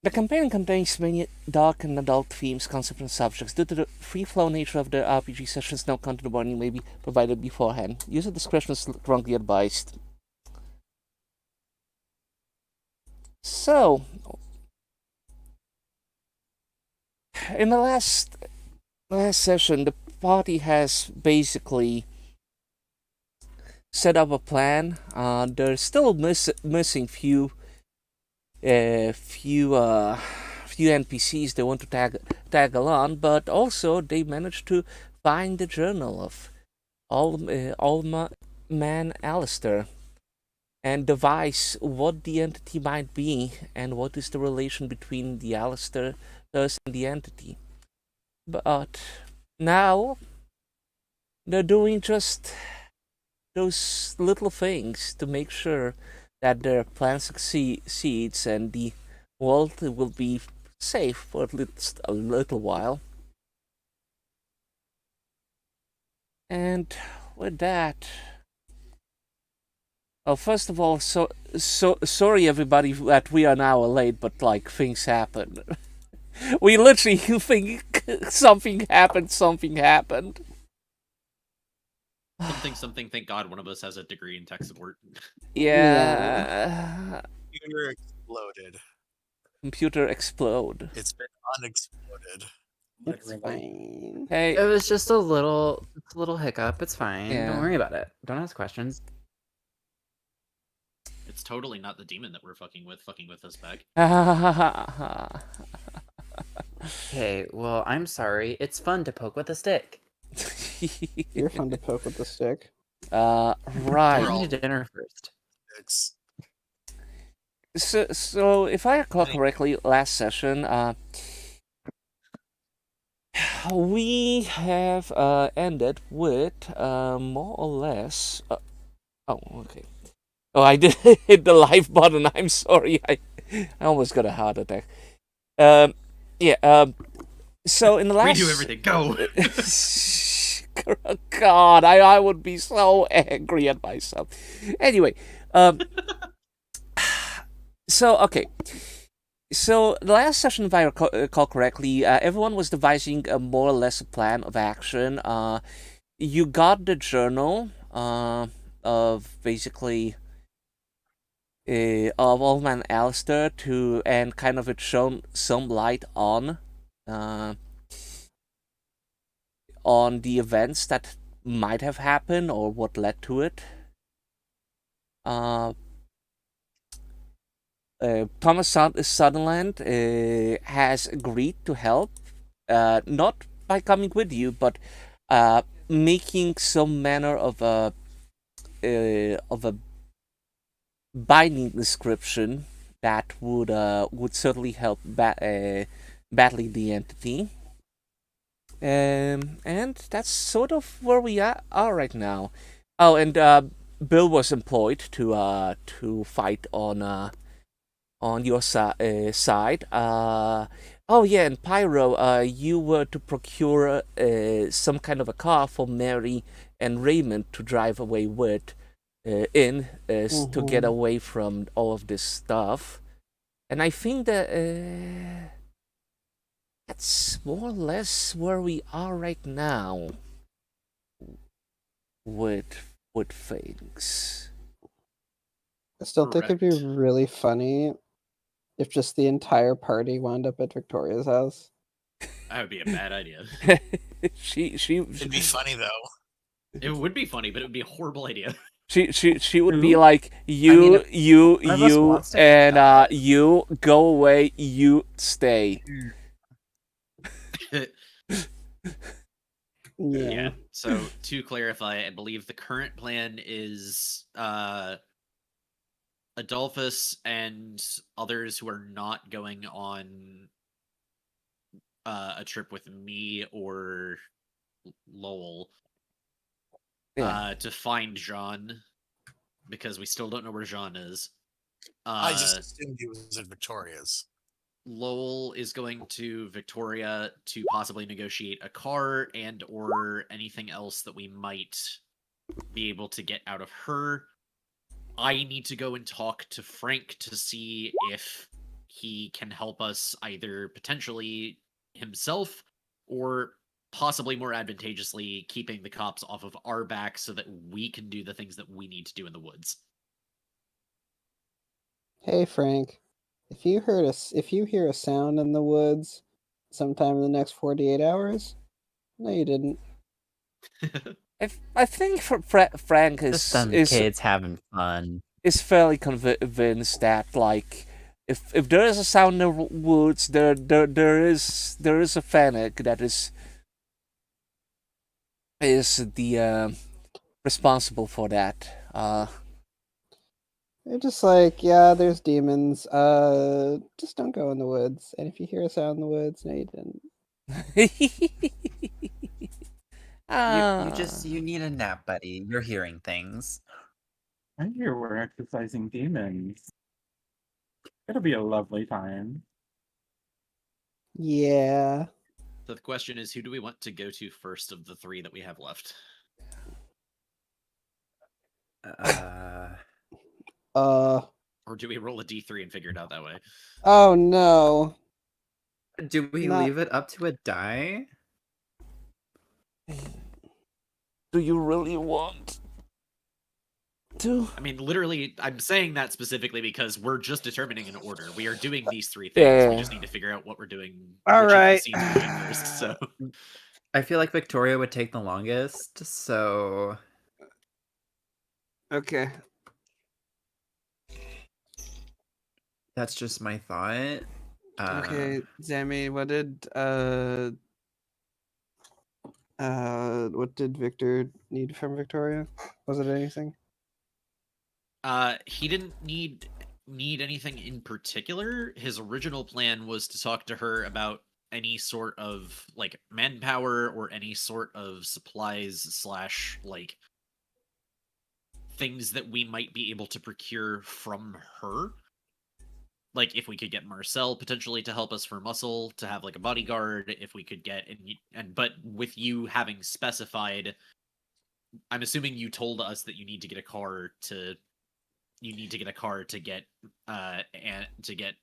The campaign contains many dark and adult themes, concepts, and subjects. Due to the free-flow nature of the RPG sessions, no content warning may be provided beforehand. User discretion is strongly advised. So, in the last session, the party has basically set up a plan. There's still missing few NPCs they want to tag along, but also they managed to find the journal of Alma Man Alistair and devise what the entity might be and what is the relation between the Alistair and the entity. But now they're doing just those little things to make sure that their plan succeeds and the world will be safe for at least a little while. And with that, oh, first of all, so sorry everybody that we are now late, but like things happen. We literally think something happened. Something, thank God one of us has a degree in tech support. Yeah. Computer exploded. Computer explode. It's been unexploded. It's fine. Hey. It was just a little hiccup. It's fine. Yeah. Don't worry about it. Don't ask questions. It's totally not the demon that we're fucking with us back. Okay, well, I'm sorry. It's fun to poke with a stick. You're fun to poke with the stick. Right. Take me to dinner first. So if I recall correctly, last session, we have ended with more or less. Oh, okay. Oh, I did hit the live button. I'm sorry. I almost got a heart attack. Yeah. So in the last, we do everything. Go. God, I would be so angry at myself. Anyway, so okay. So the last session, if I recall correctly, everyone was devising a more or less a plan of action. You got the journal of basically of Old Man Alistair to and kind of it shone some light on the events that might have happened or what led to it. Thomas Sutherland has agreed to help, not by coming with you, but making some manner of a binding description that would certainly help battling the entity. And that's sort of where we are right now. Oh, and Bill was employed to fight on your side. Oh yeah, and Pyro, you were to procure some kind of a car for Mary and Raymond to drive away with, to get away from all of this stuff. And I think that that's more or less where we are right now with things. I still think it'd be really funny if just the entire party wound up at Victoria's house. That would be a bad idea. It'd be funny though. It would be funny, but it would be a horrible idea. She would be like, you and you go away, you stay. Yeah. So to clarify, I believe the current plan is Adolphus and others who are not going on a trip with me or Lowell to find Jean, because we still don't know where Jean is. I just assumed he was at Victoria's. Lowell is going to Victoria to possibly negotiate a car and or anything else that we might be able to get out of her. I need to go and talk to Frank to see if he can help us either potentially himself or possibly more advantageously keeping the cops off of our back so that we can do the things that we need to do in the woods. Hey Frank, if you hear a sound in the woods sometime in the next 48 hours, no you didn't. I think Frank Just some is kids having fun. fairly convinced that, like, if there is a sound in the woods, there is a Fennec that is the responsible for that. They're just like, yeah, there's demons. Just don't go in the woods. And if you hear a sound in the woods, no you didn't. You need a nap, buddy. You're hearing things. I hear we're exercising demons. It'll be a lovely time. Yeah. So the question is, who do we want to go to first of the three that we have left? Or do we roll a d3 and figure it out that way? Oh no. Do we Not- leave it up to a die? Do you really want to? I mean, literally, I'm saying that specifically because we're just determining an order. We are doing these three things. Yeah. We just need to figure out what we're doing. All which of the right. scenes we're doing first. So I feel like Victoria would take the longest, so Okay. that's just my thought. Okay, Zammy, what did Victor need from Victoria? Was it anything? he didn't need anything in particular. His original plan was to talk to her about any sort of like manpower or any sort of supplies / like things that we might be able to procure from her. Like if we could get Marcel potentially to help us for muscle, to have like a bodyguard, if we could get but with you having specified, I'm assuming you told us that you need to get a car to get and to get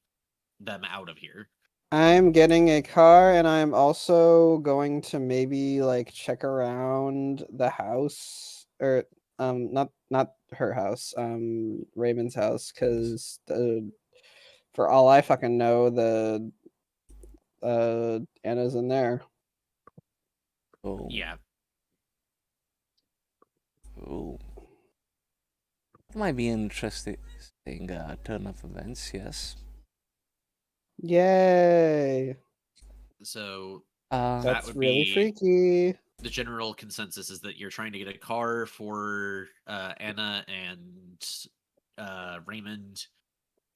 them out of here. I'm getting a car, and I'm also going to maybe like check around the house, or not her house, Raymond's house, because for all I fucking know, the Anna's in there. Oh. Yeah. Oh. It might be an interesting turn of events, yes. Yay! So That That's would really be- freaky. the general consensus is that you're trying to get a car for Anna and Raymond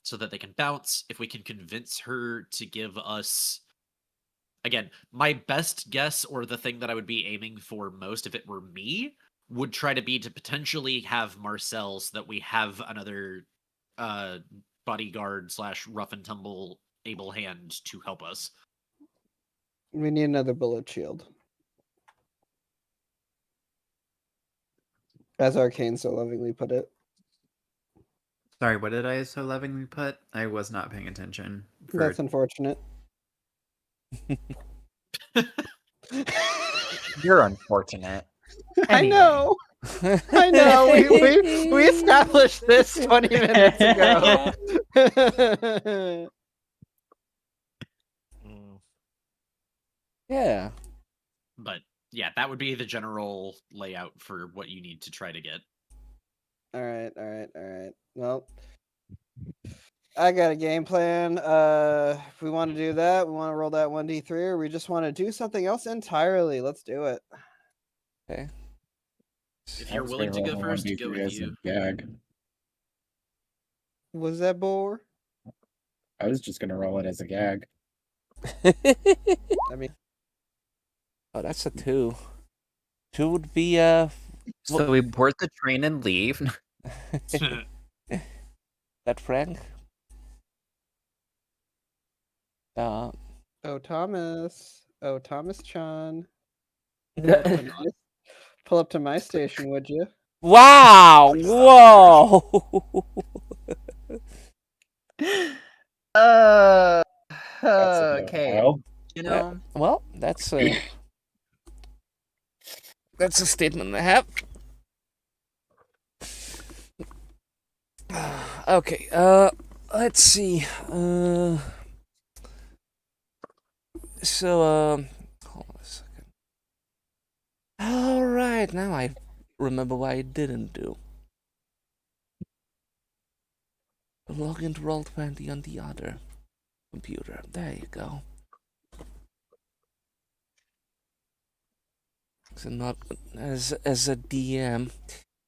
so that they can bounce. If we can convince her to give us, again, my best guess, or the thing that I would be aiming for most if it were me, would try to be to potentially have Marcel so that we have another bodyguard / rough and tumble able hand to help us. We need another bullet shield. As Arcane so lovingly put it. sorry, what did I so lovingly put? I was not paying attention. That's unfortunate. You're unfortunate. I Anyway. know. I know. We established this 20 minutes ago. Yeah. But yeah, that would be the general layout for what you need to try to get. All right. Well, I got a game plan. If we want to do that, we want to roll that 1d3, or we just want to do something else entirely. Let's do it. Okay. If you're willing to go first, go with you. Gag. Was that Boar? I was just gonna roll it as a gag. I mean, Oh, that's a 2. 2 would be So we board the train and leave. that Frank. oh Thomas Chan. Pull up to my station, would you? Wow! Whoa! Okay, Wild. you know, Well, that's a statement and a half. Okay, let's see. Hold on a second. All right, now I remember what I didn't do. Log into Roll20 on the other computer. There you go. So not as a DM.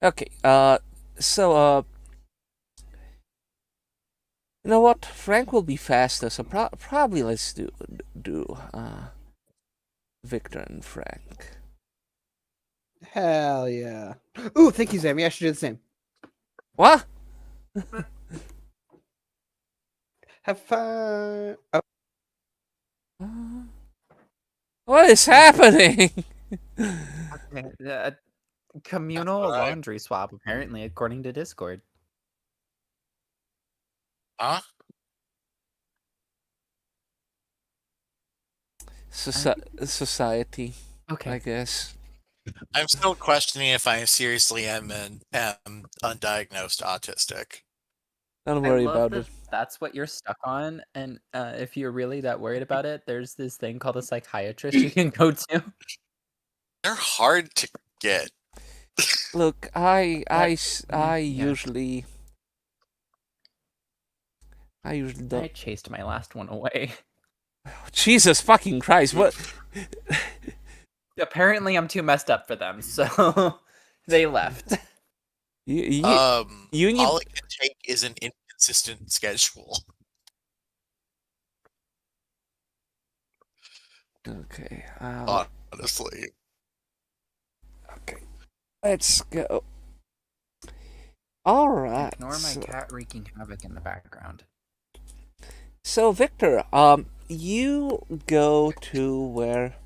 Okay. You know what? Frank will be faster, so probably let's do Victor and Frank. Hell yeah. Ooh, thank you, Sammy. I should do the same. What? Have fun. Oh, What is happening? communal Alright. laundry swap, apparently, according to Discord. Huh? Society, Okay. I guess. I'm still questioning if I seriously am undiagnosed autistic. Don't I worry love about that it. that's what you're stuck on, and if you're really that worried about it, there's this thing called a psychiatrist you can go to. They're hard to get. Look, I yeah. usually don't. I chased my last one away. Jesus fucking Christ! What? Apparently, I'm too messed up for them, so they left. You need. All it can take is an inconsistent schedule. Okay. Honestly. Okay. Let's go. All right. Ignore my cat wreaking havoc in the background. So Victor, you go to where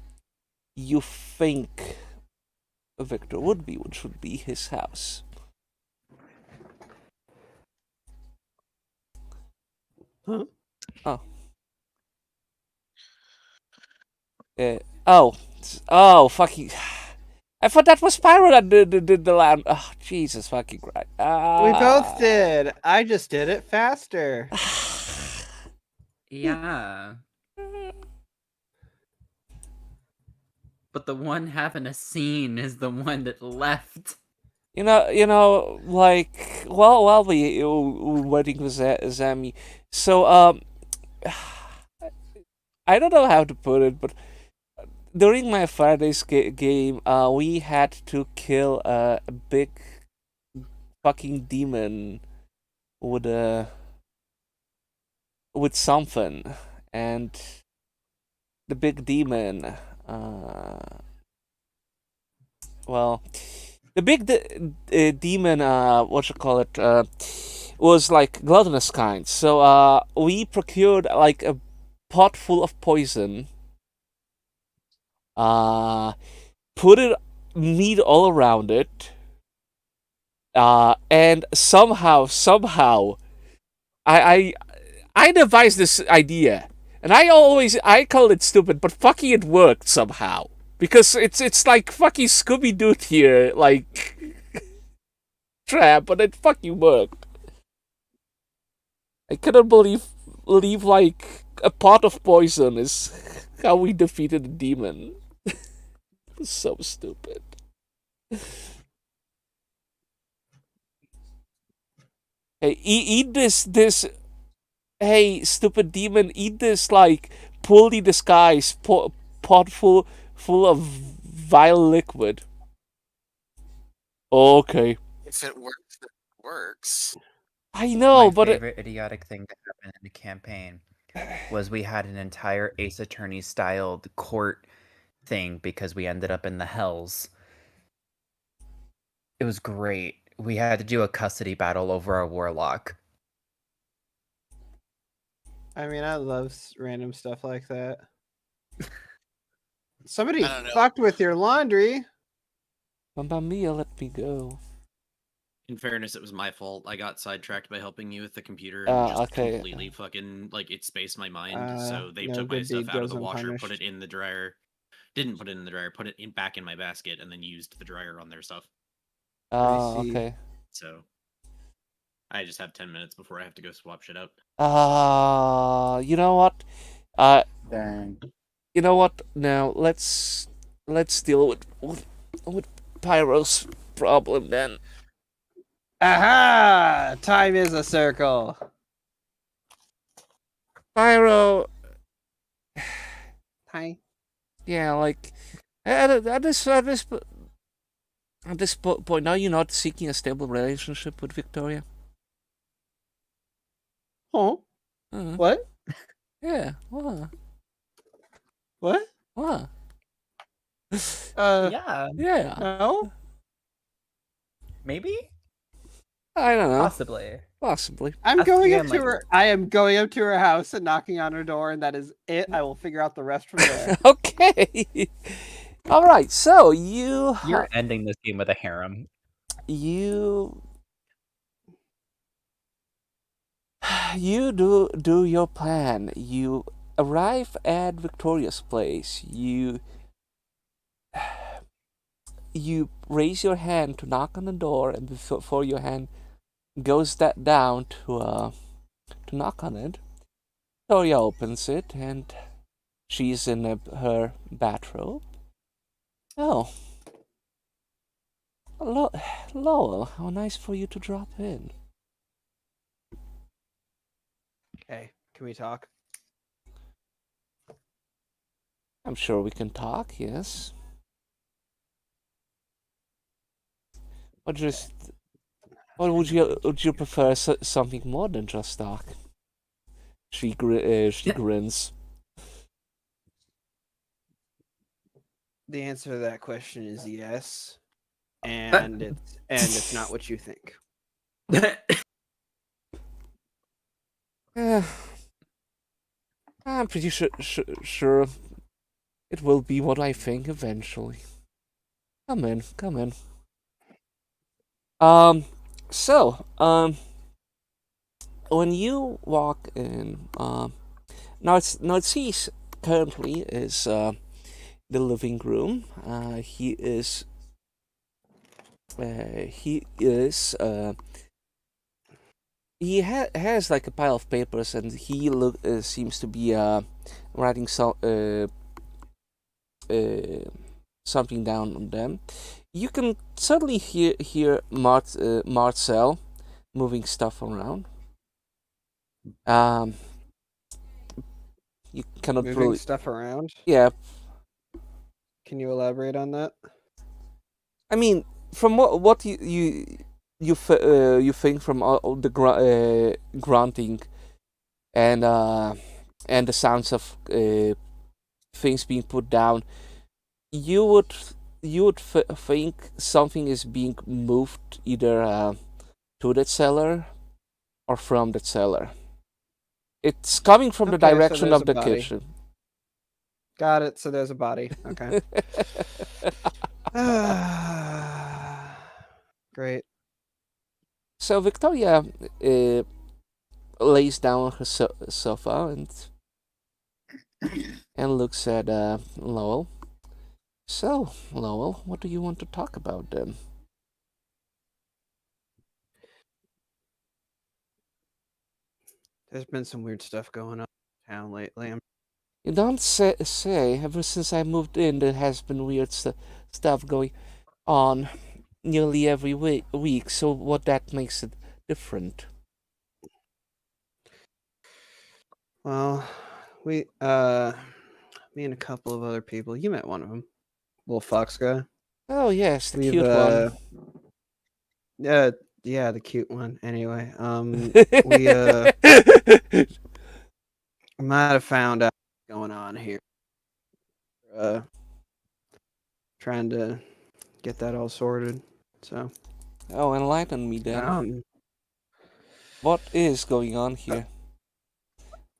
you think Victor would be, which would be his house. Huh? Oh, fucking. I thought that was Pyro that did the land. Oh, Jesus fucking Christ. We both did. I just did it faster. Yeah. But the one having a scene is the one that left. You know, like, while we waiting for Zami, so, I don't know how to put it, but during my Friday's game, we had to kill a big fucking demon with something, and the big demon, well, the big demon, was like gluttonous kind. So we procured like a pot full of poison. Put it meat all around it. And somehow, I devised this idea, and I called it stupid, but fucking it worked somehow. Because it's like fucking Scooby-Doo here, like trap, but it fucking worked. I couldn't believe like a pot of poison is how we defeated a demon. It's so stupid. Hey, eat this. Hey, stupid demon, eat this like poorly disguised pot full of vile liquid. Okay. If it works, it works. I know, My but favorite idiotic thing that happened in the campaign was we had an entire Ace Attorney styled court thing because we ended up in the hells. It was great. We had to do a custody battle over our warlock. I mean, I love random stuff like that. Somebody I don't know. fucked with your laundry. Mamma mia, let me go. In fairness, it was my fault. I got sidetracked by helping you with the computer and just Okay. completely fucking like it spaced my mind. So they No took my good stuff deed out of goes the washer, put unpunished. it in the dryer. Didn't put it in the dryer, put it in back in my basket, and then used the dryer on their stuff. see. Okay. So I just have 10 minutes before I have to go swap shit out. You know what? Dang. You know what? Now let's deal with Pyro's problem then. Aha! Time is a circle. Pyro, Hi. yeah, like at this point, now you're not seeking a stable relationship with Victoria. Oh, Uh, what? yeah. What? What? What? Yeah, Yeah. No. maybe, I don't know. possibly. Possibly. I'm Ask going Ian up to later. her. I am going up to her house and knocking on her door, and that is it. I will figure out the rest from there. Okay. All right. So you You're ending this game with a harem. you do your plan. You arrive at Victoria's place. You raise your hand to knock on the door, and before your hand goes down to knock on it, Victoria opens it, and she's in her bathrobe. Oh, Lowell, how nice for you to drop in. Okay, can we talk? I'm sure we can talk. Yes. Or would you prefer something more than just talk? She grins. The answer to that question is yes, and it's not what you think. I'm pretty sure it will be what I think eventually. Come in. When you walk in, Narcisse currently is the living room. He has like a pile of papers, and he seems to be writing something down on them. You can certainly hear Marcel moving stuff around. You cannot Moving really. stuff around. Yeah, Can you elaborate on that? I mean, from what you think from all the grunting and the sounds of things being put down, you would think something is being moved either to that cellar or from that cellar. It's coming from the Okay, so direction there's of a the body. kitchen. Got it. So there's a body. Okay. Great. So Victoria lays down on her sofa and looks at Lowell. So, Lowell, what do you want to talk about then? There's been some weird stuff going on in town lately. You don't say. Ever since I moved in, there has been weird stuff going on nearly every week. So, what that makes it different? Well, me and a couple of other people. You met one of them, little fox guy. Oh yes, the We've, cute one. Yeah, the cute one. Anyway, we might have found out what's going on here. Trying to get that all sorted. So, Oh, enlighten me then. What is going on here?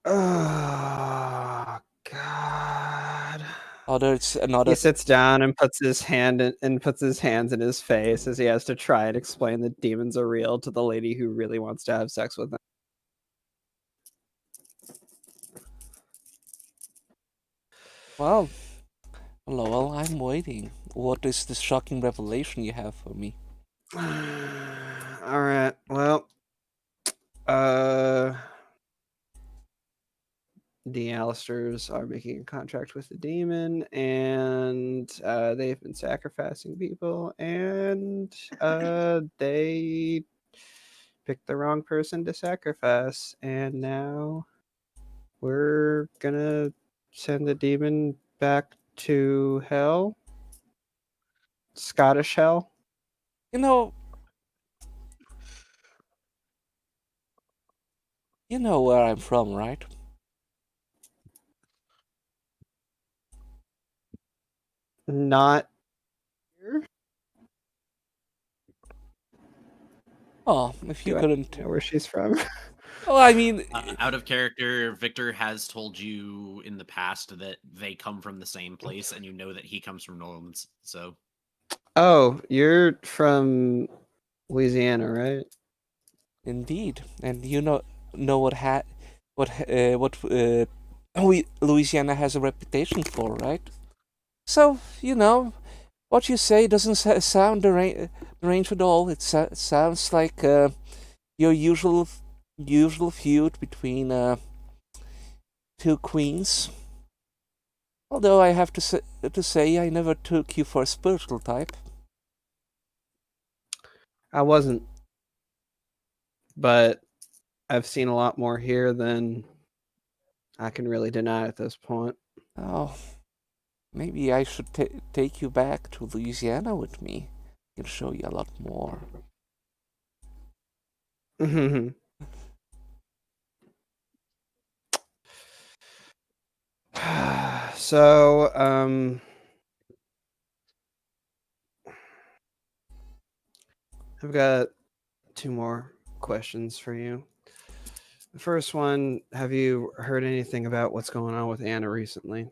Oh God. Another. He sits down and puts his puts his hands in his face as he has to try and explain that demons are real to the lady who really wants to have sex with him. Well, Lowell, I'm waiting. What is the shocking revelation you have for me? All right. Well, the Alisters are making a contract with the demon, and they've been sacrificing people, and they picked the wrong person to sacrifice, and now we're gonna send the demon back to hell, Scottish hell. You know, where I'm from, right? Not here. Oh, if you Do I couldn't. know where she's from? Oh, I mean, Out of character, Victor has told you in the past that they come from the same place, and you know that he comes from New Orleans. So Oh, you're from Louisiana, right? indeed, and you know what Louisiana has a reputation for, right? So what you say doesn't sound deranged at all. It sounds like your usual feud between two queens. Although I have to say I never took you for a spiritual type. I wasn't, but I've seen a lot more here than I can really deny at this point. Oh, maybe I should take you back to Louisiana with me. I can show you a lot more. So, I've got two more questions for you. The first one, have you heard anything about what's going on with Anna recently?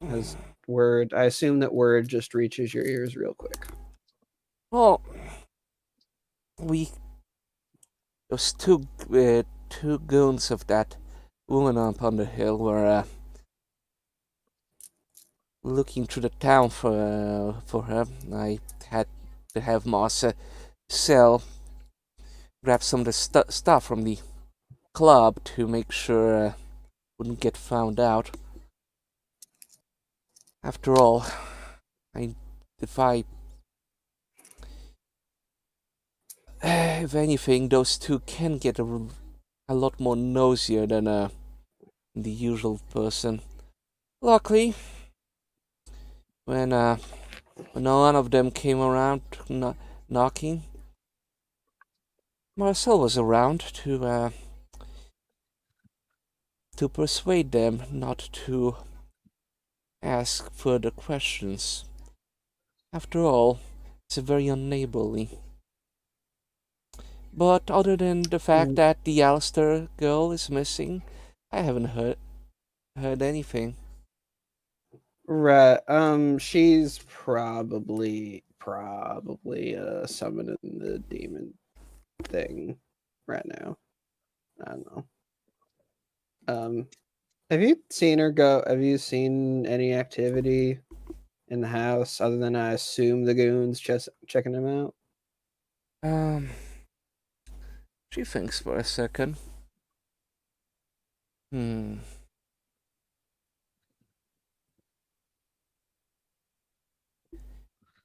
Has word, I assume that word just reaches your ears real quick. Well, those two goons of that woman up on the hill were looking through the town for her. I had to have Martha grab some of the stuff from the club to make sure wouldn't get found out. After all, if anything, those two can get a lot more nosier than the usual person. Luckily, when none of them came around knocking, Marcel was around to persuade them not to ask further questions. After all, it's very unneighborly. But other than the fact that the Alistair girl is missing, I haven't heard anything. Right. She's probably summoning the demon thing right now. I don't know. Have you seen her go? Have you seen any activity in the house other than I assume the goons just checking him out? She thinks for a second.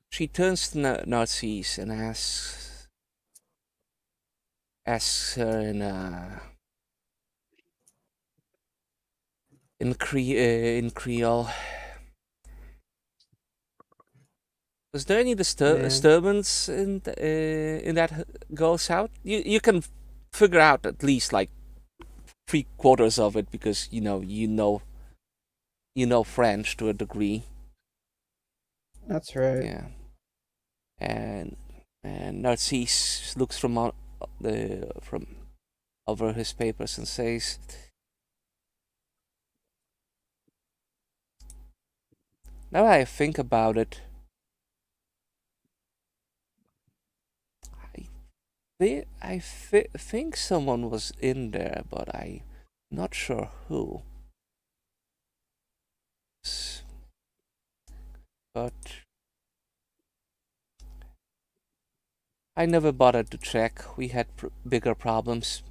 She turns to Narcisse and asks her in Creole. Was there any disturbance in that girl's house? You can figure out at least like 3/4 of it because you know French to a degree. That's right. Yeah. And Narcisse looks from over his papers and says, Now I think about it, I think someone was in there, but I'm not sure who. But I never bothered to check. We had bigger problems.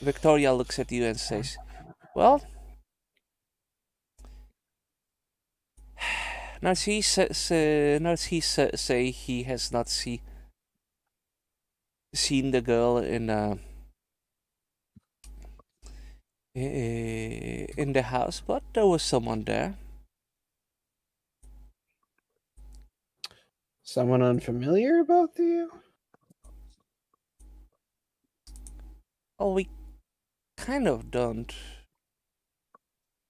Victoria looks at you and says, "Well, Narcisse say he has not seen the girl in the house, but there was someone there." Someone unfamiliar about you? Oh, we kind of don't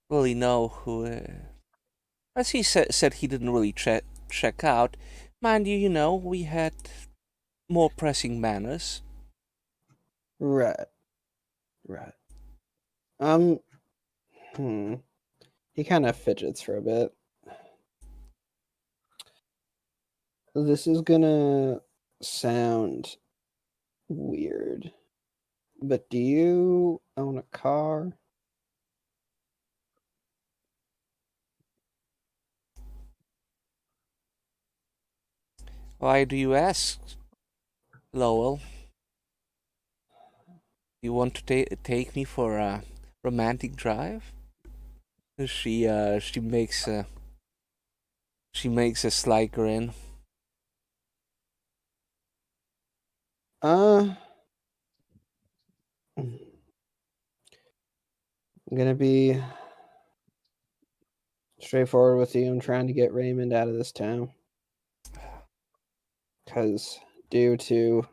really know who. As he said he didn't really check out. Mind you, we had more pressing matters. Right. He kind of fidgets for a bit. This is gonna sound weird, but do you own a car? Why do you ask, Lowell? You want to take me for a romantic drive? She makes a sly grin. I'm gonna be straightforward with you. I'm trying to get Raymond out of this town. Because due to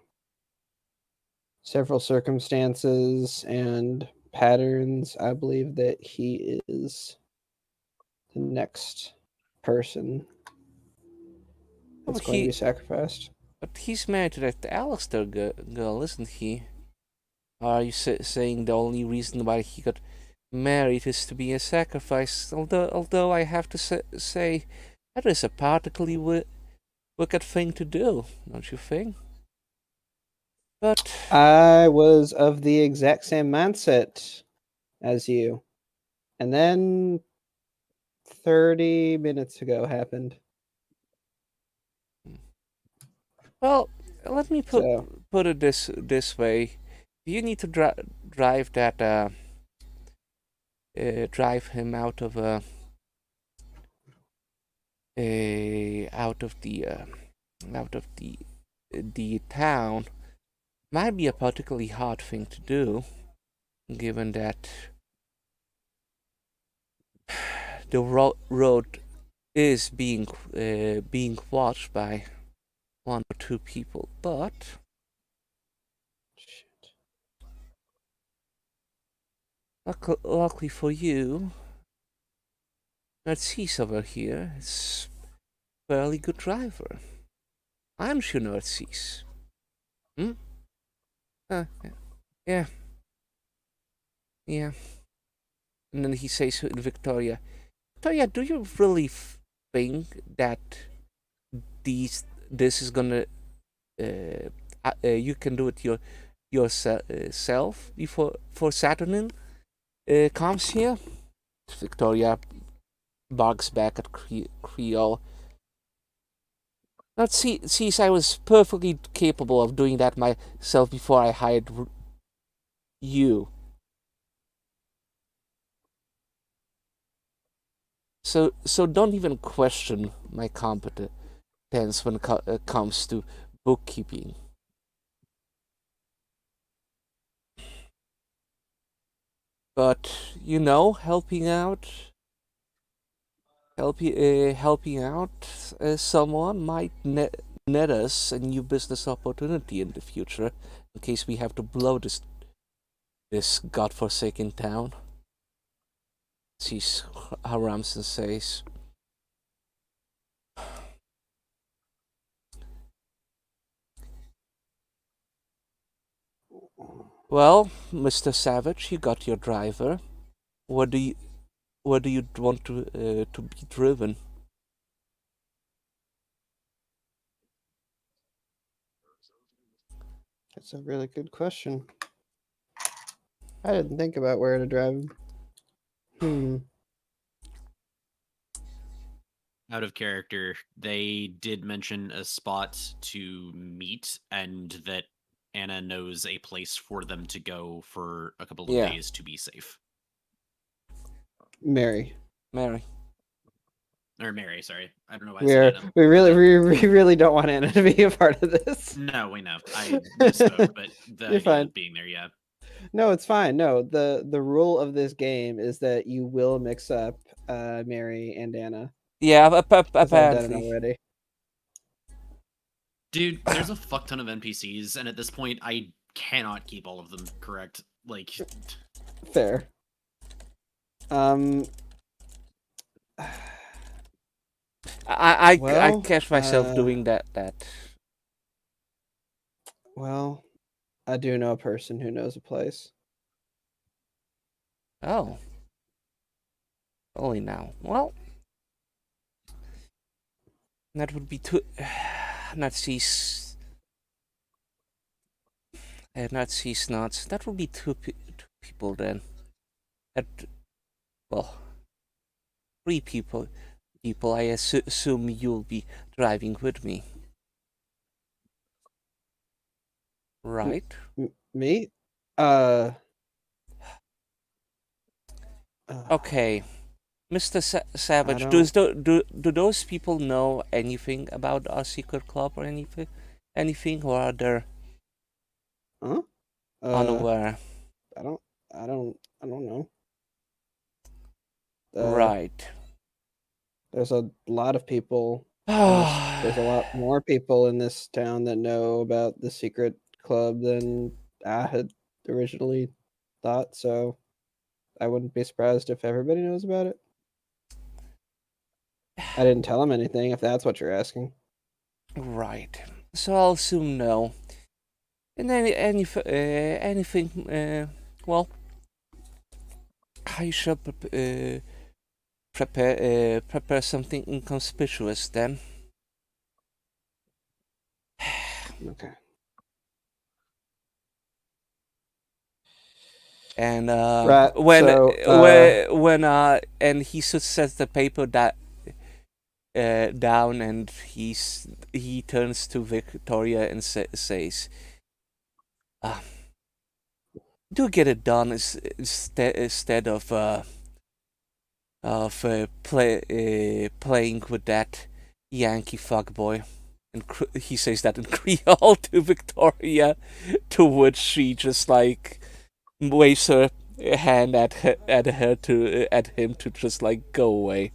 several circumstances and patterns, I believe that he is the next person that's going to be sacrificed. But he's married to that Alistair girl, isn't he? Are you saying the only reason why he got married is to be a sacrifice? Although I have to say, that is a particularly wicked thing to do, don't you think? But I was of the exact same mindset as you. And then 30 minutes ago happened. Well, let me put it this way. You need to drive him out of the town. Might be a particularly hard thing to do, given that the road is being watched by one or two people, but luckily for you, Narcisse over here is a fairly good driver. Aren't you, Narcisse? Yeah. And then he says to Victoria, do you really think that this is gonna you can do it yourself before Saturnin comes here? Victoria barks back at Creole. Narcisse, I was perfectly capable of doing that myself before I hired you. So don't even question my competence when it comes to bookkeeping. But helping out someone might net us a new business opportunity in the future, in case we have to blow this godforsaken town. Sees Haramson says. Well, Mr. Savage, you got your driver. Where do you want to be driven? That's a really good question. I didn't think about where to drive. Out of character, they did mention a spot to meet and that Anna knows a place for them to go for a couple of Yeah. days to be safe. Mary. Mary. Or Mary, sorry. I don't know why I said Anna. We really don't want Anna to be a part of this. No, we know. I misspoke, but the You're idea fine. of being there, yeah. No, it's fine. No, the rule of this game is that you will mix up Mary and Anna. Yeah, 'cause I've done it apparently. already. Dude, there's a fuck ton of NPCs, and at this point, I cannot keep all of them correct. Like, Fair. I Well, catch myself doing that. Well, I do know a person who knows a place. Oh. Only now. Well, that would be two. Nazis. Nazis nuts. That would be two people then. That. Well. 3 people. I assume you'll be driving with me. Right? Me? Okay. Mr. Savage, don't- do those people know anything about our secret club or anything, or are they Huh? unaware? I don't know. Right. There's a lot of people. There's a lot more people in this town that know about the secret club than I had originally thought, so I wouldn't be surprised if everybody knows about it. I didn't tell them anything, if that's what you're asking. Right. So I'll assume no. And anything, well, I shall prepare something inconspicuous then. Okay. And Right, when so, and he sets the paper down, and he turns to Victoria and says, "Do get it done instead of playing with that Yankee fuckboy." And he says that in Creole to Victoria, to which she just like waves her hand at him to just like go away.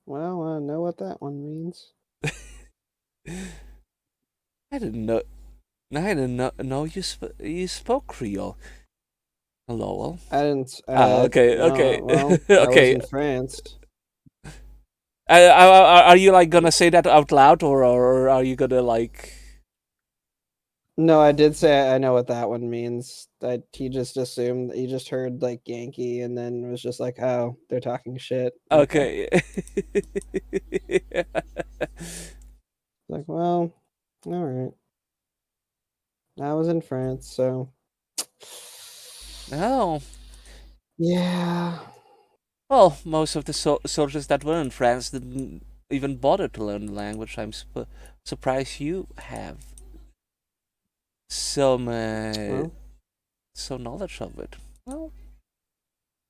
Well, I know what that one means. I didn't know you spoke Creole. Lowell. I didn't. Okay. no, Okay. Well, Okay. I was in France. Are you like gonna say that out loud, or are you gonna like? No, I did say I know what that one means. He just assumed he just heard like Yankee and then was just like, "Oh, they're talking shit." Okay. Like, well, all right. I was in France, so Oh. yeah. Well, most of the soldiers that were in France didn't even bother to learn the language. I'm surprised you have some knowledge of it. Well,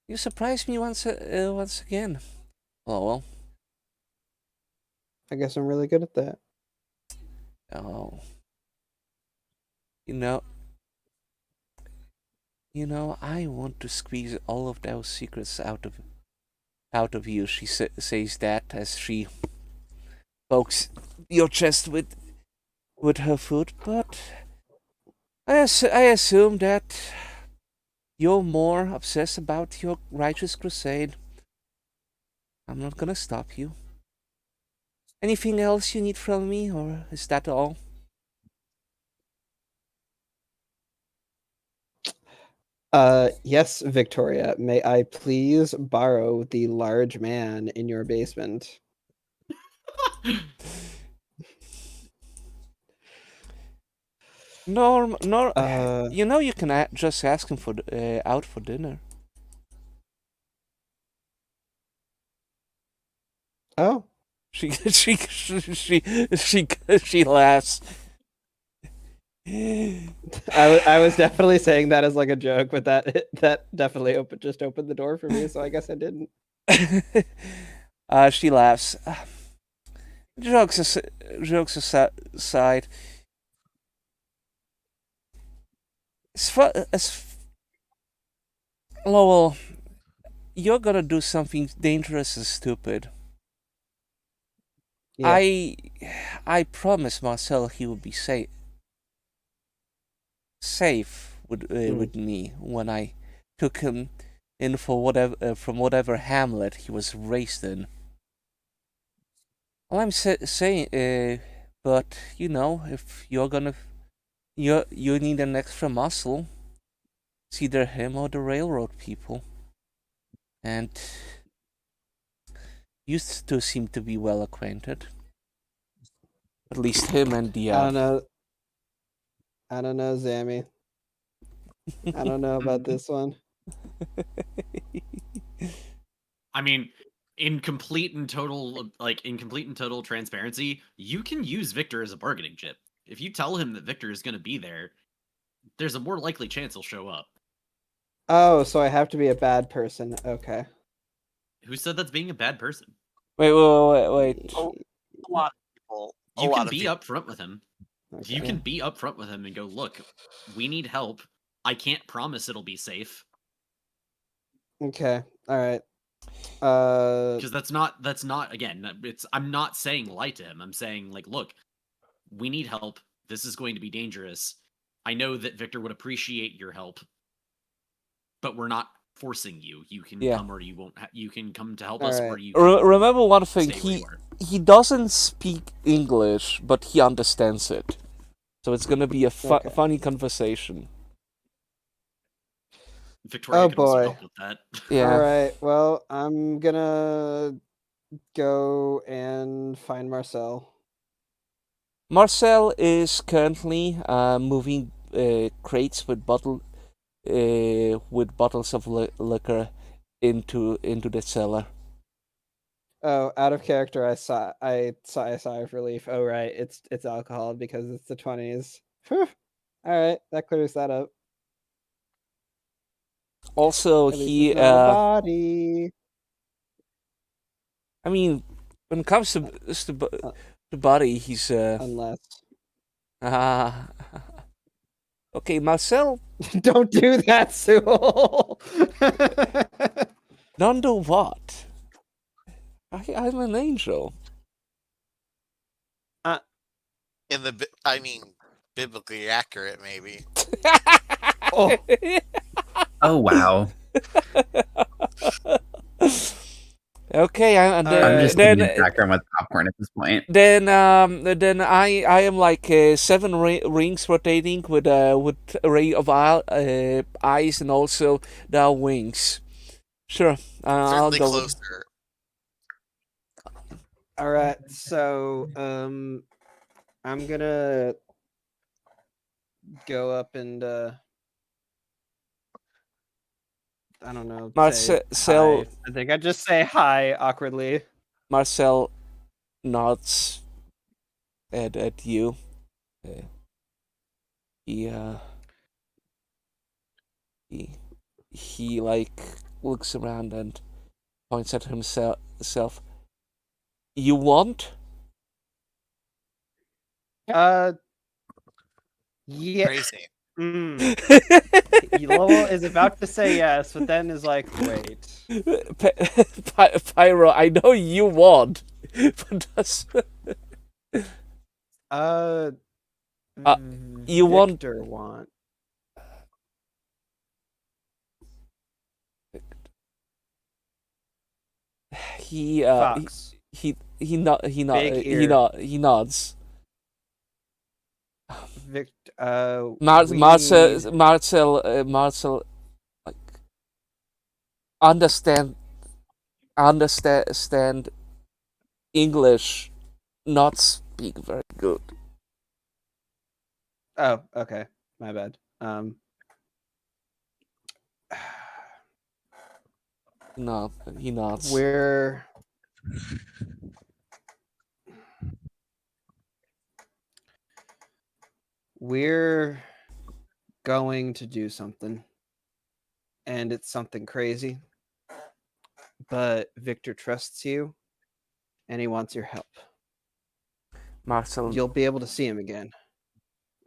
you surprised me once again. Oh well. I guess I'm really good at that. Oh. You know, I want to squeeze all of those secrets out of you. She says that as she pokes your chest with her foot, but I assume that you're more obsessed about your righteous crusade. I'm not gonna stop you. Anything else you need from me, or is that all? Yes, Victoria. May I please borrow the large man in your basement? Norm, Uh, you know you can just ask him for out for dinner. oh, She laughs. I was definitely saying that as like a joke, but that definitely opened the door for me, so I guess I didn't. She laughs. Jokes aside, Lowell, you're gonna do something dangerous and stupid. Yeah. I promised Marcel he would be safe with me when I took him in for whatever from whatever hamlet he was raised in. All I'm saying, but you know, if you're gonna you need an extra muscle, it's either him or the railroad people, and you two seem to be well acquainted. At least him and the. I don't know. I don't know, Zammy. I don't know about this one. I mean, in complete and total transparency, you can use Victor as a bargaining chip. If you tell him that Victor is going to be there, there's a more likely chance he'll show up. Oh, so I have to be a bad person. Okay. Who said that's being a bad person? Wait. A lot of people. You can be upfront with him. Okay. You can be upfront with him and go, look, we need help. I can't promise it'll be safe. Okay. All right. Because that's not again, I'm not saying lie to him. I'm saying, like, look, we need help. This is going to be dangerous. I know that Victor would appreciate your help, but we're not forcing you. You can come or you won't. You can come to help us, or you. Remember one thing: stay where you are. he doesn't speak English, but he understands it. So it's gonna be a funny conversation. Victoria can also help with that. Yeah. All right. Well, I'm gonna go and find Marcel. Marcel is currently moving crates with bottles of liquor into the cellar. Oh, out of character, I sigh of relief. Oh right, it's alcohol because it's the 20s. All right, that clears that up. Also, At least he it's not a body. I mean, when it comes to the body, he's unless. Okay, Marcel. Don't do that, Sewell. Don't do what? I'm an angel. Biblically accurate, maybe. Oh wow. Okay, I'm just in the background with popcorn at this point. Then I am like 7 rings rotating with array of eyes and also the wings. Sure, I'll go. Closer. All right, so I'm gonna go up and I don't know. Marcel, I think I just say hi awkwardly. Marcel nods at you. He like looks around and points at himself. You want? Yeah. Crazy. Lowell is about to say yes, but then is like, wait. Pyro, I know you want, but that's... you Victor want. He Fox. he nods. Victor. Marcel understand English, not speak very good. Oh, okay. My bad. No, he nods. We're going to do something, and it's something crazy. But Victor trusts you, and he wants your help. Marcel You'll be able to see him again.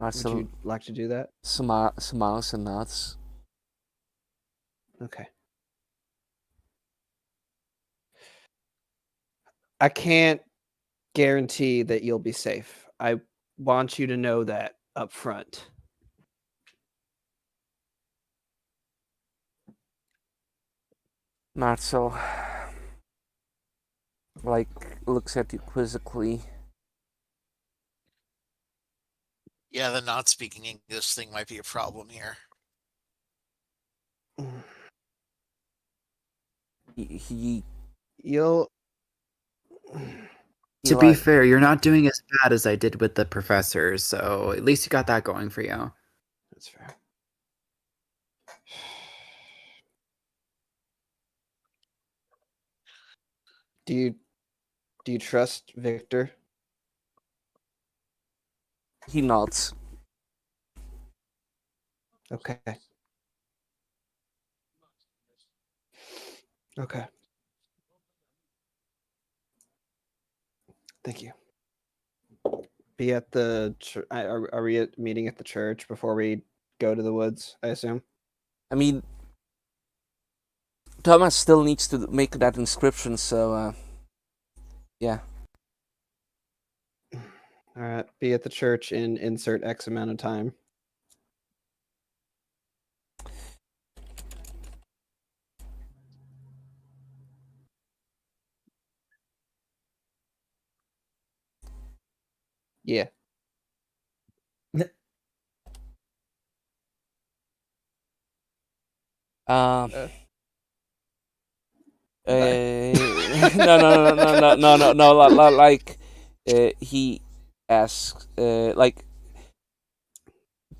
Would Marcel you like to do that? smiles and nods. Okay. I can't guarantee that you'll be safe. I want you to know that up front. Marcel like looks at you quizzically. Yeah, the not speaking English thing might be a problem here. He You'll To be fair, you're not doing as bad as I did with the professors, so at least you got that going for you. That's fair. Do you trust Victor? He nods. Okay. Okay. Thank you. Be at the are we meeting at the church before we go to the woods, I assume? I mean, Thomas still needs to make that inscription, so yeah. All right. Be at the church in insert X amount of time. Yeah. Uh, Bye. no. Like, he asks, like,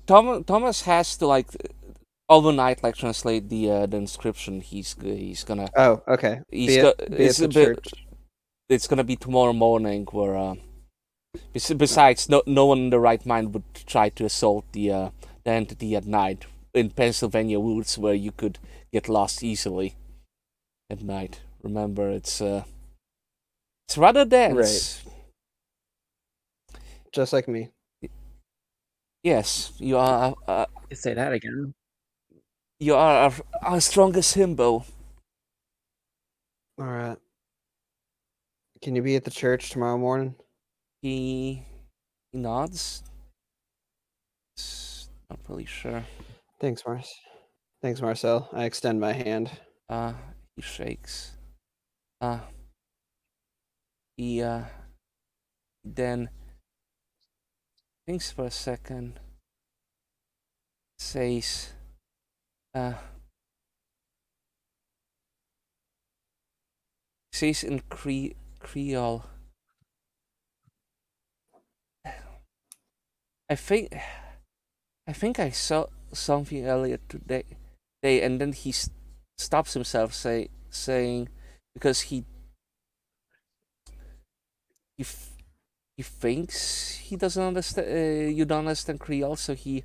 Thomas has to like overnight like translate the inscription. He's gonna. Oh, okay. He's Be at the church. It's gonna be tomorrow morning. Where besides, no one in the right mind would try to assault the entity at night in Pennsylvania woods, where you could get lost easily at night. Remember, it's rather dense. Right. Just like me. Yes, you are. You say that again. You are our strongest himbo. All right. Can you be at the church tomorrow morning? He nods. Not really sure. Thanks, Marcel. I extend my hand. He shakes. He then thinks for a second. Says, says in Creole. I think I saw something earlier today, and then he stops himself, saying, because he thinks he doesn't understand. You don't understand Creole, so he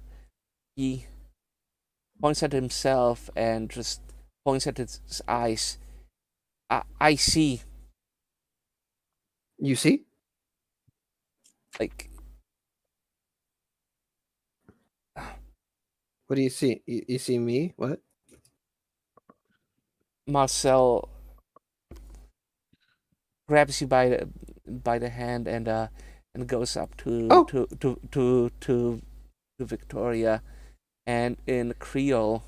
points at himself and just points at his eyes. I see. You see? Like, what do you see? You see me? What? Marcel grabs you by the hand and goes up to Victoria, and in Creole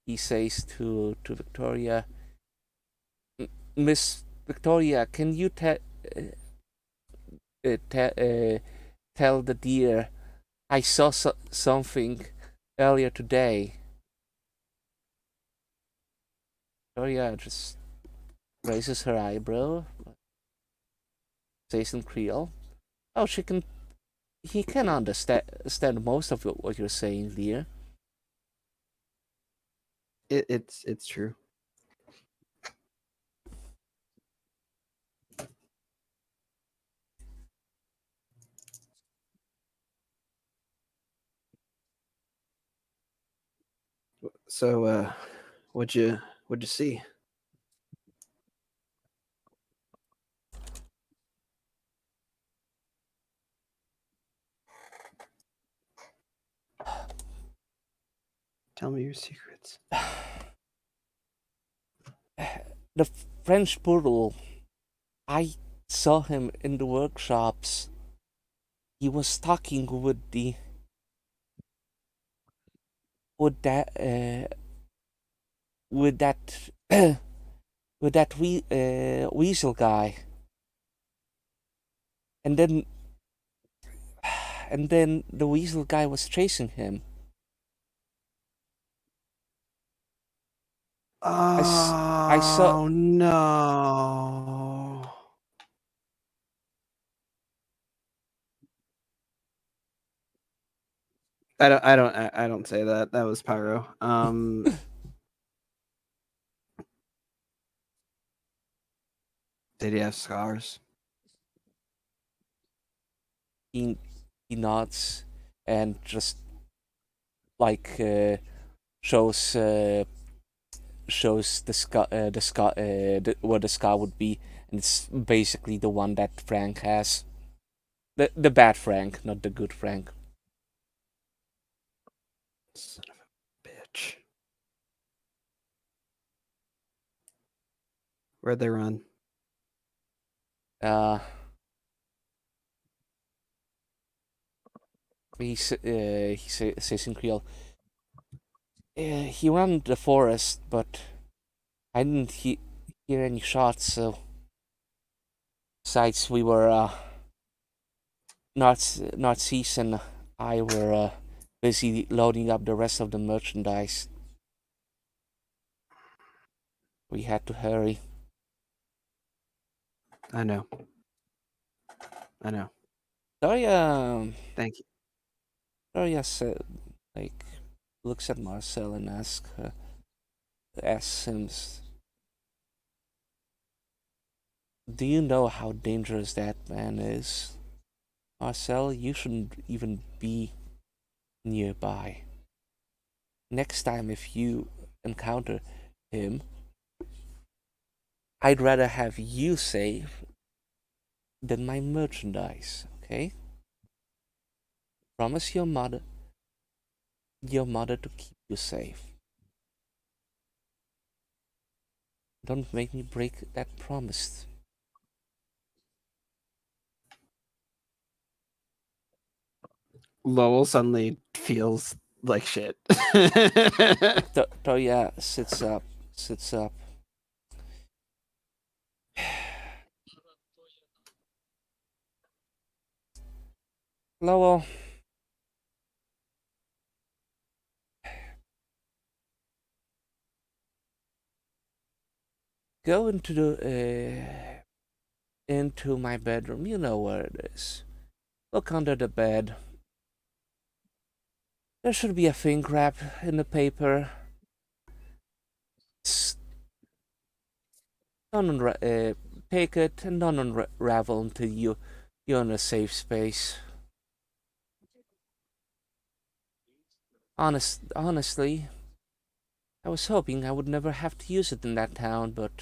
he says to Victoria, Miss Victoria, can you tell the deer I saw something earlier today? Victoria just raises her eyebrow, says in Creole, "Oh, he can understand most of what you're saying, dear." It's true. So, what'd you see? Tell me your secrets. The French poodle. I saw him in the workshops. He was talking with that with that with that weasel guy, and then the weasel guy was chasing him. I saw- no. I don't say that. That was Pyro. Did he have scars? He nods and just like shows the scar where the scar would be, and it's basically the one that Frank has. The bad Frank, not the good Frank. Son of a bitch. Where'd they run? He says in Creole. He ran the forest, but I didn't hear any shots. So, besides, we were Narcisse and I were busy loading up the rest of the merchandise. We had to hurry. I know. Daria, Thank you. Daria said, looks at Marcel and asks him, "Do you know how dangerous that man is? Marcel, you shouldn't even be nearby. Next time if you encounter him, I'd rather have you safe than my merchandise, okay? Promise your mother to keep you safe. Don't make me break that promise." Lowell suddenly feels like shit. Toya sits up. Lowell, go into my bedroom. You know where it is. Look under the bed. There should be a thing wrapped in the paper. Take it and don't unravel until you're in a safe space. Honestly, I was hoping I would never have to use it in that town, but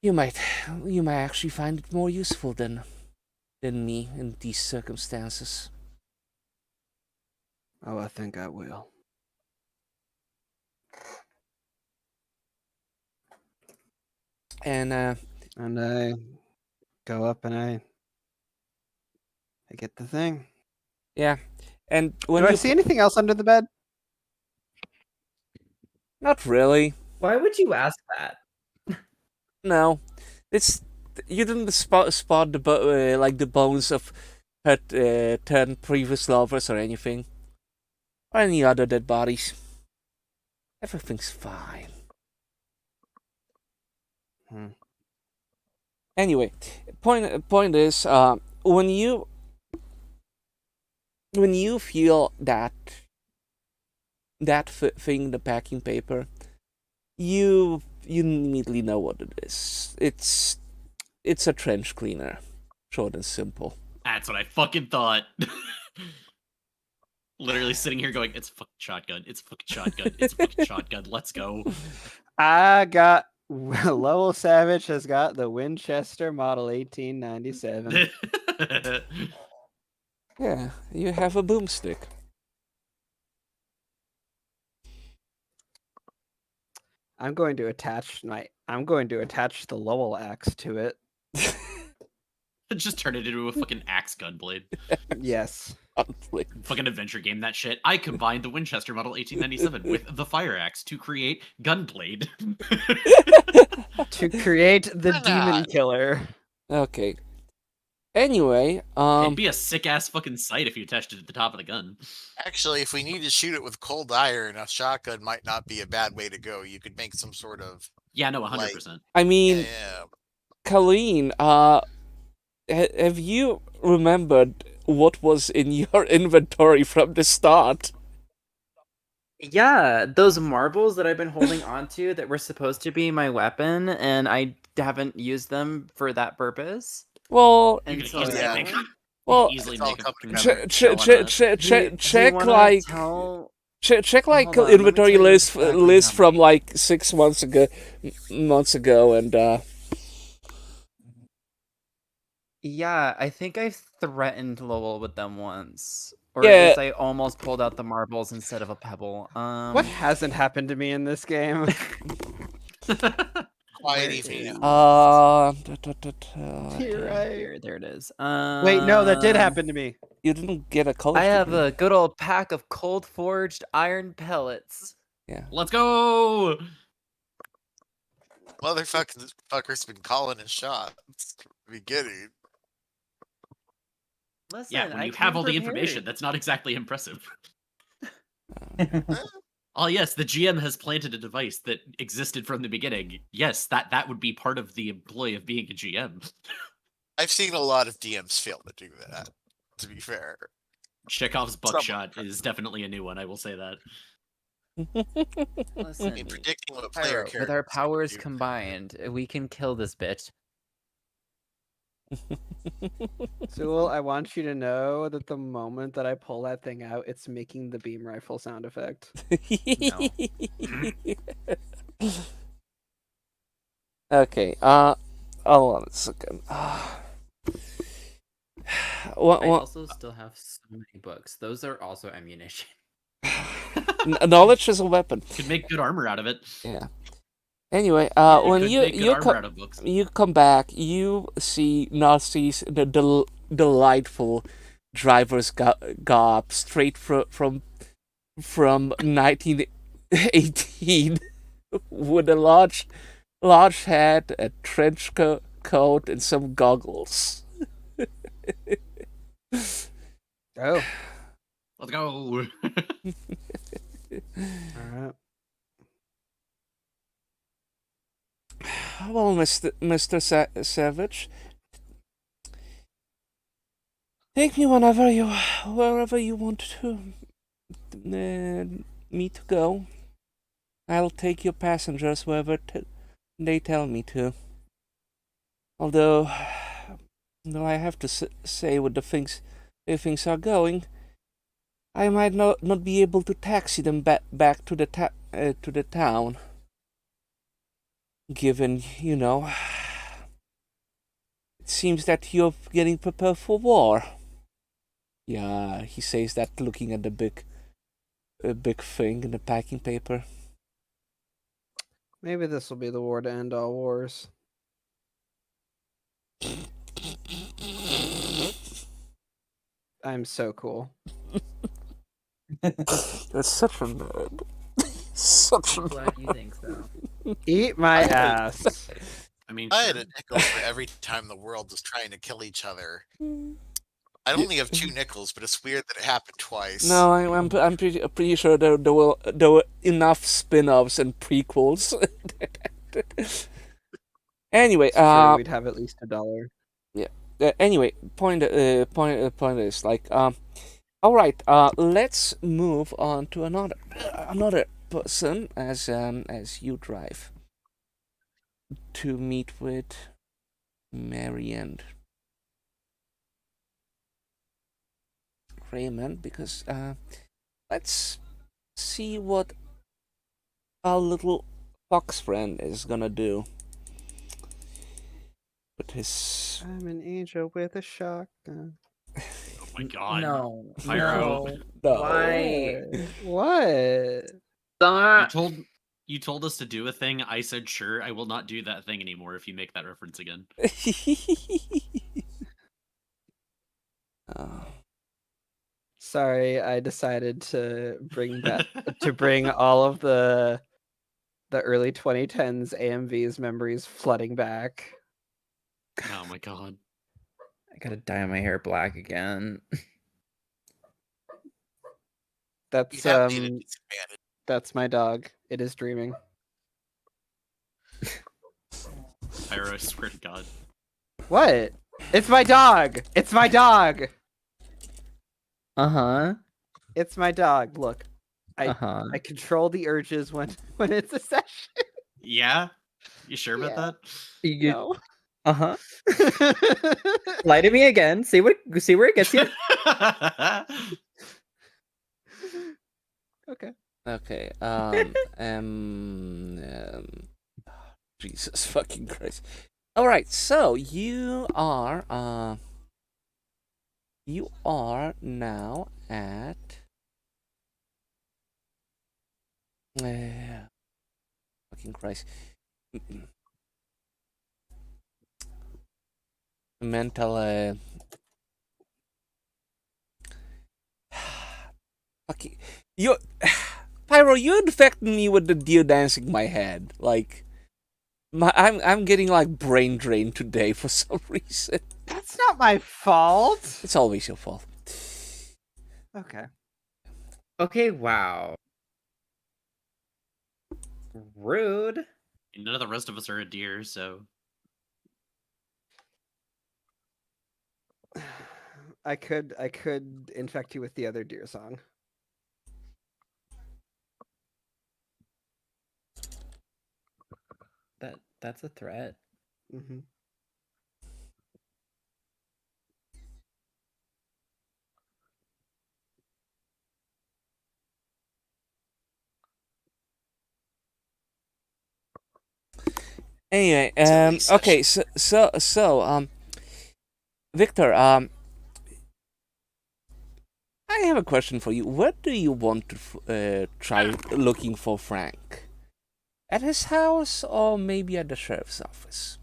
you might actually find it more useful than me in these circumstances. Oh, I think I will. And I go up and I get the thing. yeah, and when Do you I see anything else under the bed? Not really. Why would you ask that? No, you didn't spot the bones of her 10 previous lovers or anything, or any other dead bodies. Everything's fine. Hmm. Anyway, point is, when you feel that thing in the packing paper, you immediately know what it is. It's a trench cleaner, short and simple. That's what I fucking thought. Literally sitting here going, it's a fucking shotgun. It's a fucking shotgun. It's a fucking shotgun. Let's go. I got Lowell Savage has got the Winchester Model 1897. Yeah, you have a boomstick. I'm going to attach the Lowell axe to it. Just turn it into a fucking axe gun blade. Yes. Honestly. Fucking adventure game that shit. I combined the Winchester Model 1897 with the fire axe to create Gunblade. To create the Why demon not? killer. Okay. Anyway, It'd be a sick ass fucking sight if you attached it to the top of the gun. Actually, if we need to shoot it with cold iron, a shotgun might not be a bad way to go. You could make some sort of Yeah, no, 100%. I mean, yeah. Colleen, have you remembered what was in your inventory from the start? Yeah, those marbles that I've been holding onto that were supposed to be my weapon, and I haven't used them for that purpose. Well, You And could so easily now- make, well, easily It's all make a coming fucking together. shell out of that. Do you check wanna like tell- check like Hold on, let me inventory tell you list exactly list how from like 6 months ago, and Yeah, I think I threatened Lowell with them once. Or Yeah. at least I almost pulled out the marbles instead of a pebble. What hasn't happened to me in this game? Quiet Where evening. is- You're right. Here, there it is. Wait, no, that did happen to me. You didn't get a college I have degree. a good old pack of cold forged iron pellets. Let's go! Motherfucker's been calling his shots. Beginning. Listen, Yeah, when I you have all the came information, prepared. that's not exactly impressive. Oh yes, the GM has planted a device that existed from the beginning. Yes, that would be part of the employ of being a GM. I've seen a lot of DMs fail to do that, to be fair. Chekhov's buckshot is definitely a new one, I will say that. Listen, I mean, predicting what player Pyro, with our characters powers do. combined, we can kill this bitch. Zool, I want you to know that the moment that I pull that thing out, it's making the beam rifle sound effect. Okay, hold on a second. I Well, also still have so many books. Those are also ammunition. knowledge is a weapon. Could make good armor out of it. Yeah. Anyway, when could you make good armor out of books. you come back, you see Nazis, the delightful driver's gob straight from 1918 with a large hat, a trench coat, and some goggles. Oh, Let's go! alright. Well, Mr. Savage, take me wherever you want to me to go. I'll take your passengers wherever they tell me to. Although I have to say, with the things are going, I might not be able to taxi them back to the town. Given, it seems that you're getting prepared for war. Yeah, he says that looking at the big thing in the packing paper. Maybe this will be the war to end all wars. I'm so cool. That's such a nerd. Such a Glad you think so. Eat my ass. I mean, I had sure. a nickel for every time the world was trying to kill each other. I only have 2 nickels, but it's weird that it happened twice. No, I'm pretty sure there were enough spin-offs and prequels. Anyway, Sure, we'd have at least $1. anyway, point is like all right, let's move on to another person as you drive to meet with Mary and Raymond, because let's see what our little fox friend is gonna do with his. I'm an angel with a shotgun. Oh my god. No, Pyro. No. Why? What? Stop. You told us to do a thing. I said sure. I will not do that thing anymore if you make that reference again. Oh. Sorry, I decided to bring all of the early 2010s AMV's memories flooding back. Oh my god. I gotta dye my hair black again. You That's have made a disadvantage. that's my dog. It is dreaming. Pyro, I swear to god. What? It's my dog. It's my dog. Uh-huh. It's my dog. Look, I Uh-huh. I control the urges when it's a session. Yeah? You sure about Yeah. You No. uh-huh. Lie to me again. See where it gets you. that? Okay. Okay. Jesus fucking Christ. All right. So you are now at fucking Christ. Mental fucking you Pyro, you infected me with the deer dancing in my head. Like I'm getting like brain drain today for some reason. That's not my fault. It's always your fault. Okay. Okay, wow. Rude. None of the rest of us are a deer, so. I could infect you with the other deer song. That's a threat. Mm-hmm. Anyway, Silly okay, session. so Victor, I have a question for you. Where do you want to try looking for Frank? At his house or maybe at the sheriff's office?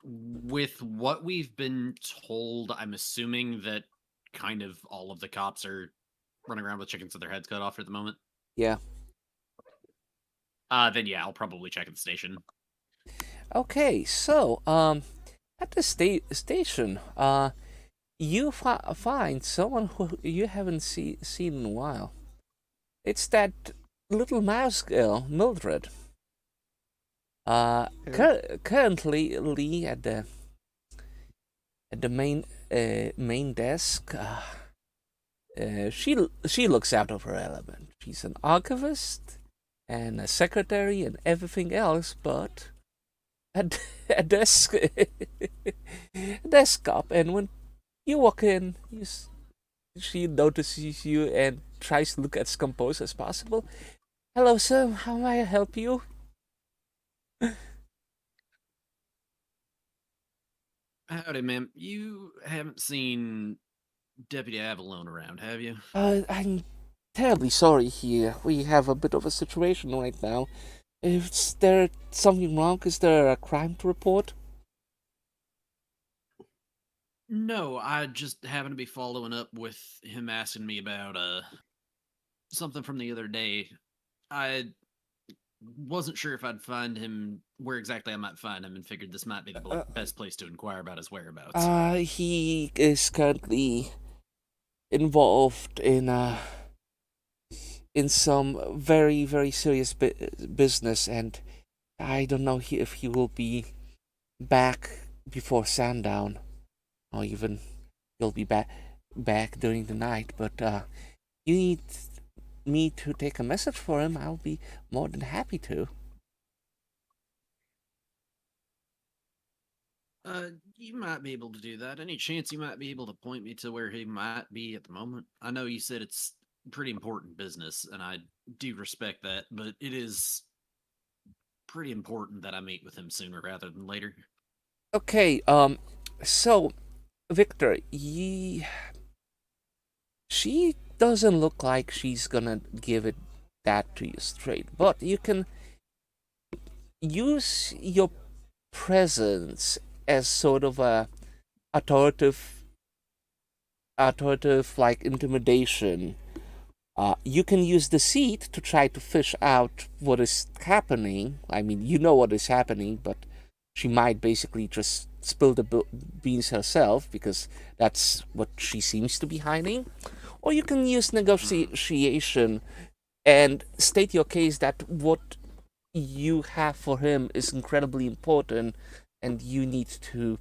With what we've been told, I'm assuming that kind of all of the cops are running around with chickens with their heads cut off at the moment. Yeah. Then yeah, I'll probably check at the station. Okay, so at the station, you find someone who you haven't seen in a while. It's that little mouse girl, Mildred. Currently Lee at the main desk. She looks out of her element. She's an archivist and a secretary and everything else, but a desktop. And when you walk in, she notices you and tries to look as composed as possible. Hello, sir. How may I help you? Howdy, ma'am. You haven't seen Deputy Avalone around, have you? I'm terribly sorry here. We have a bit of a situation right now. Is there something wrong? Is there a crime to report? No, I just happen to be following up with him asking me about something from the other day. I wasn't sure if I'd find him where exactly I might find him, and figured this might be the best place to inquire about his whereabouts. He is currently involved in some very, very serious business, and I don't know if he will be back before sundown, or even he'll be back during the night. But you need me to take a message for him, I'll be more than happy to. You might be able to do that. Any chance you might be able to point me to where he might be at the moment? I know you said it's pretty important business, and I do respect that, but it is pretty important that I meet with him sooner rather than later. Okay, so Victor, she doesn't look like she's gonna give it that to you straight, but you can use your presence as sort of a authoritative like intimidation. You can use deceit to try to fish out what is happening. I mean, you know what is happening, but she might basically just spill the beans herself, because that's what she seems to be hiding. Or you can use negotiation and state your case that what you have for him is incredibly important, and you need to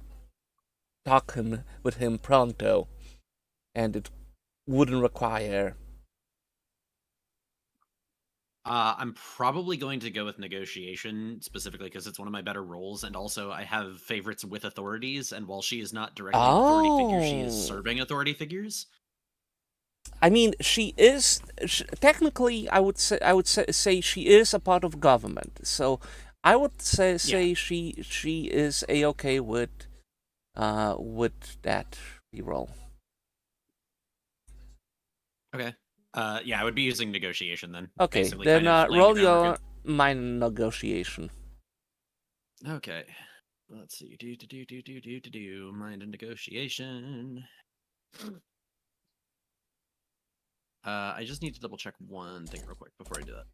talk with him pronto, and it wouldn't require. I'm probably going to go with negotiation, specifically because it's one of my better roles, and also I have favorites with authorities, and while she is not directly an authority figure, she is serving authority figures. I mean, she is technically. I would say she is a part of government. So I would say she is a-okay with that reroll. Okay. Yeah, I would be using negotiation then. Okay, basically then kind of laying roll the your groundwork. mind negotiation. Okay. Let's see. Do. Mind and negotiation. I just need to double check one thing real quick before I do that.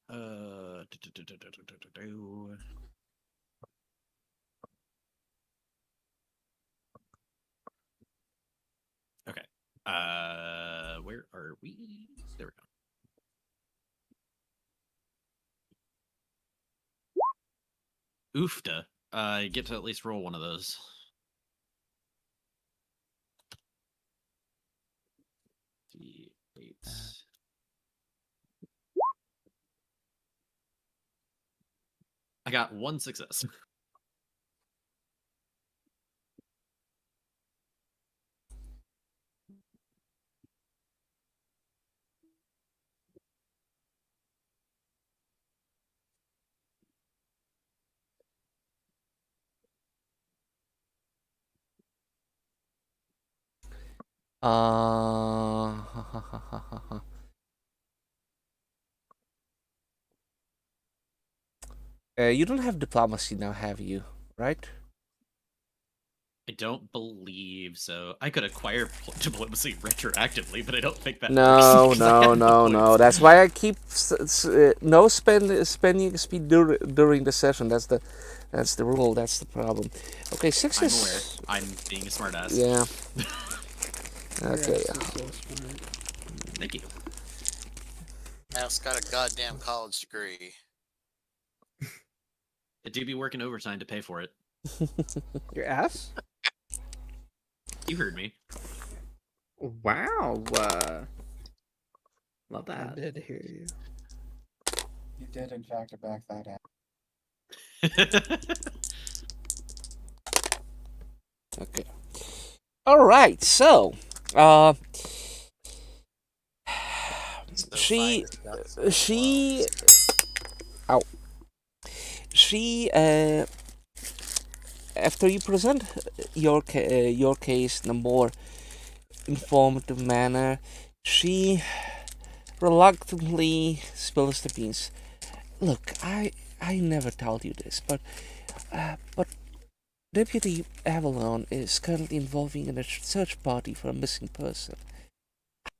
Okay. Where are we? There we go. Oofta. I get to at least roll one of those. D8. I got one success. You don't have diplomacy now, have you? Right? I don't believe so. I could acquire diplomacy retroactively, but I don't think that No, works. 'cause I no, had no, diplomacy. no. That's why I keep no spending speed during the session. That's the rule. That's the problem. Okay, 6 I'm is. aware. I'm being a smartass. Yeah. Okay. Yes, so smart. Thank you. Al's got a goddamn college degree. I do be working overtime to pay for it. Your ass? You heard me. Wow. Love I that. did hear you. You did, in fact, back that up. Okay. All right. So, So she, fine, it's got she, ow. She, after you present your case in a more informative manner, she reluctantly spills the beans. Look, I never told you this, but Deputy Avalon is currently involving in a search party for a missing person.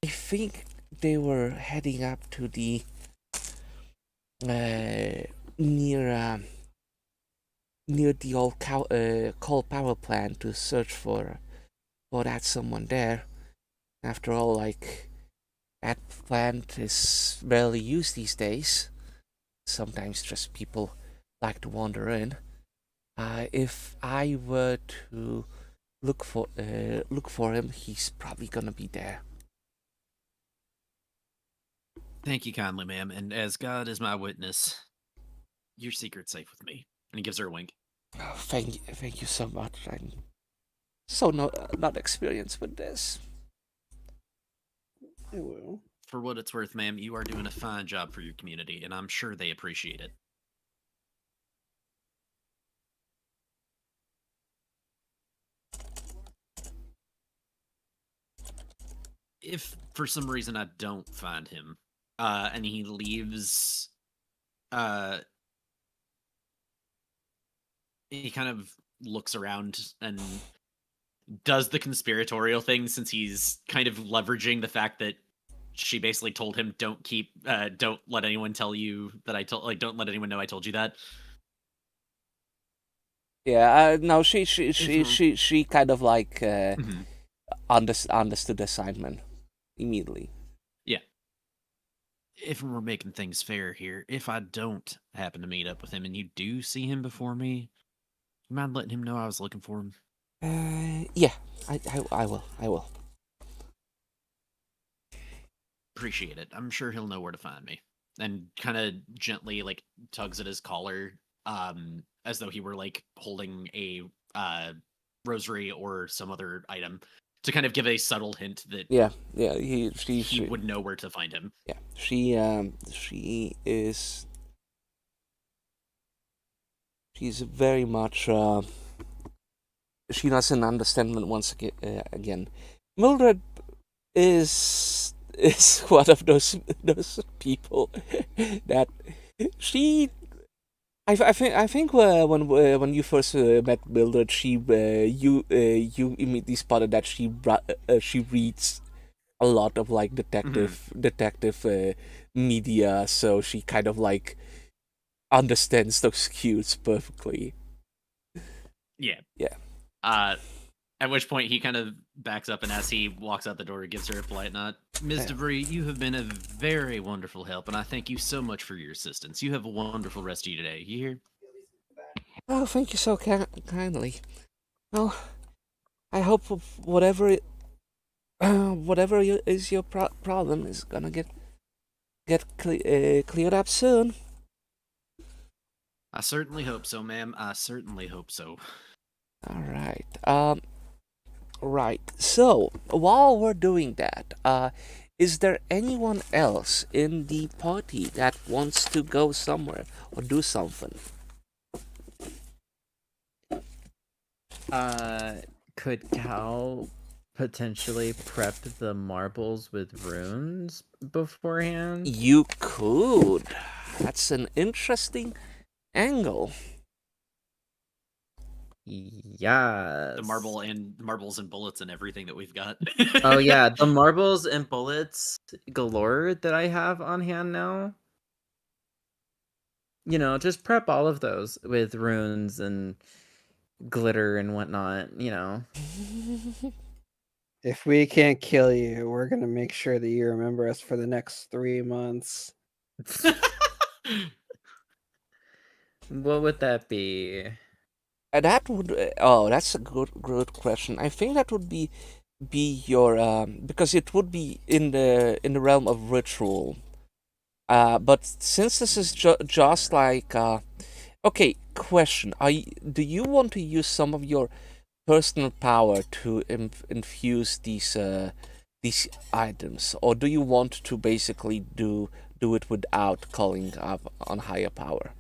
I think they were heading up to the near near the old coal power plant to search for that someone there. After all, like, that plant is barely used these days. Sometimes just people like to wander in. If I were to look for him, he's probably gonna be there. Thank you kindly, ma'am. And as God is my witness, your secret's safe with me. And he gives her a wink. Oh, thank you so much. I'm not experienced with this. I will. For what it's worth, ma'am, you are doing a fine job for your community, and I'm sure they appreciate it. If for some reason I don't find him, and he leaves, he kind of looks around and does the conspiratorial thing, since he's kind of leveraging the fact that she basically told him, don't let anyone tell you that don't let anyone know I told you that. Yeah, no, she kind of like Mhm. understood the assignment immediately. If we're making things fair here, if I don't happen to meet up with him and you do see him before me, you mind letting him know I was looking for him? Yeah, I will. Appreciate it. I'm sure he'll know where to find me. And kind of gently like tugs at his collar, as though he were like holding a rosary or some other item, to kind of give a subtle hint that Yeah, he would know where to find him. Yeah, she is. She's very much. She doesn't understand once again. Mildred is one of those people that she. I think when you first met Mildred, you immediately spotted that she reads a lot of like detective media, so she kind of like understands those cues perfectly. Yeah. Yeah. At which point he kind of backs up, and as he walks out the door, he gives her a polite nod. Ms. Yeah. DeVry, you have been a very wonderful help, and I thank you so much for your assistance. You have a wonderful rest of your day. You hear? Oh, thank you so kindly. Well, I hope whatever is your problem is gonna get cleared up soon. I certainly hope so, ma'am. I certainly hope so. All right. Right. So while we're doing that, is there anyone else in the party that wants to go somewhere or do something? Could Cal potentially prep the marbles with runes beforehand? You could. That's an interesting angle. Yes. The marbles and bullets and everything that we've got. Oh yeah, the marbles and bullets galore that I have on hand now. You know, just prep all of those with runes and glitter and whatnot, you know. If we can't kill you, we're gonna make sure that you remember us for the next 3 months. What would that be? That would. Oh, that's a good question. I think that would be your because it would be in the realm of ritual. But since this is just like okay, question: do you want to use some of your personal power to infuse these items, or do you want to basically do it without calling up on higher power?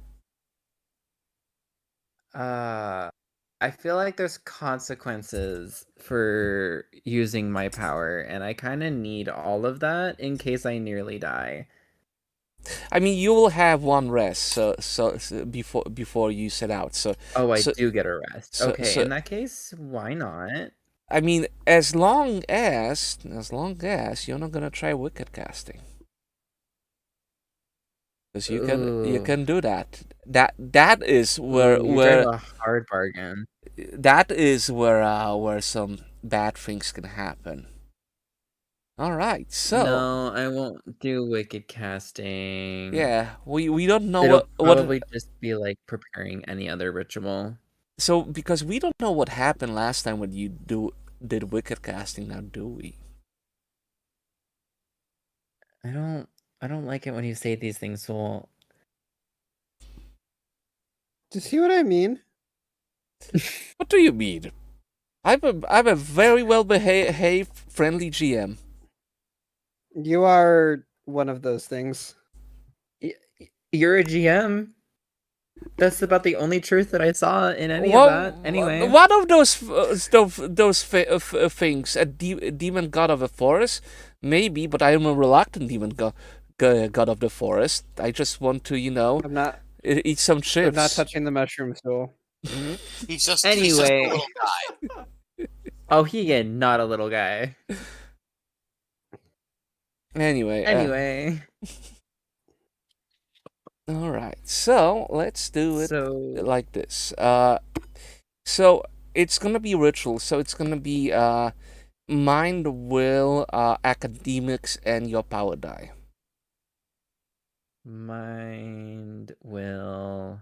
I feel like there's consequences for using my power, and I kind of need all of that in case I nearly die. I mean, you will have one rest, so before you set out. So Oh, I so- do get a rest. so- Okay, so- in that case, why not? I mean, as long as you're not gonna try wicked casting. because you Ooh. can do that. That is where Ooh, you're where doing a hard bargain. that is where some bad things can happen. All right, so No, I won't do wicked casting. yeah, we don't know It'll what probably just be like preparing any other ritual. so because we don't know what happened last time when you did wicked casting. Now, do we? I don't like it when you say these things, Soul. Do you see what I mean? What do you mean? I'm a very well behaved, friendly GM. You are one of those things. You're a GM. That's about the only truth that I saw in any Well, of that. Anyway. one of those things, a demon god of the forest, maybe, but I am a reluctant demon god of the forest. I just want to, I'm not. eat some chips. I'm not touching the mushroom soul. He's just Anyway. a little guy. Oh, he is not a little guy. Anyway. Anyway. All right. So let's do it So like this. So it's gonna be ritual. So it's gonna be mind, will, academics, and your power die. mind, will,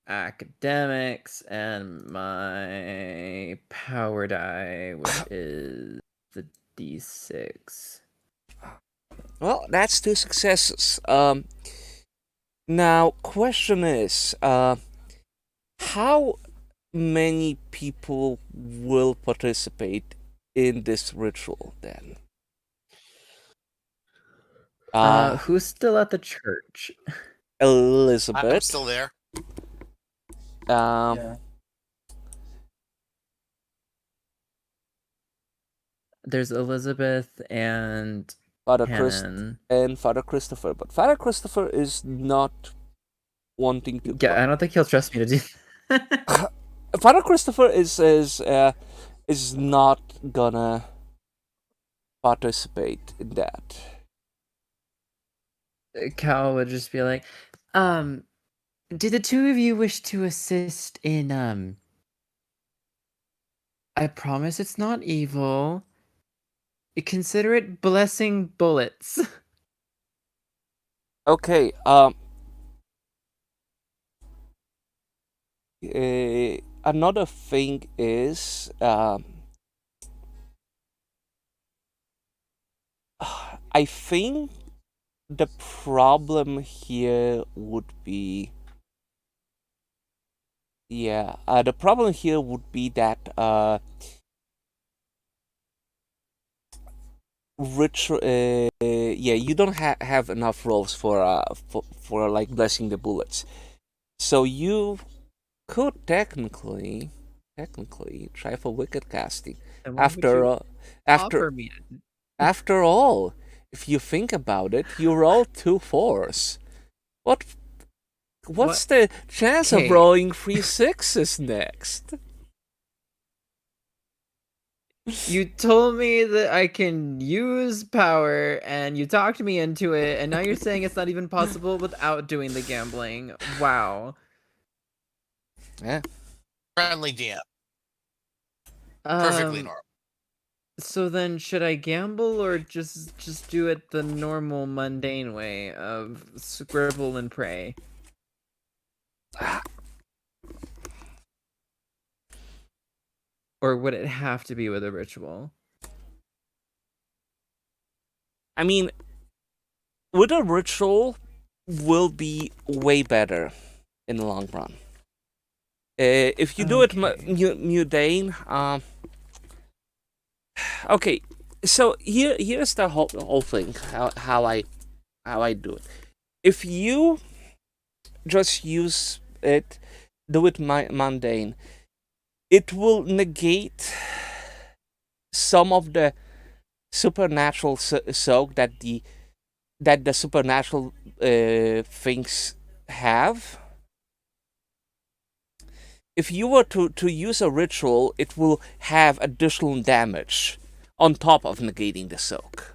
academics, and my power die, which is the D6. Well, that's 2 successes. Now question is, how many people will participate in this ritual then? Who's still at the church? Elizabeth. I'm still there. Yeah. There's Elizabeth and Father Hannon. and Father Christopher, but Father Christopher is not wanting to. Yeah, I don't think he'll trust me to do that. Father Christopher is not gonna participate in that. Cal would just be like, do the two of you wish to assist in, I promise it's not evil. Consider it blessing bullets. Okay. Another thing is I think the problem here would be the problem here would be that you don't have enough rolls for like blessing the bullets, so you could technically try for wicked casting. And why would you offer me it? After all, if you think about it, you roll 2 4s. What's the chance of Okay. rolling 3 6s next? You told me that I can use power, and you talked me into it, and now you're saying it's not even possible without doing the gambling. Wow. Yeah. Friendly DM. Perfectly normal. So then, should I gamble or just do it the normal mundane way of scribble and pray? Or would it have to be with a ritual? I mean, with a ritual will be way better in the long run. If you do it mundane, okay. So here's the whole thing. How I do it. If you just use it, do it mundane, it will negate some of the supernatural soak that the supernatural things have. If you were to use a ritual, it will have additional damage on top of negating the soak.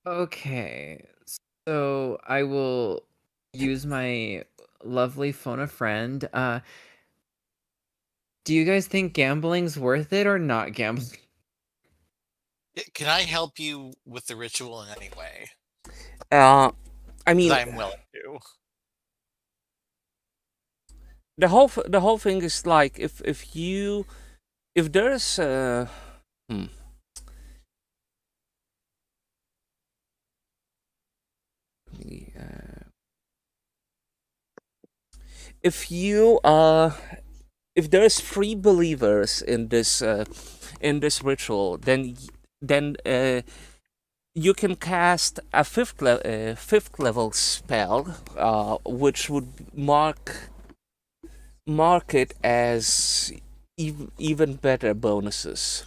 Okay, so I will use my lovely phone a friend. Do you guys think gambling's worth it or not gambling? Can I help you with the ritual in any way? I 'Cause mean, I'm willing to. the whole thing is like if there's hmm. Let me, if there's 3 believers in this ritual, then you can cast a fifth level spell, which would mark it as even better bonuses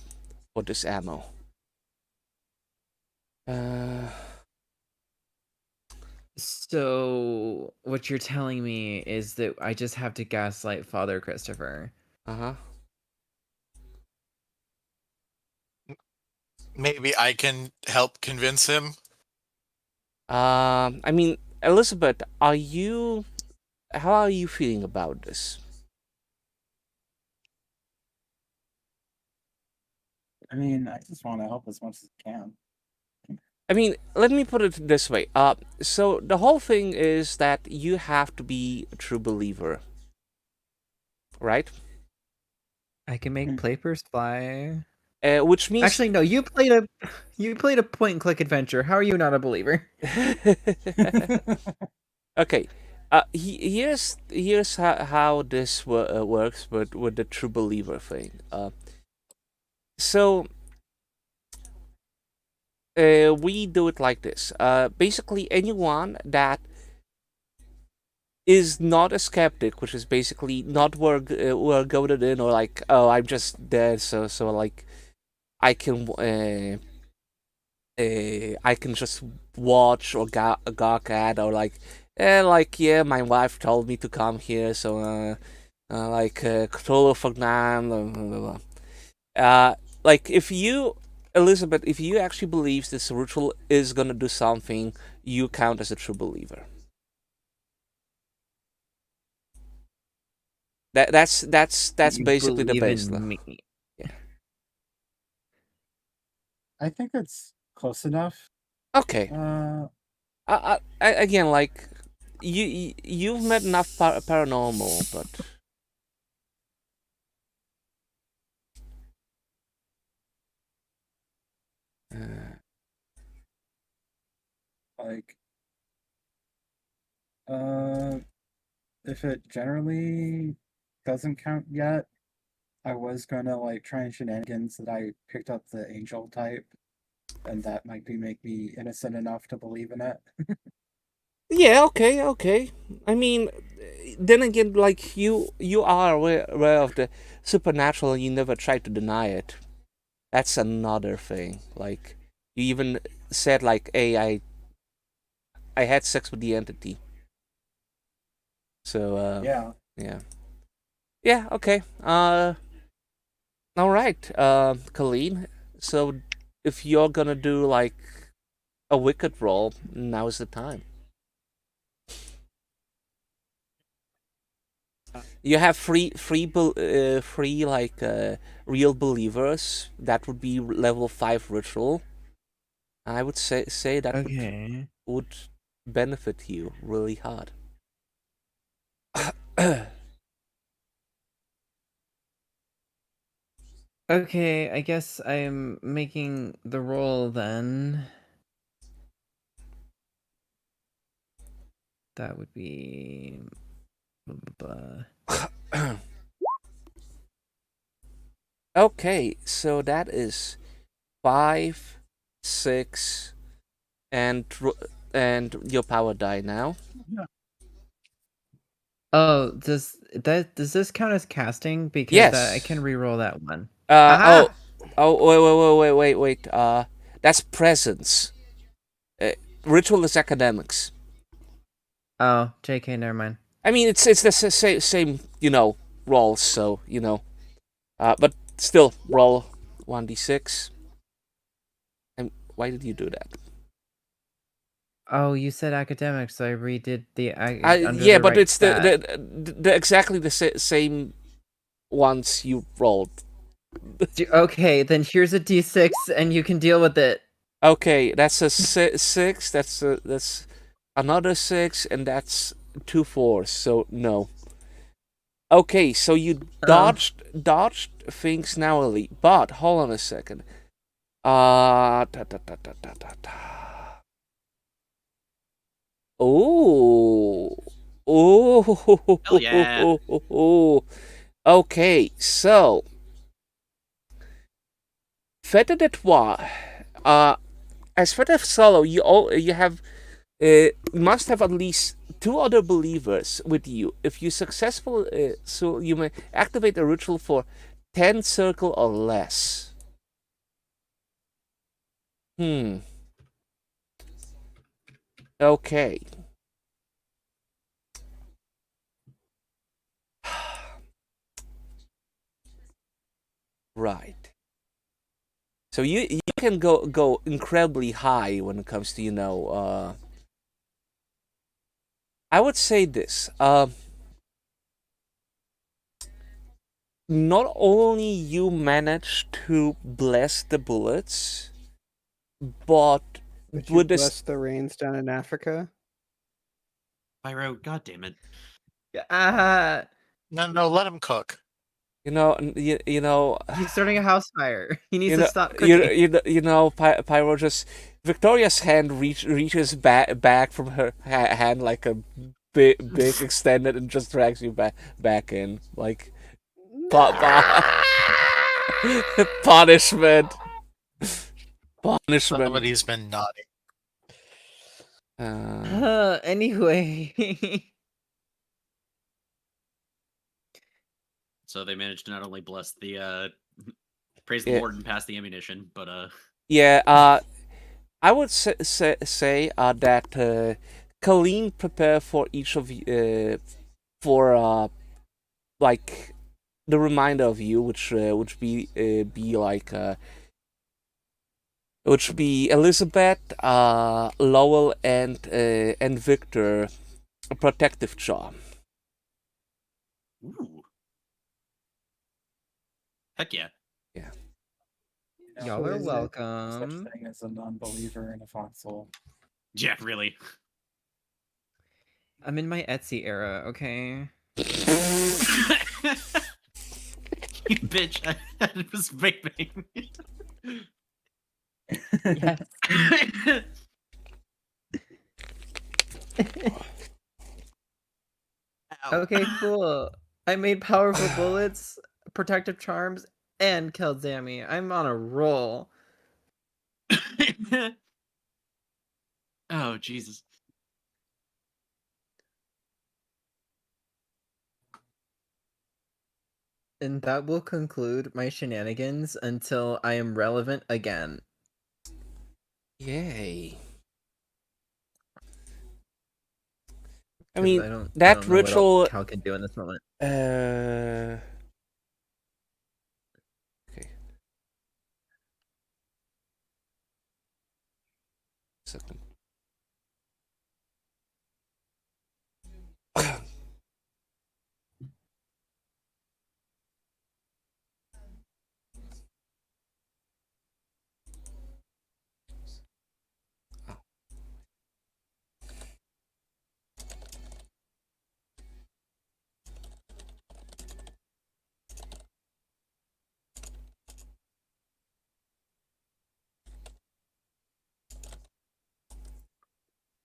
for this ammo. So what you're telling me is that I just have to gaslight Father Christopher. Uh-huh. Maybe I can help convince him. I mean, Elizabeth, how are you feeling about this? I mean, I just want to help as much as I can. I mean, let me put it this way. So the whole thing is that you have to be a true believer, right? I can make Hmm. Plapers fly. Which means Actually, no. You played a point and click adventure. How are you not a believer? Okay. Here's how this works with the true believer thing. So we do it like this. Basically, anyone that is not a skeptic, which is basically not we're goaded in, or like, oh, I'm just dead, so like I can I can just watch or gawk at, or like, yeah, my wife told me to come here, so like Cthulhu Fagnan, blah, blah, blah, blah. Like if you, Elizabeth, if you actually believes this ritual is gonna do something, you count as a true believer. That's You basically the believe baseline. in me. I think it's close enough. Okay. Again, like you've met enough paranormal, but Like, if it generally doesn't count yet, I was gonna like try shenanigans that I picked up the angel type, and that might make me innocent enough to believe in it. yeah, okay. I mean, then again, like you are aware of the supernatural, and you never try to deny it. That's another thing. Like you even said, like, "Hey, I had sex with the entity." So yeah, okay. All right, Colleen. So if you're gonna do like a wicked roll, now's the time. You have free like real believers. That would be level 5 ritual. I would say that Okay. would benefit you really hard. Okay, I guess I'm making the roll then. That would be. Okay, so that is 5, 6, and your power die now. Oh, does this count as casting? Because Yes. I can re-roll that one. Oh, Aha! wait. That's presence. Ritual is academics. Oh, JK, never mind. I mean, it's the same rolls. So but still roll 1d6. And why did you do that? Oh, you said academic, so I redid the under Yeah, the but right it's stat. the exactly the same ones you rolled. Okay, then here's a d6, and you can deal with it. Okay, that's a 6. That's another 6, and that's 2 4s. So no. Okay, so you dodged things narrowly, but hold on a second. Da, da, da, da, da, da, da. Oh, Hell yeah. oh. Okay, so Fête de Trois. As Fête of Solo, you have must have at least 2 other believers with you. If you successful, so you may activate a ritual for 10 circle or less. Okay. Right. So you can go incredibly high when it comes to I would say this. Not only you manage to bless the bullets, but Would you with this, bless the rains down in Africa? Pyro, god damn it. Ah, No, let him cook. you know, he's starting a house fire. He needs you to know, stop cooking. Pyro just Victoria's hand reaches back from her hand like a big extended and just drags you back in like punishment. Punishment. Somebody's been naughty. Anyway. So they managed to not only bless the praise the Yeah. Lord and pass the ammunition, but Yeah, I would say that Colleen prepare for each of you for like the reminder of you, which would be like which be Elizabeth, Lowell, and Victor, a protective charm. ooh. Heck yeah. Yeah. Y'all who are is it? welcome. Such thing as a non-believer in a foxhole. Yeah, really. I'm in my Etsy era, okay? You bitch, I was vaping. Yes. Ow. Okay, cool. I made powerful bullets, protective charms, and killed Zammy. I'm on a roll. Oh, Jesus. And that will conclude my shenanigans until I am relevant again. Yay. I 'Cause mean, I don't that know what ritual. else Cal can do in this moment. Okay. Second.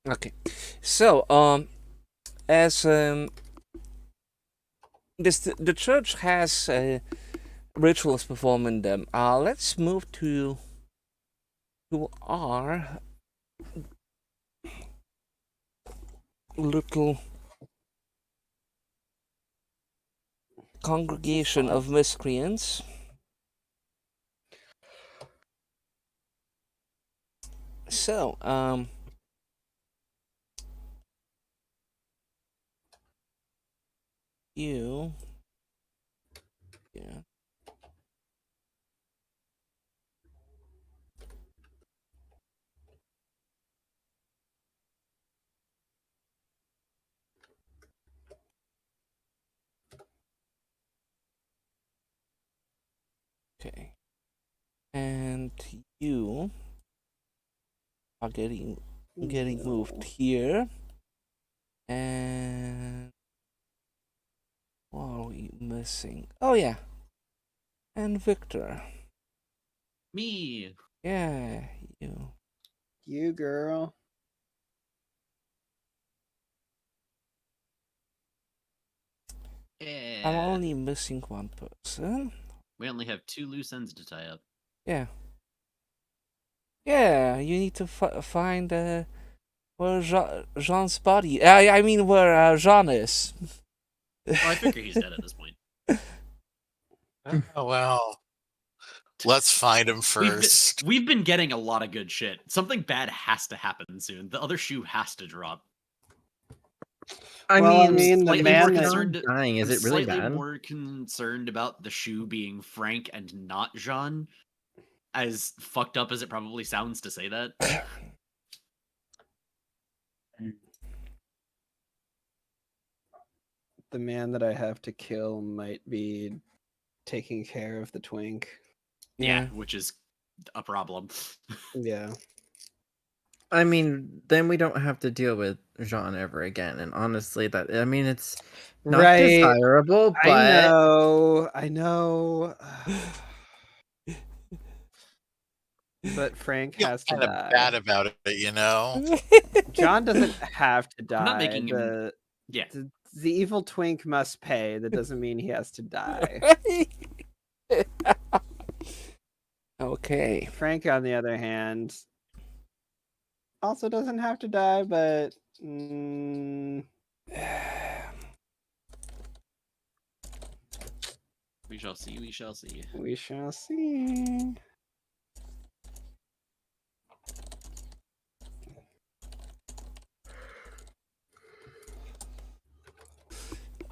Okay, so as the church has rituals performing them. Let's move to our little congregation of miscreants. So you, yeah. Okay. And you are getting moved here. And what are we missing? Oh yeah. And Victor. Me. Yeah, you. You girl. Yeah. I'm only missing one person. We only have 2 loose ends to tie up. Yeah. Yeah, you need to find where Jean's body. I mean where Jean is. Oh, I figure he's dead at this point. Oh well. Let's find him first. We've been getting a lot of good shit. Something bad has to happen soon. The other shoe has to drop. I Well, I mean, mean, the slightly man more that- concerned. dying, is I'm it really slightly bad? more concerned about the shoe being Frank and not Jean. As fucked up as it probably sounds to say that. The man that I have to kill might be taking care of the twink. Yeah, which is a problem. Yeah. I mean, then we don't have to deal with Jean ever again. And honestly, it's not Right. desirable, but I know. But Frank Feel has to kind of die. bad about it, you know. John doesn't have to die. I'm not making him- the, Yeah. the evil twink must pay. That doesn't mean he has to die. Okay. Frank, on the other hand, also doesn't have to die, but We shall see, we shall see. we shall see.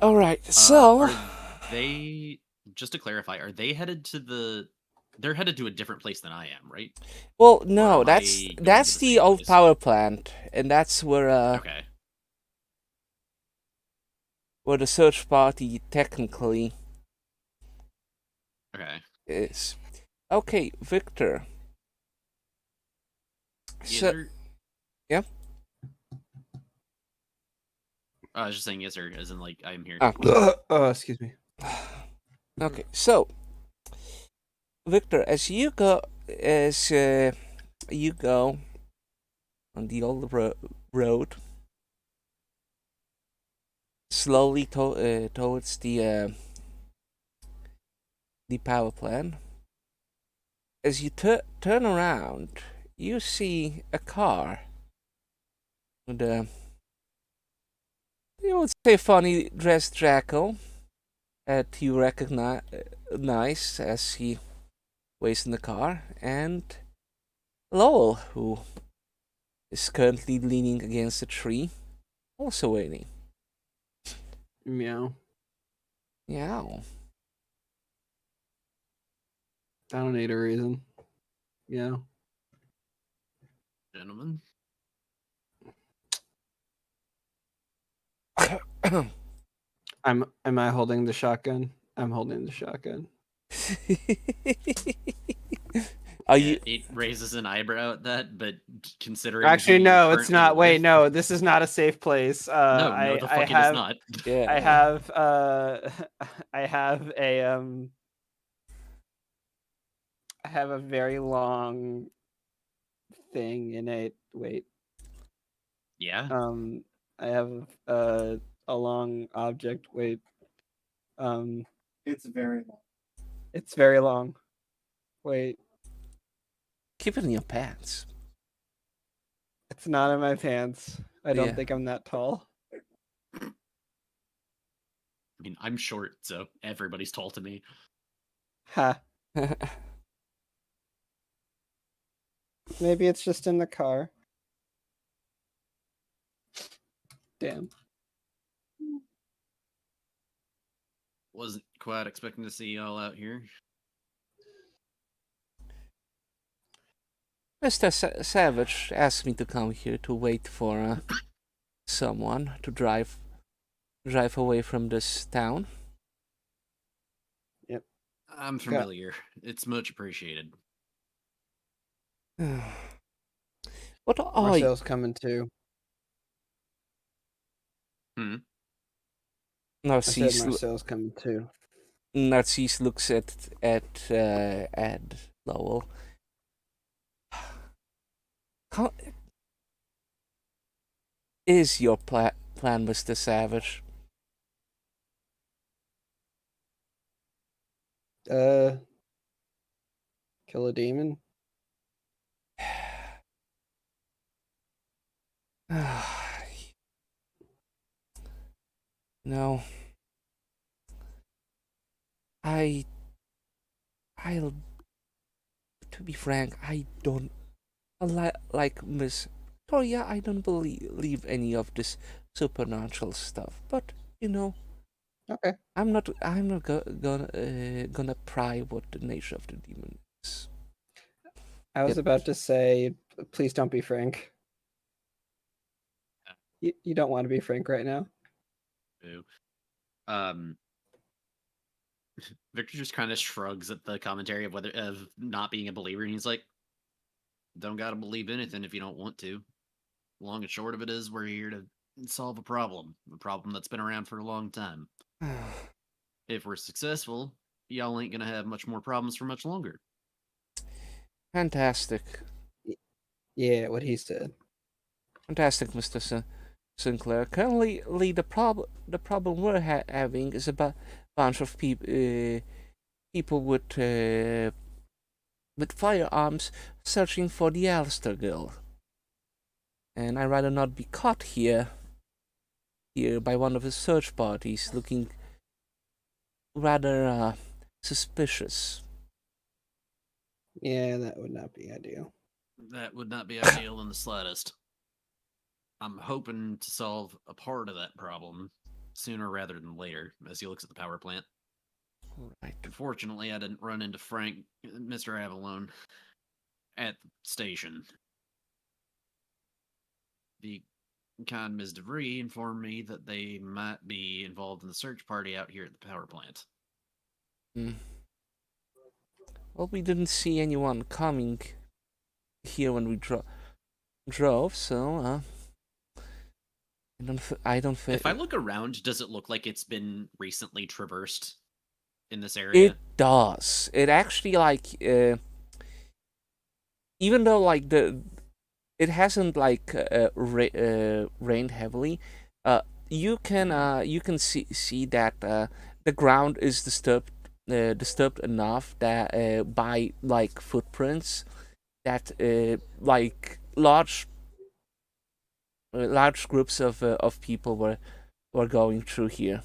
All right. So Are they, just to clarify, are they headed to the... They're headed to a different place than I am, right? well, no, am that's I going to that's the the same old place? power plant, and that's where Okay. the search party technically Okay. is. Okay, Victor. Yes, So, sir. yeah? I was just saying yes, sir, as in, like, I'm here. Oh, excuse me. okay, so Victor, as you go on the old road slowly towards the power plant, as you turn around, you see a car with a, you would say, funny dressed Draco that you recognize as he waits in the car, and Lowell, who is currently leaning against a tree, also waiting. Meow. Meow. I don't need a reason. Yeah. Gentlemen. Am I holding the shotgun? I'm holding the shotgun. Are you? It raises an eyebrow at that, but considering... Actually, who no, you're it's currently not. Wait, with- no, this is not a safe place. No, I the fuck it have, is not. Yeah. I have I have a very long thing in it. Wait. Yeah? I have a long object. Wait. It's very long. It's very long. Wait. Keep it in your pants. It's not in my pants. I don't Yeah. think I'm that tall. I mean, I'm short, so everybody's tall to me. Ha. Maybe it's just in the car. Damn. Wasn't quite expecting to see y'all out here. Mr. Savage asked me to come here to wait for someone to drive away from this town. I'm familiar. It's much appreciated. What are Marcel's coming too. I said Narcisse? Marcel's coming too. Narcisse looks at Lowell. How is your plan, Mr. Savage? Kill a demon. No. I'll. To be frank, I don't. Like Miss Victoria, I don't believe any of this supernatural stuff. But you know, Okay. I'm not gonna pry what the nature of the demon is. I was Yep. about to say, please don't be Frank. You don't want to be Frank right now. Boo. Victor just kind of shrugs at the commentary of not being a believer, and he's like, "Don't gotta believe anything if you don't want to. Long and short of it is, we're here to solve a problem that's been around for a long time. If we're successful, y'all ain't gonna have much more problems for much longer." Fantastic. Yeah, what he said. Fantastic, Mr. Sinclair. Currently, the problem we're having is a bunch of people with firearms searching for the Alistair Guild, and I'd rather not be caught here by one of the search parties looking rather suspicious. Yeah, that would not be ideal. That would not be ideal in the slightest. I'm hoping to solve a part of that problem sooner rather than later, as he looks at the power plant. Right. Unfortunately, I didn't run into Mr. Avalone, at the station. The kind Ms. DeVries informed me that they might be involved in the search party out here at the power plant. Well, we didn't see anyone coming here when we drove, so I don't feel. If I look around, does it look like it's been recently traversed in this area? It does. It actually even though it hasn't rained heavily, you can see that the ground is disturbed enough that by footprints that large groups of people were going through here.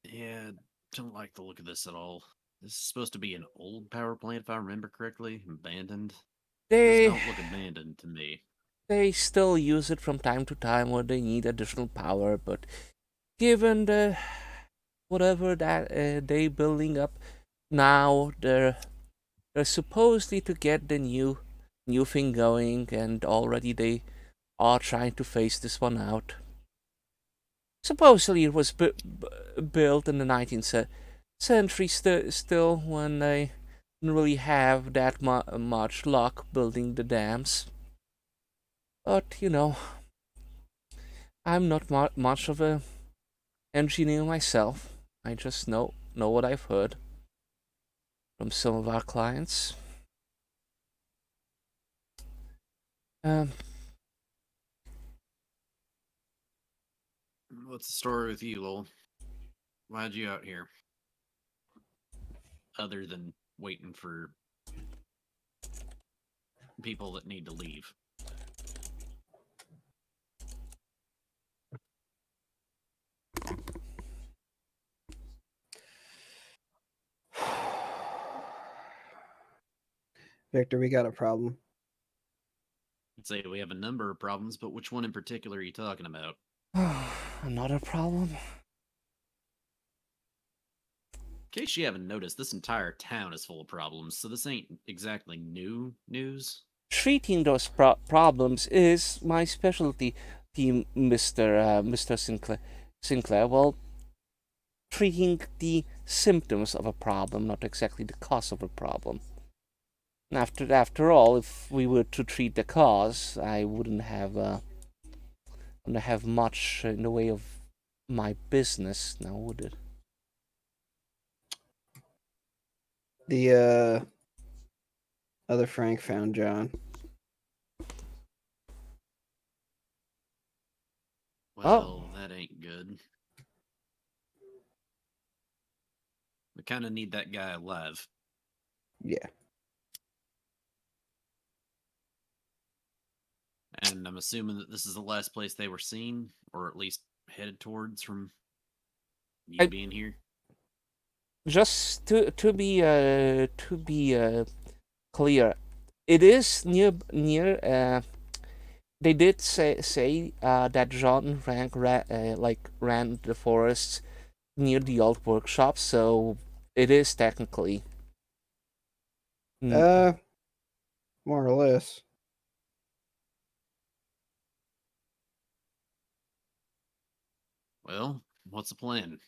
Yeah, don't like the look of this at all. This is supposed to be an old power plant, if I remember correctly. Abandoned. This don't look abandoned to me. They still use it from time to time when they need additional power, but given the whatever that they building up now, they're supposedly to get the new thing going, and already they are trying to phase this one out. Supposedly it was built in the 19th century, still when they didn't really have that much luck building the dams. But you know, I'm not much of a engineer myself. I just know what I've heard from some of our clients. What's the story with you, Lowell? Why'd you out here? Other than waiting for people that need to leave. Victor, we got a problem. I'd say we have a number of problems, but which one in particular are you talking about? Another problem? In case you haven't noticed, this entire town is full of problems, so this ain't exactly new news. Treating those problems is my specialty, Mr. Sinclair. Sinclair, well, treating the symptoms of a problem, not exactly the cause of a problem. After all, if we were to treat the cause, I wouldn't have much in the way of my business now, would it? The other Frank found John. Well, that ain't good. We kind of need that guy alive. Yeah. And I'm assuming that this is the last place they were seen, or at least headed towards from you being here. Just to be clear, it is near. They did say that John Rank ran the forests near the old workshop, so it is technically. More or less. Well, what's the plan?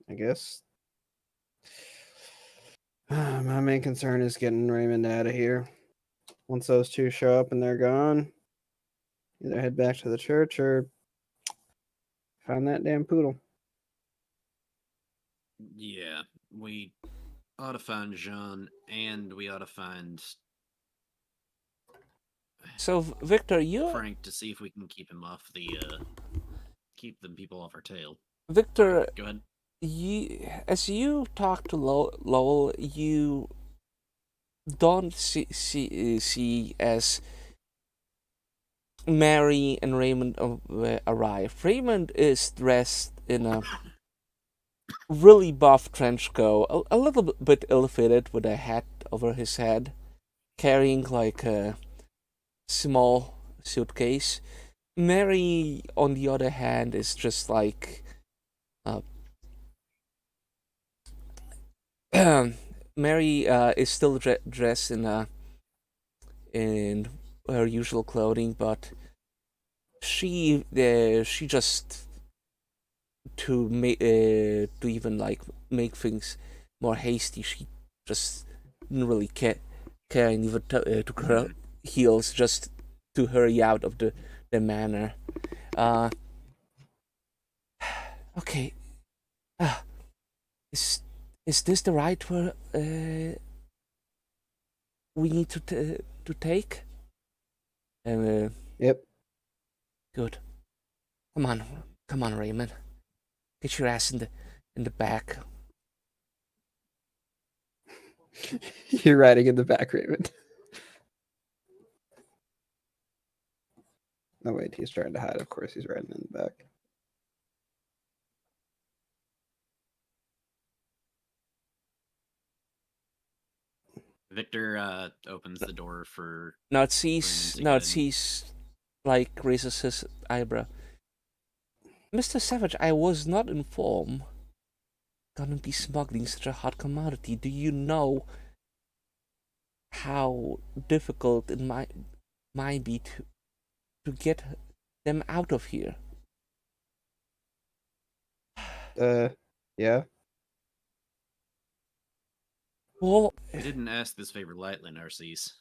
I guess. My main concern is getting Raymond out of here. Once those two show up and they're gone, either head back to the church or find that damn poodle. Yeah, we ought to find Jean, and we ought to find So Victor, you Frank to see if we can keep him off the keep the people off our tail. Victor, Go ahead. as you talk to Lowell, you don't see as Mary and Raymond arrive. Raymond is dressed in a really buff trench coat, a little bit ill-fitted, with a hat over his head, carrying like a small suitcase. Mary, on the other hand, is just like Mary is still dressed in her usual clothing, but she just to even like make things more hasty. She just didn't really care and even took her heels just to hurry out of the manor. Okay. Is this the right where we need to take? Yep. Good. Come on, Raymond. Get your ass in the back. You're riding in the back, Raymond. No, wait, he's trying to hide. Of course, he's riding in the back. Victor opens the door for Narcisse like raises his eyebrow. Mr. Savage, I was not informed. Gonna be smuggling such a hot commodity. Do you know how difficult it might be to get them out of here? Yeah. Well, I didn't ask this favor lightly, Narcisse.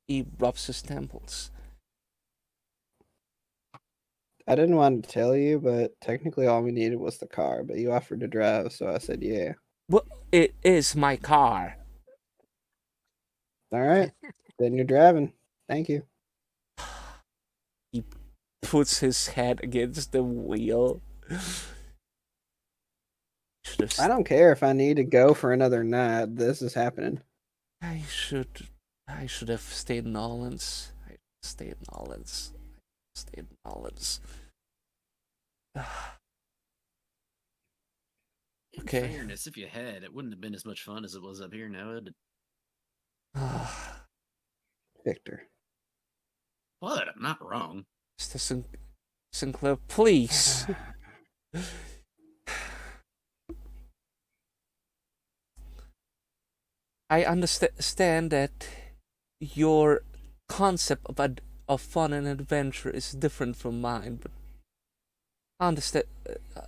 he rubs his temples. I didn't want to tell you, but technically all we needed was the car, but you offered to drive, so I said yeah. Well, it is my car. All right. Then you're driving. Thank you. He puts his head against the wheel. I don't care if I need to go for another night. This is happening. I should have stayed in Orleans. Stayed in Orleans. Okay. In fairness, if you had, it wouldn't have been as much fun as it was up here now, would it? Victor. What? I'm not wrong. Mr. Sinclair, please. I understand that your concept of fun and adventure is different from mine, but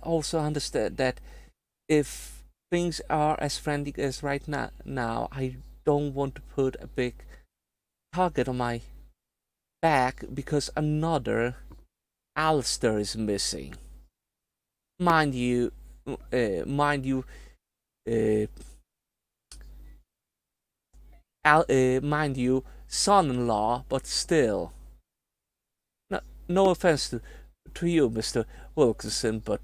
also understand that if things are as frantic as right now, I don't want to put a big target on my back because another Alistair is missing. Mind you, uh, mind you, uh, mind you, son-in-law, but still. No offense to you, Mr. Wilkinson, but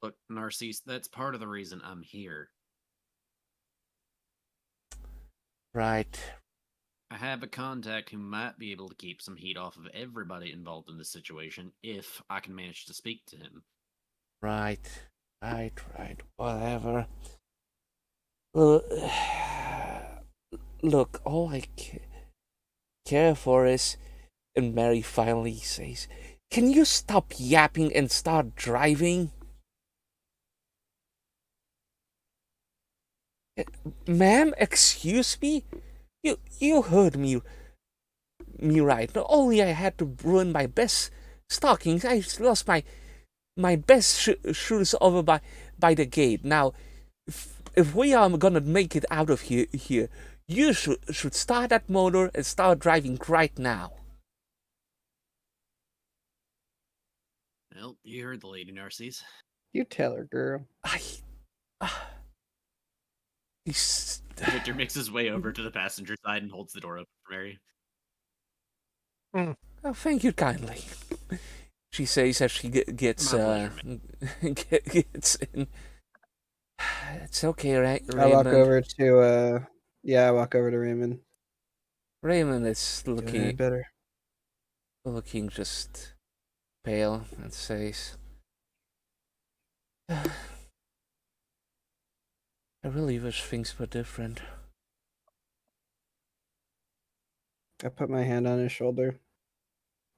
Look, Narcisse, that's part of the reason I'm here. right, I have a contact who might be able to keep some heat off of everybody involved in this situation if I can manage to speak to him. right, whatever. Well, look, all I care for is, and Mary finally says, "Can you stop yapping and start driving?" Ma'am, excuse me? You heard me right. Not only I had to ruin my best stockings, I lost my best shoes over by the gate. Now, if we are gonna make it out of here, you should start that motor and start driving right now. Well, you heard the lady, Narcisse. You tell her, girl. He's, Victor makes his way over to the passenger side and holds the door open for Mary. oh, thank you kindly. She says as she gets My pleasure, gets in. It's okay, right, I Raymond? walk over to I walk over to Raymond. Raymond is Doing any looking better. just pale and says, "I really wish things were different." I put my hand on his shoulder.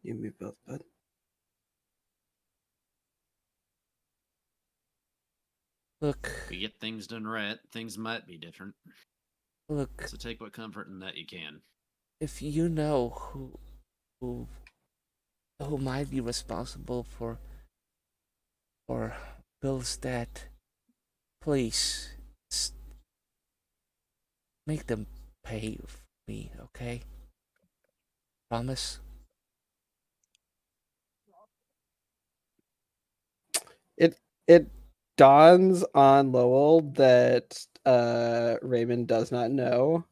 You and me both, bud. Look, If we get things done right, things might be different. look. So take what comfort in that you can. If you know who might be responsible for Bill's death, please make them pay for me, okay? Promise? It dawns on Lowell that Raymond does not know,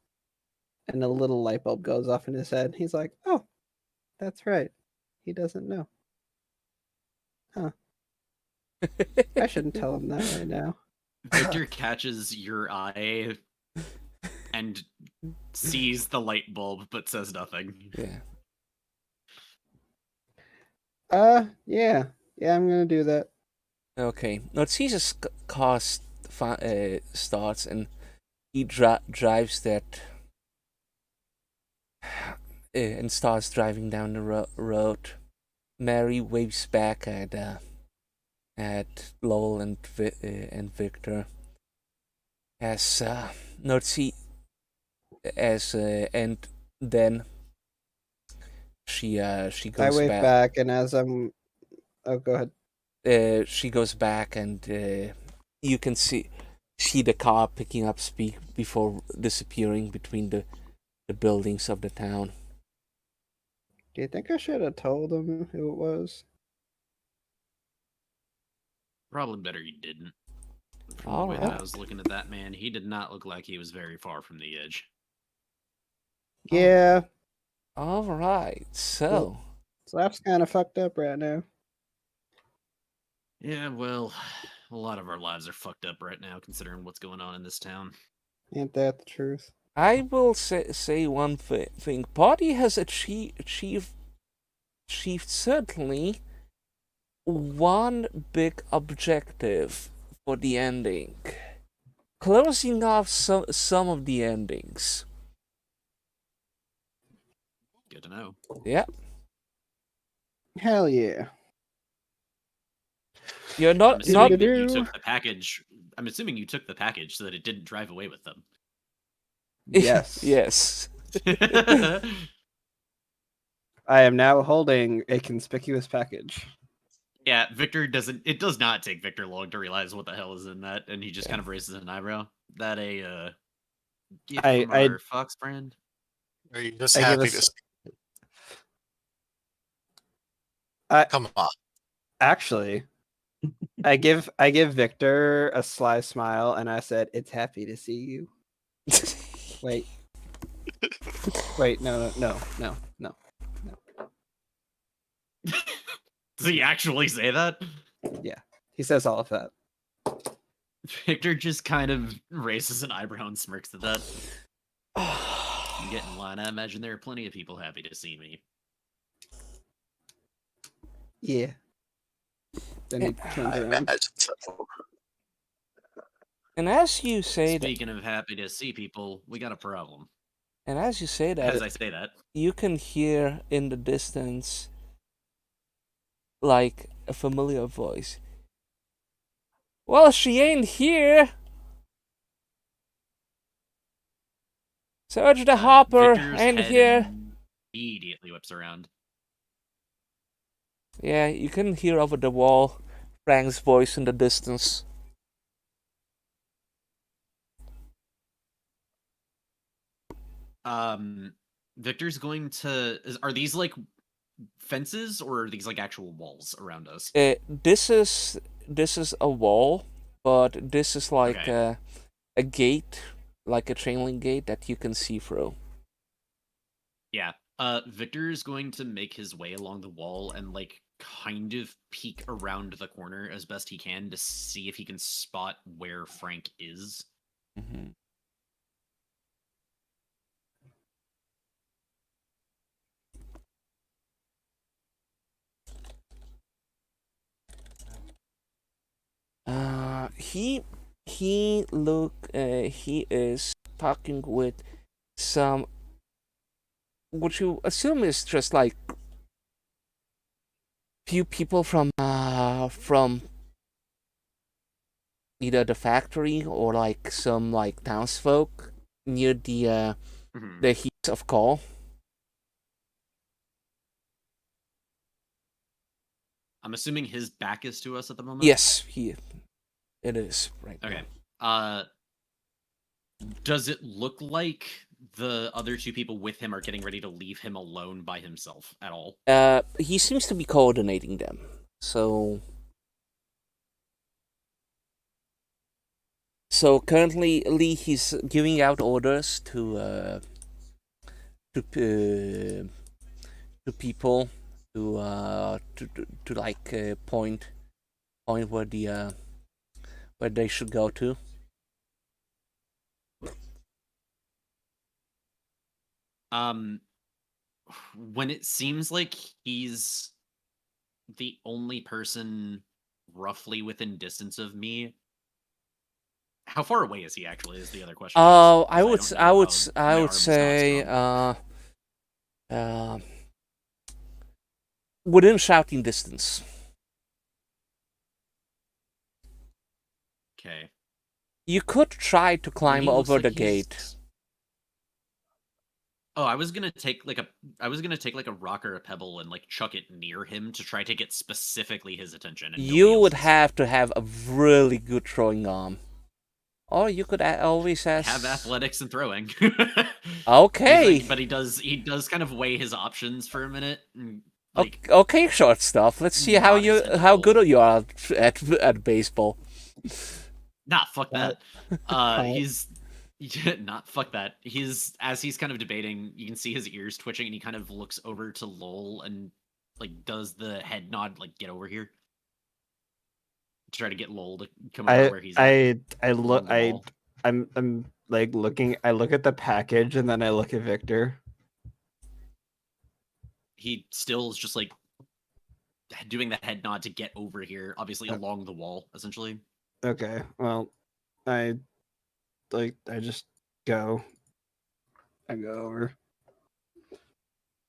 and a little light bulb goes off in his head. He's like, "Oh, that's right. He doesn't know. Huh? I shouldn't tell him that right now." Victor catches your eye and sees the light bulb but says nothing. Yeah. Yeah, I'm gonna do that. Okay. Narcissus' car starts and he drives that and starts driving down the road. Mary waves back at Lowell and Victor as and then she goes I wave back, and as I'm, oh, go ahead. she goes back and you can see the car picking up speed before disappearing between the buildings of the town. Do you think I should have told him who it was? Probably better you didn't. From All the way that I right. was looking at that man, he did not look like he was very far from the edge. Yeah, All right, so Slap's kind of fucked up right now. Yeah, well, a lot of our lives are fucked up right now, considering what's going on in this town. Ain't that the truth? I will say one thing. Party has achieved certainly one big objective for the ending. Closing off some of the endings. Good to know. Yeah. Hell yeah. You're I'm not assuming that you Do-do-do. took the package. I'm assuming you took the package so that it didn't drive away with them. Yes. Yes. I am now holding a conspicuous package. Yeah, Victor doesn't. It does not take Victor long to realize what the hell is in that, and he just Yeah. kind of raises an eyebrow. That a gift I- from I- our Fox brand? Are you just I give happy us- to I- come on? Actually, I give Victor a sly smile and I said, "It's happy to see you." Wait. Wait, no. Does he actually say that? He says all of that. Victor just kind of raises an eyebrow and smirks at that. You get in line. I imagine there are plenty of people happy to see me. Yeah. Then he turns I around. imagine so. And as you say that, Speaking of happy to see people, we got a problem. and as you say that, As I say that, you can hear in the distance like a familiar voice. Well, she ain't here. Search the hopper Victor's ain't head here. immediately whips around. Yeah, you can hear over the wall Frank's voice in the distance. Victor's going to. Are these like fences or are these like actual walls around us? This is a wall, but this is like Okay. a gate, like a chain link gate that you can see through. Yeah. Victor's going to make his way along the wall and like kind of peek around the corner as best he can to see if he can spot where Frank is. Mm-hmm. He is talking with some, what you assume is just like few people from either the factory or like some like townsfolk near the heat of call. I'm assuming his back is to us at the moment. Yes, it is right Okay. now. Does it look like the other two people with him are getting ready to leave him alone by himself at all? He seems to be coordinating them. So currently, Lee, he's giving out orders to people to like point where where they should go to. When it seems like he's the only person roughly within distance of me, how far away is he actually? Is the other question. Oh, I would say within shouting distance. Okay. You could try to climb He looks over the like he's- gate. Oh, I was gonna take like a rock or a pebble and like chuck it near him to try to get specifically his attention. And nobody You would else's. have to have a really good throwing arm. Or you could always ask. Have athletics and throwing. Okay. But he does kind of weigh his options for a minute. And, like, Okay, short stuff. Let's see how good you are at baseball. nah, fuck that. What? He's not fuck that. As he's kind of debating, you can see his ears twitching, and he kind of looks over to Lowell and like does the head nod, like get over here, to try to get Lowell to come over where he's. I'm like looking. I look at the package and then I look at Victor. He still is just like doing the head nod to get over here, obviously along the wall, essentially. Okay, well, I just go. I go over.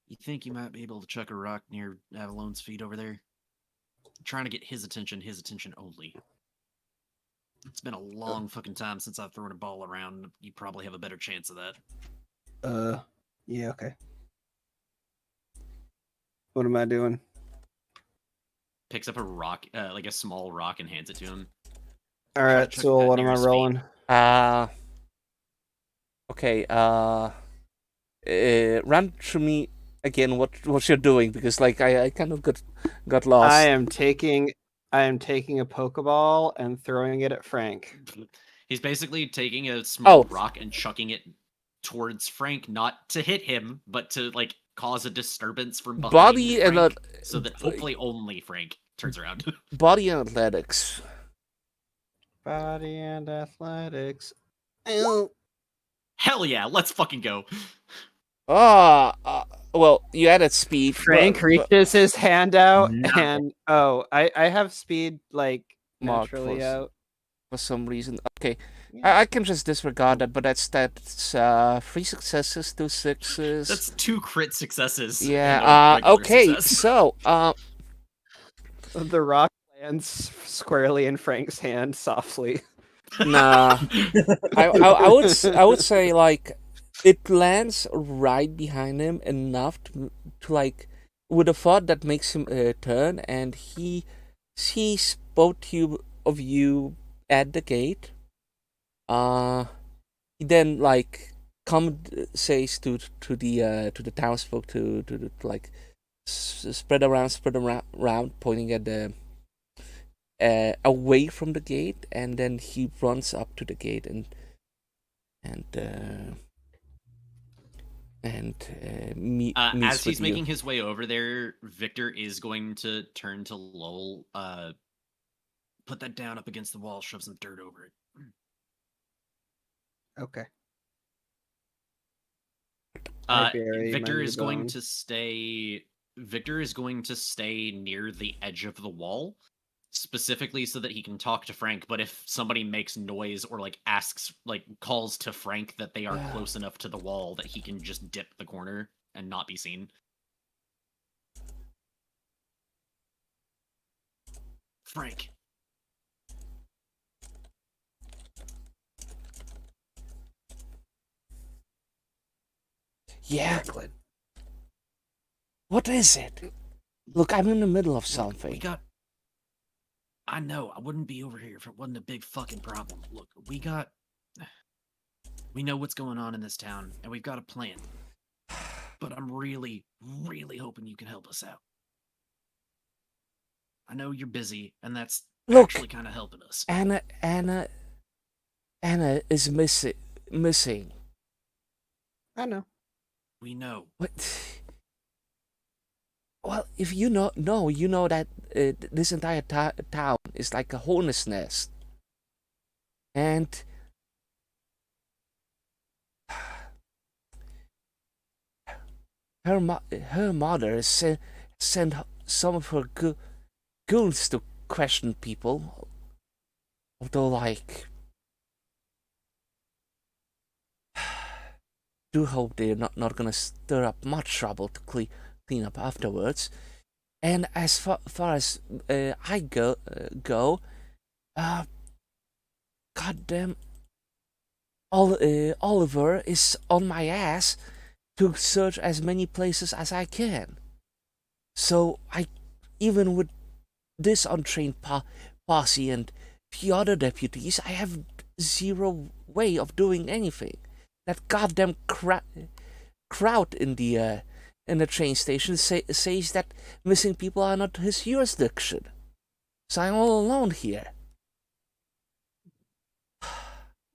You think you might be able to chuck a rock near Avalon's feet over there? I'm trying to get his attention only. It's been a long fucking time since I've thrown a ball around. You probably have a better chance of that. Yeah, okay. What am I doing? Picks up a rock, like a small rock, and hands it to him. All Try to right, chuck so that what am near I his feet. rolling? Okay. Run through me again. What you're doing, because like I kind of got lost. I am taking a Pokeball and throwing it at Frank. He's basically taking a small Oh. rock and chucking it towards Frank, not to hit him, but to like cause a disturbance from behind Body Frank, and so that hopefully only Frank turns around. body and athletics. Body and athletics. Ew. Hell yeah, let's fucking go. Well, you added speed. Frank but reaches his hand out No. and I have speed like Mark naturally was- out. for some reason. Okay, Yeah. I can just disregard that, but that's 3 successes, 2 6s. That's 2 crit successes. and a Yeah. regular Okay. success. So The rock lands squarely in Frank's hand softly. nah. I would say like it lands right behind him enough to like with a thought that makes him turn, and he sees both of you at the gate. He then like says to the townsfolk to like spread around, pointing at the away from the gate, and then he runs up to the gate and meets as he's with you. making his way over there, Victor is going to turn to Lowell, put that down up against the wall, shove some dirt over it. Okay. Uh, I bury my Victor new is going bone. to stay. Victor is going to stay near the edge of the wall, specifically so that he can talk to Frank. But if somebody makes noise or like asks, like calls to Frank that they are Yeah. close enough to the wall, that he can just dip the corner and not be seen. Frank. Yeah. What is it? Look, I'm in the middle of Look, something. I know, I wouldn't be over here if it wasn't a big fucking problem. Look, we know what's going on in this town, and we've got a plan. But I'm really, really hoping you can help us out. I know you're busy, and that's Look. actually kind of helping us. Anna is missing. I know. We know. What? Well, if you know that this entire town is like a hornet's nest, and her mother sent some of her goons to question people. Although, like, do hope they're not gonna stir up much trouble to clean up afterwards. And as far as I go, goddamn, Oliver is on my ass to search as many places as I can. So even with this untrained posse and few other deputies, I have zero way of doing anything. That goddamn crowd in the train station says that missing people are not his jurisdiction. So I'm all alone here.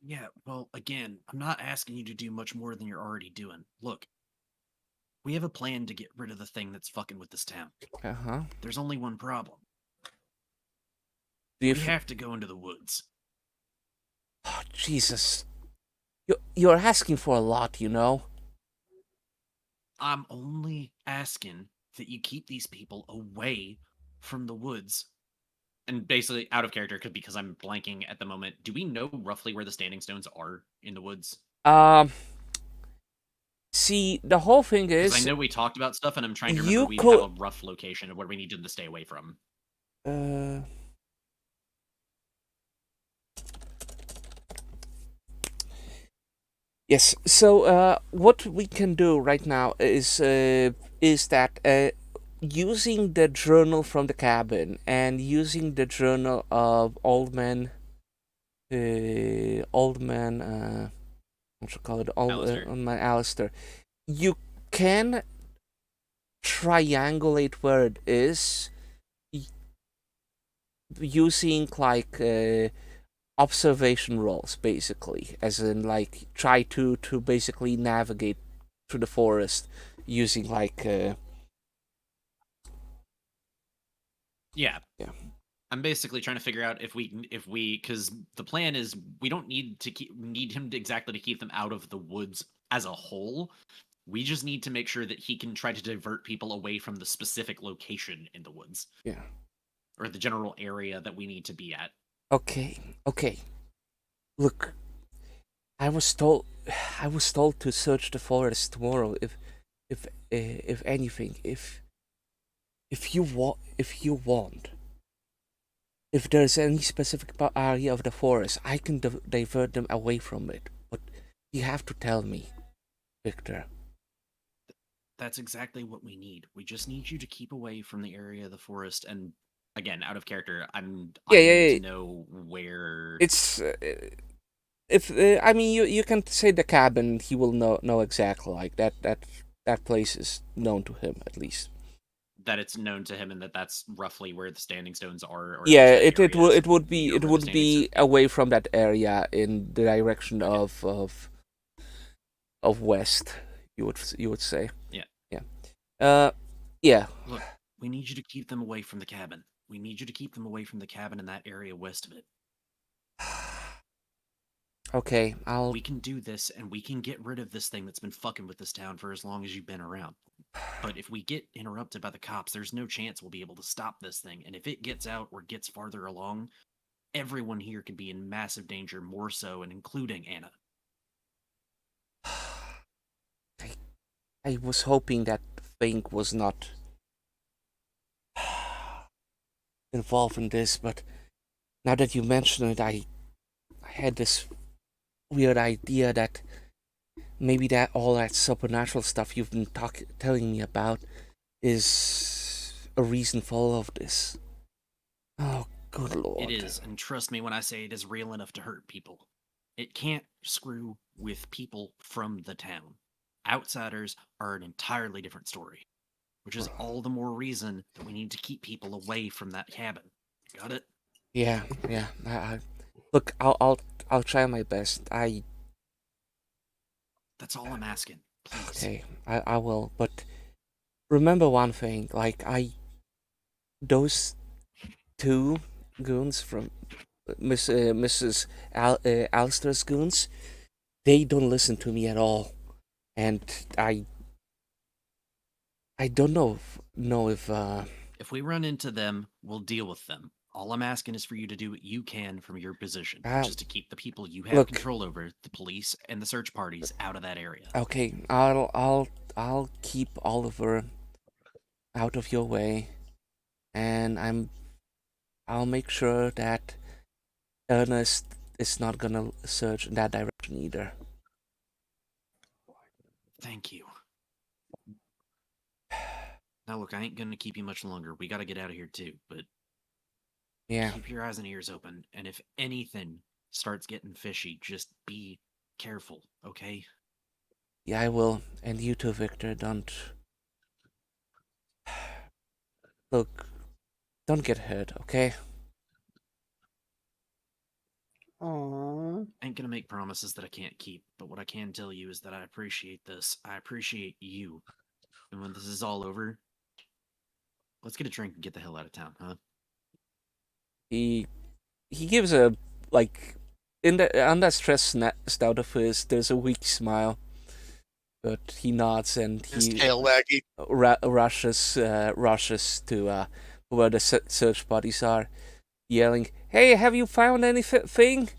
Yeah, well, again, I'm not asking you to do much more than you're already doing. Look, we have a plan to get rid of the thing that's fucking with this town. Uh-huh. There's only one problem. Do you We have to go into the woods. Oh, Jesus. You're asking for a lot, you know? I'm only asking that you keep these people away from the woods. And basically out of character because I'm blanking at the moment. Do we know roughly where the standing stones are in the woods? See, the whole thing Because is I know we talked about stuff, and I'm trying to you remember we have a rough location of where we needed to stay away from. Yes. So what we can do right now is that using the journal from the cabin and using the journal of old man, what you call it, Alistair. old man Alistair, you can triangulate where it is using like observation rolls, basically, as in like try to basically navigate through the forest using like Yeah. Yeah. I'm basically trying to figure out if because the plan is we don't need him to exactly to keep them out of the woods as a whole. We just need to make sure that he can try to divert people away from the specific location in the woods yeah. or the general area that we need to be at. Okay. Look, I was told to search the forest tomorrow. If anything, if you want, if there's any specific area of the forest, I can divert them away from it. But you have to tell me, Victor. That's exactly what we need. We just need you to keep away from the area of the forest. And again, out of character, I Yeah. need to know where. It's if I mean you can say the cabin. He will know exactly like that place is known to him at least. That it's known to him and that's roughly where the standing stones are. Or Yeah, at least that area it would be near it where the would standing be stones- away from that area in the direction Okay. of west. You would say. Yeah. Yeah. Yeah. Look, we need you to keep them away from the cabin. We need you to keep them away from the cabin in that area west of it. Okay, I'll. We can do this and we can get rid of this thing that's been fucking with this town for as long as you've been around. But if we get interrupted by the cops, there's no chance we'll be able to stop this thing. And if it gets out or gets farther along, everyone here could be in massive danger, more so, and including Anna. I was hoping that thing was not involved in this, but now that you mention it, I had this weird idea that maybe that all that supernatural stuff you've been telling me about is a reason for all of this. Oh, good lord. It is, and trust me when I say it is real enough to hurt people. It can't screw with people from the town. Outsiders are an entirely different story, which is all the more reason that we need to keep people away from that cabin. Got it? Yeah. Look, I'll try my best. That's all I'm asking. Please. Okay, I will. But remember one thing, like those two goons from Mrs. Alistair's goons, they don't listen to me at all, and I don't know if If we run into them, we'll deal with them. All I'm asking is for you to do what you can from your position, which is to keep the people you have look. control over, the police and the search parties, out of that area. Okay, I'll keep Oliver out of your way, and I'll make sure that Ernest is not gonna search in that direction either. Thank you. Now look, I ain't gonna keep you much longer. We gotta get out of here too, but Yeah. keep your eyes and ears open, and if anything starts getting fishy, just be careful, okay? Yeah, I will. And you too, Victor. Don't. Look, don't get hurt, okay? Aww. I ain't gonna make promises that I can't keep, but what I can tell you is that I appreciate this. I appreciate you. And when this is all over, let's get a drink and get the hell out of town, huh? He gives a like on that stressed stout of his. There's a weak smile, but he nods and His he tail waggy. rushes to where the search parties are, yelling, "Hey, have you found anything?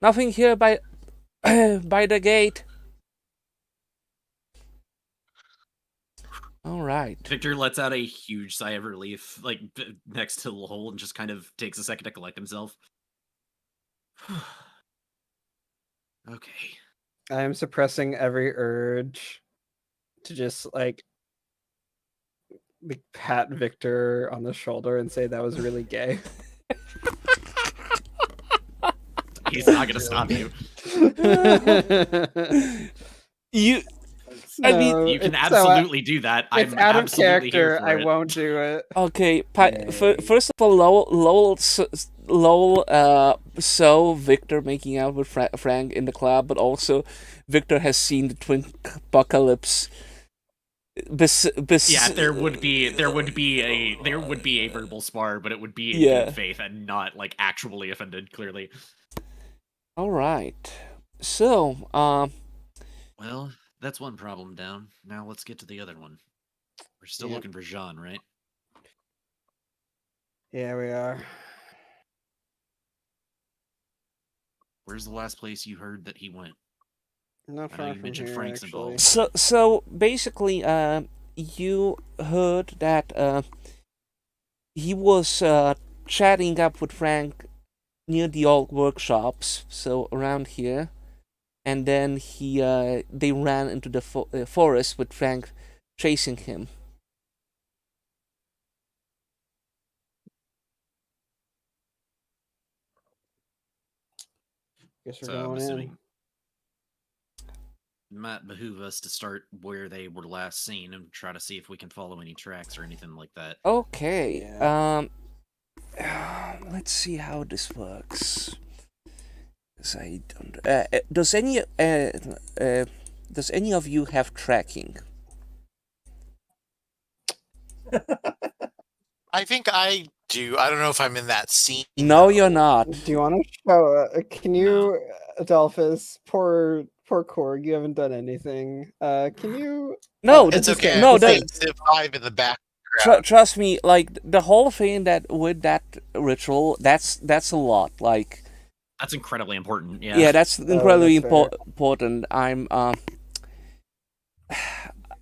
Nothing here by by the gate." All right. Victor lets out a huge sigh of relief, like next to the hole, and just kind of takes a second to collect himself. Okay. I am suppressing every urge to just like pat Victor on the shoulder and say that was really gay. He's not gonna stop you. You, I mean, No, You can it's so absolutely do that. it's I'm out of absolutely here character. for I it. won't do it. okay. Yay. First of all, Lowell saw Victor making out with Frank in the club, but also Victor has seen the twin apocalypse. Yeah, there would be a verbal spar, but it would be in Yeah. good faith and not like actually offended. Clearly. All right. So, Well, that's one problem down. Now let's get to the other one. We're still Yep. looking for Jean, right? Yeah, we are. Where's the last place you heard that he went? Not I know far you from mentioned here, Frank's actually. involved. so basically, you heard that he was chatting up with Frank near the old workshops, so around here, and then they ran into the forest with Frank chasing him. Guess we're So I'm going assuming in. it might behoove us to start where they were last seen and try to see if we can follow any tracks or anything like that. Okay. Yeah. Let's see how this works. 'Cause I don't. Does any of you have tracking? I think I do. I don't know if I'm in that scene. No, though. you're not. Do you want to show? Can No. you, Adolphus? Poor Korg. You haven't done anything. Can you? No, It's just okay. kidding, no, I'm just playing Civ 5 in the background. trust me. Like the whole thing that with that ritual, that's a lot. Like, That's incredibly important. Yeah. yeah, that's incredibly that's fair. important. I'm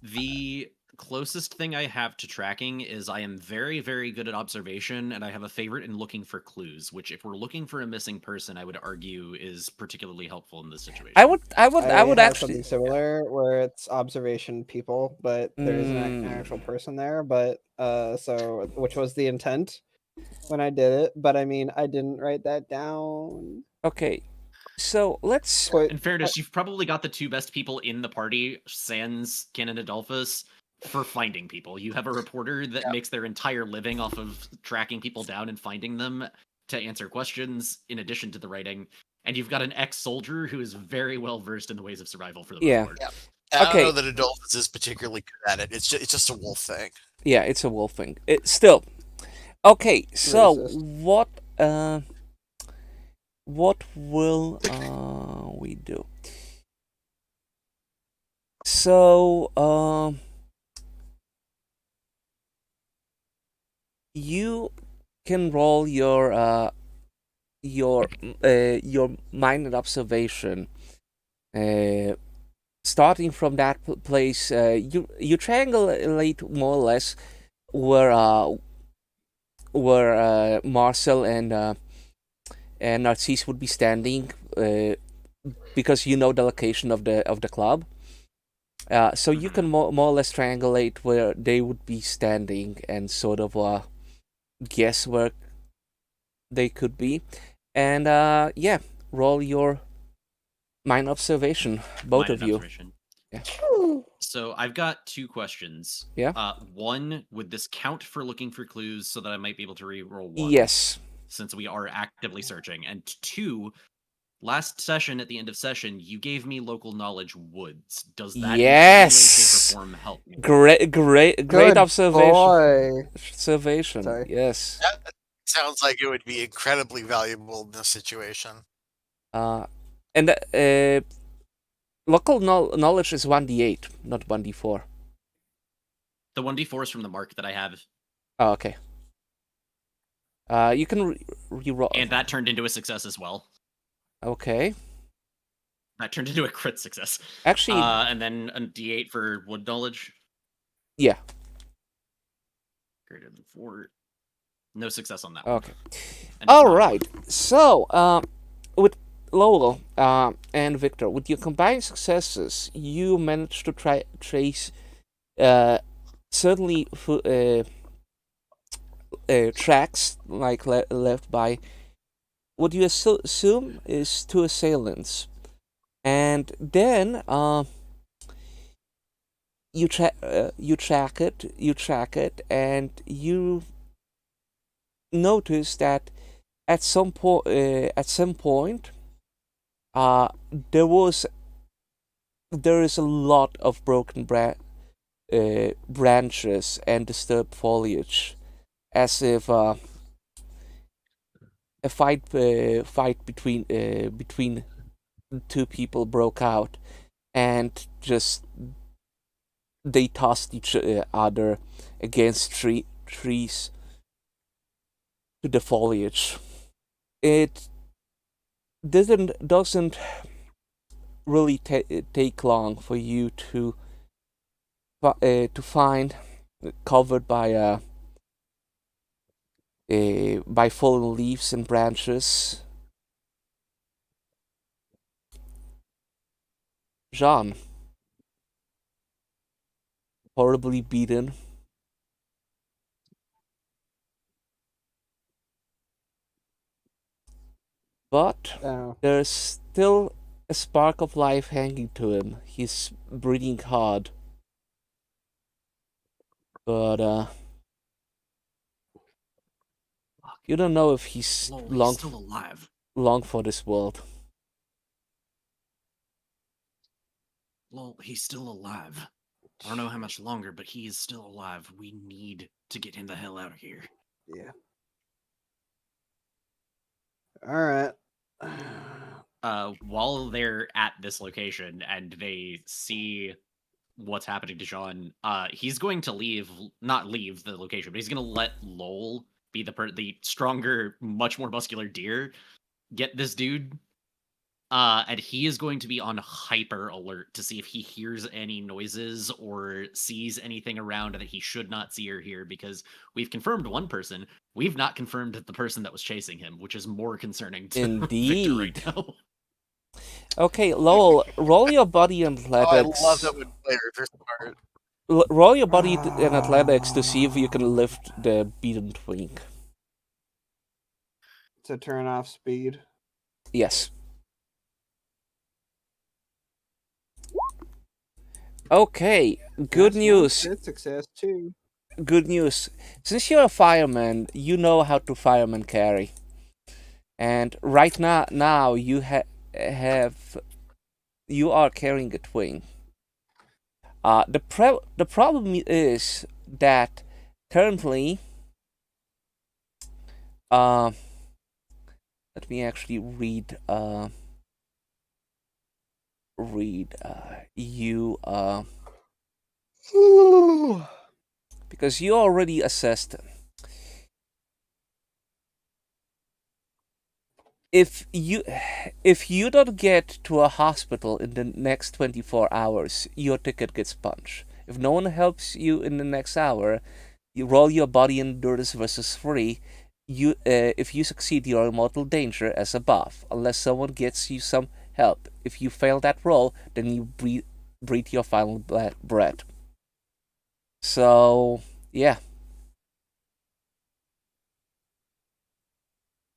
The closest thing I have to tracking is I am very, very good at observation, and I have a favorite in looking for clues, which, if we're looking for a missing person, I would argue is particularly helpful in this situation. I would I would have actually. something similar where it's observation people, but there isn't an Mm. actual person there. But so which was the intent when I did it. But I mean, I didn't write that down. Okay, so let's. Put In fairness, you've probably got the two best people in the party, Sans, Ken, and Adolphus, for finding people. You have a reporter that makes their entire living off of tracking people down and finding them to answer questions, in addition to the writing. And you've got an ex-soldier who is very well versed in the ways of survival for the Yeah. most part. I Okay. don't know that Adolphus is particularly good at it. It's just a wolf thing. Yeah, it's a wolf thing. Still. Okay, so Racist. what will we do? So you can roll your mind and observation. Starting from that place, you triangulate more or less where Marcel and Narcisse would be standing, because you know the location of the club. So you can more or less triangulate where they would be standing and sort of guess where they could be, and yeah, roll your mind observation, both Mind of you. observation. Yeah. So I've got two questions. Yeah. One, would this count for looking for clues so that I might be able to re-roll one? Yes. Since we are actively searching. And two, last session, at the end of session, you gave me local knowledge woods. Does that in any way, shape, or form help me? Great Good observation. boy. Observation. Sorry. Yes. That sounds like it would be incredibly valuable in this situation. And local knowledge is 1d8, not 1d4. The 1d4 is from the mark that I have. Oh, okay. You can re-roll. And that turned into a success as well. Okay. That turned into a crit success. Actually, And then a d8 for wood knowledge. yeah. Greater than 4. No success on that. Okay. And it's All not right. So, with Lowell and Victor, with your combined successes, you managed to trace certainly tracks like left by what you assume is two assailants, and then you track it, and you notice that at some point there is a lot of broken branches and disturbed foliage, as if a fight between two people broke out, and just they tossed each other against trees to the foliage. It doesn't really take long for you to find, covered by fallen leaves and branches, Jean, horribly beaten. But Oh, there's still a spark of life hanging to him. He's breathing hard. But you don't know if he's Lol, long he's still alive. long for this world. Lol, he's still alive. I don't know how much longer, but he is still alive. We need to get him the hell out of here. yeah. All right. While they're at this location and they see what's happening to Jean, he's going to not leave the location, but he's going to let Lowell be the stronger, much more muscular deer get this dude. And he is going to be on hyper alert to see if he hears any noises or sees anything around that he should not see or hear, because we've confirmed one person. We've not confirmed the person that was chasing him, which is more concerning to Victor right Indeed. now. Okay, Lowell, roll your body in Oh, I athletics. love it when players are smart. Roll your body in athletics to see if you can lift the beaten twink. To turn off speed. Yes. Okay, good That's one news. crit success too. Good news. Since you're a fireman, you know how to fireman carry. And right now you you are carrying a twin. The problem is that currently, let me actually read you because you already assessed. If you don't get to a hospital in the next 24 hours, your ticket gets punched. If no one helps you in the next hour, you roll your body endurance versus free. If you succeed, you are in mortal danger as above, unless someone gets you some help. If you fail that roll, then you breathe your final breath. So yeah,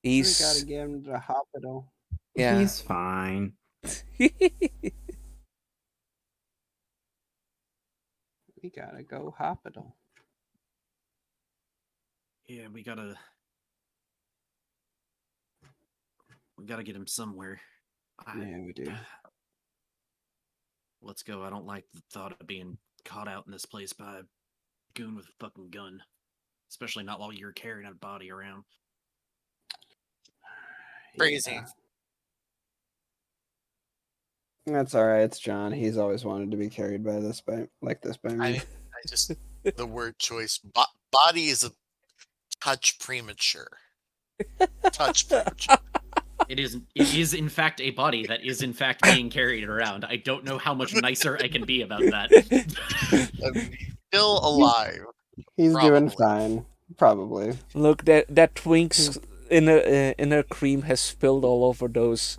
We gotta get him to the hospital. yeah. He's fine. We gotta go hospital. Yeah, we gotta get him somewhere. Yeah, we do. Let's go. I don't like the thought of being caught out in this place by a goon with a fucking gun. Especially not while you're carrying a body around. Crazy. Yeah. That's all right. It's John. He's always wanted to be carried by this by me. I just the word choice. Body is a touch premature. Touch premature. It is in fact a body that is in fact being carried around. I don't know how much nicer I can be about that. I mean, he's still alive. He's doing Probably. fine. Probably. Look, that twink's inner cream has spilled all over those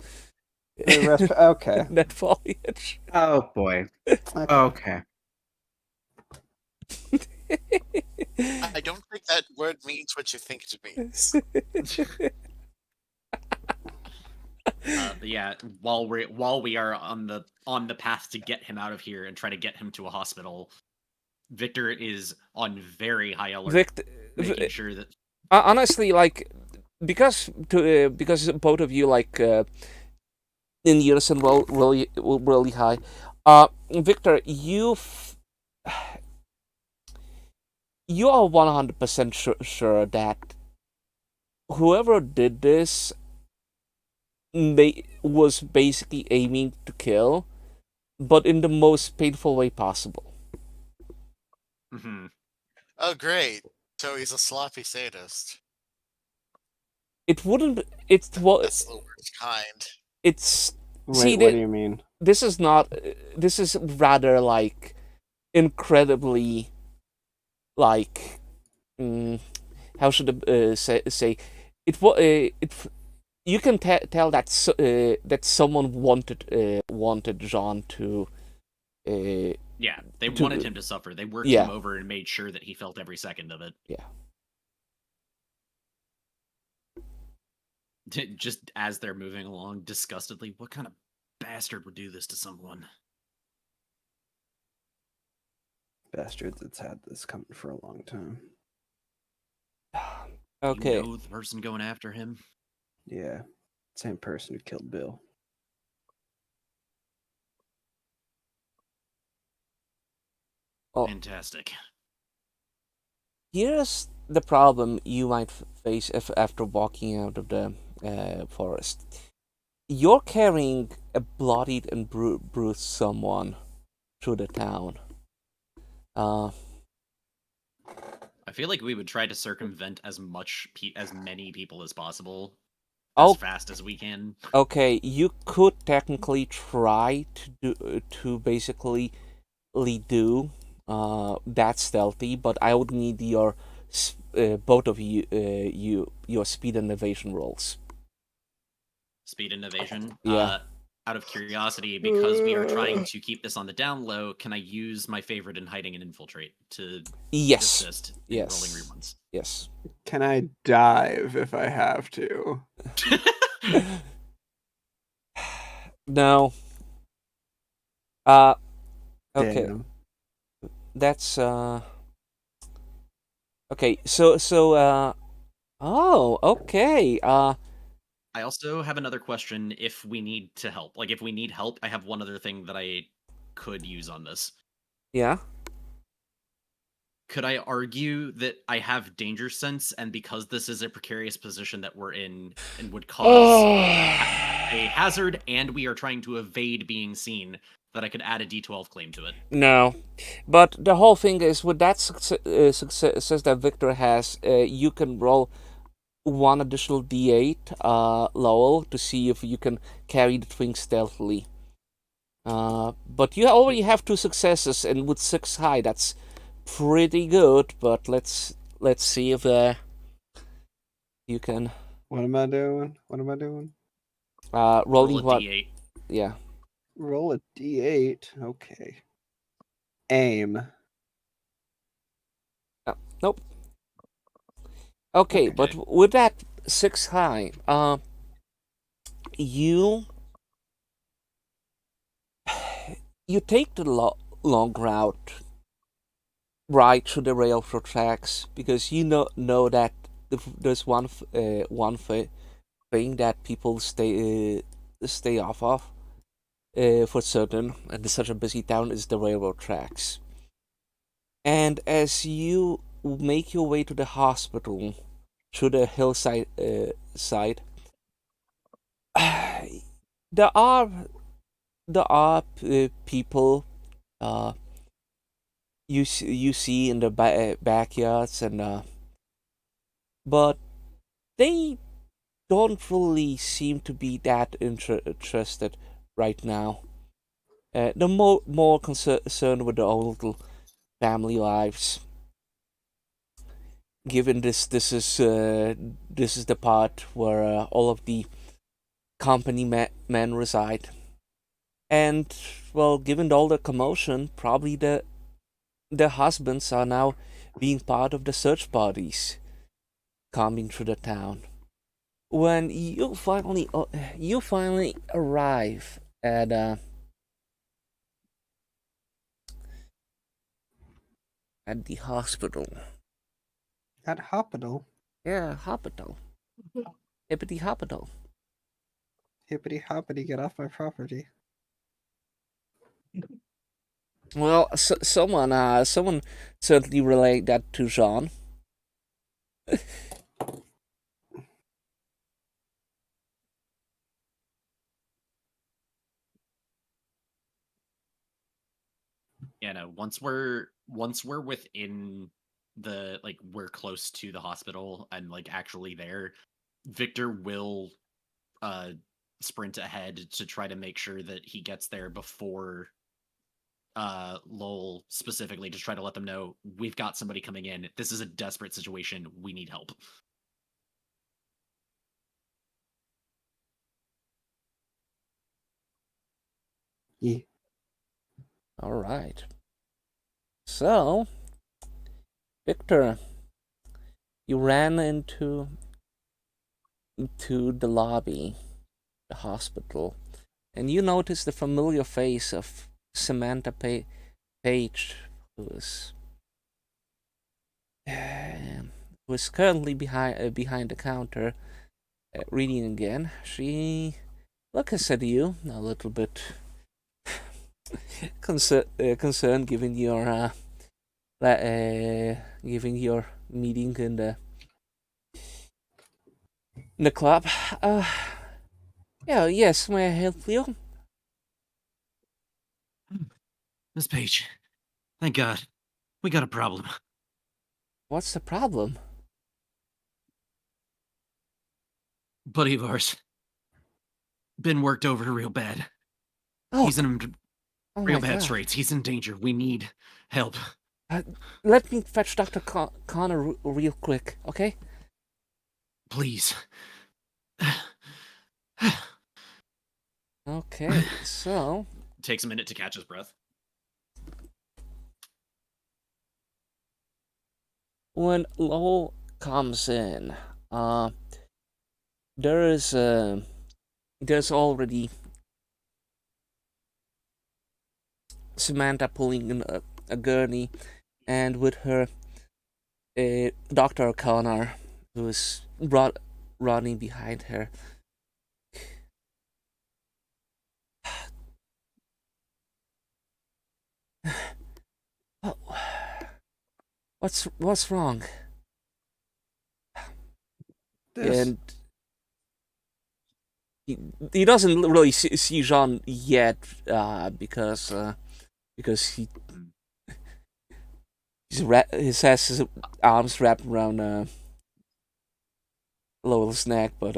Okay. that foliage. Oh boy. Okay. I don't think that word means what you think it means. But yeah, while we are on the path to get him out of here and try to get him to a hospital, Victor is on very high alert, Victor, making sure that honestly, like, because both of you like in unison, really high. Victor, you are 100% sure that whoever did this was basically aiming to kill, but in the most painful way possible. Mhm. Oh, great. So he's a sloppy sadist. It wouldn't. It's well. That's the worst kind. It's Wait, see. what do you mean? This is not. This is rather like incredibly like. How should I say? It. You can tell that that someone wanted John to. Yeah, they To- wanted him to suffer. They worked Yeah. him over and made sure that he felt every second of it. Yeah. Just as they're moving along disgustedly, what kind of bastard would do this to someone? Bastards, it's had this coming for a long time. Okay. You know the person going after him? Yeah. Same person who killed Bill. Oh. Fantastic. Here's the problem you might face after walking out of the forest. You're carrying a bloodied and bruised someone through the town. I feel like we would try to circumvent as many people as possible as Oh, fast as we can. okay. You could technically try to basically do that stealthy, but I would need your both of you your speed and evasion rolls. Speed and evasion. Yeah. Out of curiosity, because we are trying to keep this on the down low, can I use my favorite in hiding and infiltrate to Yes. assist in Yes. rolling reruns? Yes. Can I dive if I have to? No. Okay. Damn. That's okay. So oh, okay. I also have another question if we need to help. Like, if we need help, I have one other thing that I could use on this. Yeah. Could I argue that I have danger sense, and because this is a precarious position that we're in and would cause a hazard, and we are trying to evade being seen, that I could add a D12 claim to it? No, but the whole thing is with that success that Victor has, you can roll one additional D8, Lowell, to see if you can carry the thing stealthily. But you already have 2 successes, and with 6 high, that's pretty good. But let's see if you can What am I doing? What am I doing? rolling Roll a what? D8. Yeah. Roll a d8. Okay. Aim. Nope. Okay, Okay. but with that 6 high, you take the long route right through the railroad tracks because you know that there's one thing that people stay off of for certain, and such a busy town is the railroad tracks. And as you make your way to the hospital through the hillside side, there are people you see in the backyards, and but they don't really seem to be that interested right now. They're more concerned with their own little family lives. Given this is the part where all of the company men reside. And, well, given all the commotion, probably their husbands are now being part of the search parties coming through the town. When you finally arrive at the hospital. At hospital. Yeah, hospital. Hippity hospital. Hippity hoppity, get off my property. Well, someone certainly relayed that to Jean. Yeah, no, once we're within the like we're close to the hospital and like actually there, Victor will sprint ahead to try to make sure that he gets there before Lowell, specifically to try to let them know we've got somebody coming in. This is a desperate situation. We need help. Yeah. All right. So, Victor, you ran into the lobby, the hospital, and you noticed the familiar face of Samantha Page, who is currently behind the counter, reading again. She looks at you a little bit concerned, given your meeting in the club. Yeah, yes, may I help you? Miss Page, thank God, we got a problem. What's the problem? Buddy of ours been worked over real bad. Oh, He's in oh real my bad God. straits. He's in danger. We need help. Let me fetch Dr. Connor real quick, okay? Please. Okay, so Takes a minute to catch his breath. when Lowell comes in, there's already Samantha pulling in a gurney, and with her, Dr. Connor, who's running behind her. Oh, what's wrong? This. And he doesn't really see Jean yet, because he has his arms wrapped around Lowell's neck, but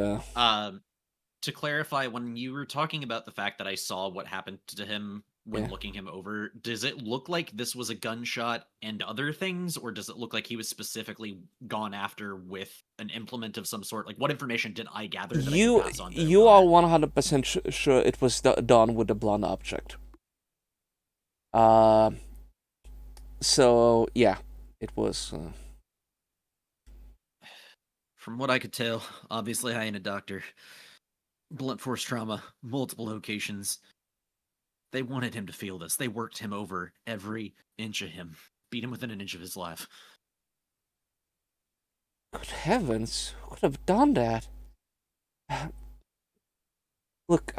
To clarify, when you were talking about the fact that I saw what happened to him when Yeah. looking him over, does it look like this was a gunshot and other things, or does it look like he was specifically gone after with an implement of some sort? Like, what information did I gather that I can pass on to you are Connor? 100% sure it was done with a blunt object. So yeah, it was. From what I could tell, obviously I ain't a doctor. Blunt force trauma, multiple locations. They wanted him to feel this. They worked him over every inch of him, beat him within an inch of his life. Good heavens, who could have done that? Look,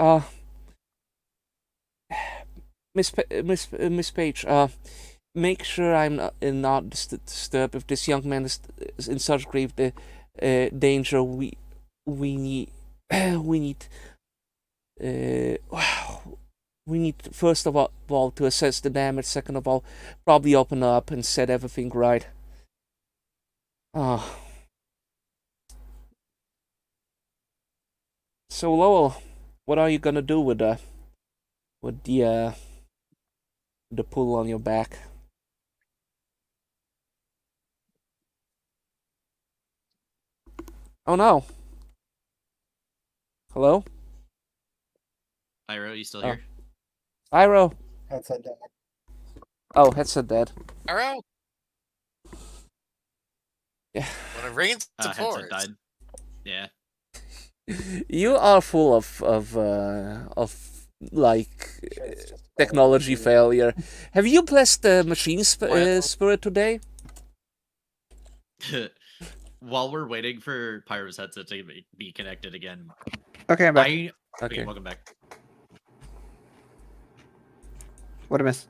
Miss Page, make sure I'm not disturbed. If this young man is in such grave danger, we need we need first of all to assess the damage. Second of all, probably open up and set everything right. So Lowell, what are you gonna do with the pull on your back? Oh no. Hello? Pyro, you still Oh. here? Pyro. Outside that. Oh, headset dead. Arrow, Yeah. when it rains, it Headset pours. died. Yeah. You are full of like It's just technology failure. Have you blessed the machine Well- spirit today? While we're waiting for Pyro's headset to be connected again, Okay, I'm back. okay, Okay. welcome back. What did I miss?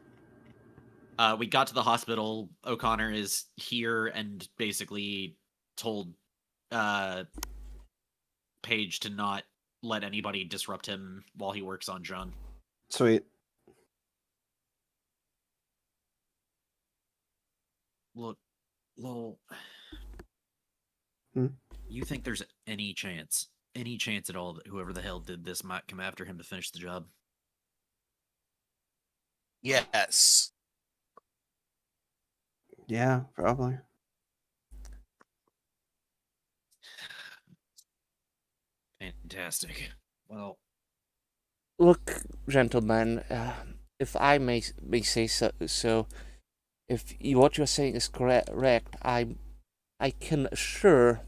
We got to the hospital. O'Connor is here and basically told Paige to not let anybody disrupt him while he works on John. Sweet. Look, Lowell, Hmm? you think there's any chance at all that whoever the hell did this might come after him to finish the job? Yes. Yeah, probably. Fantastic. Well, Look, gentlemen, if I may say so, if what you're saying is correct, I can assure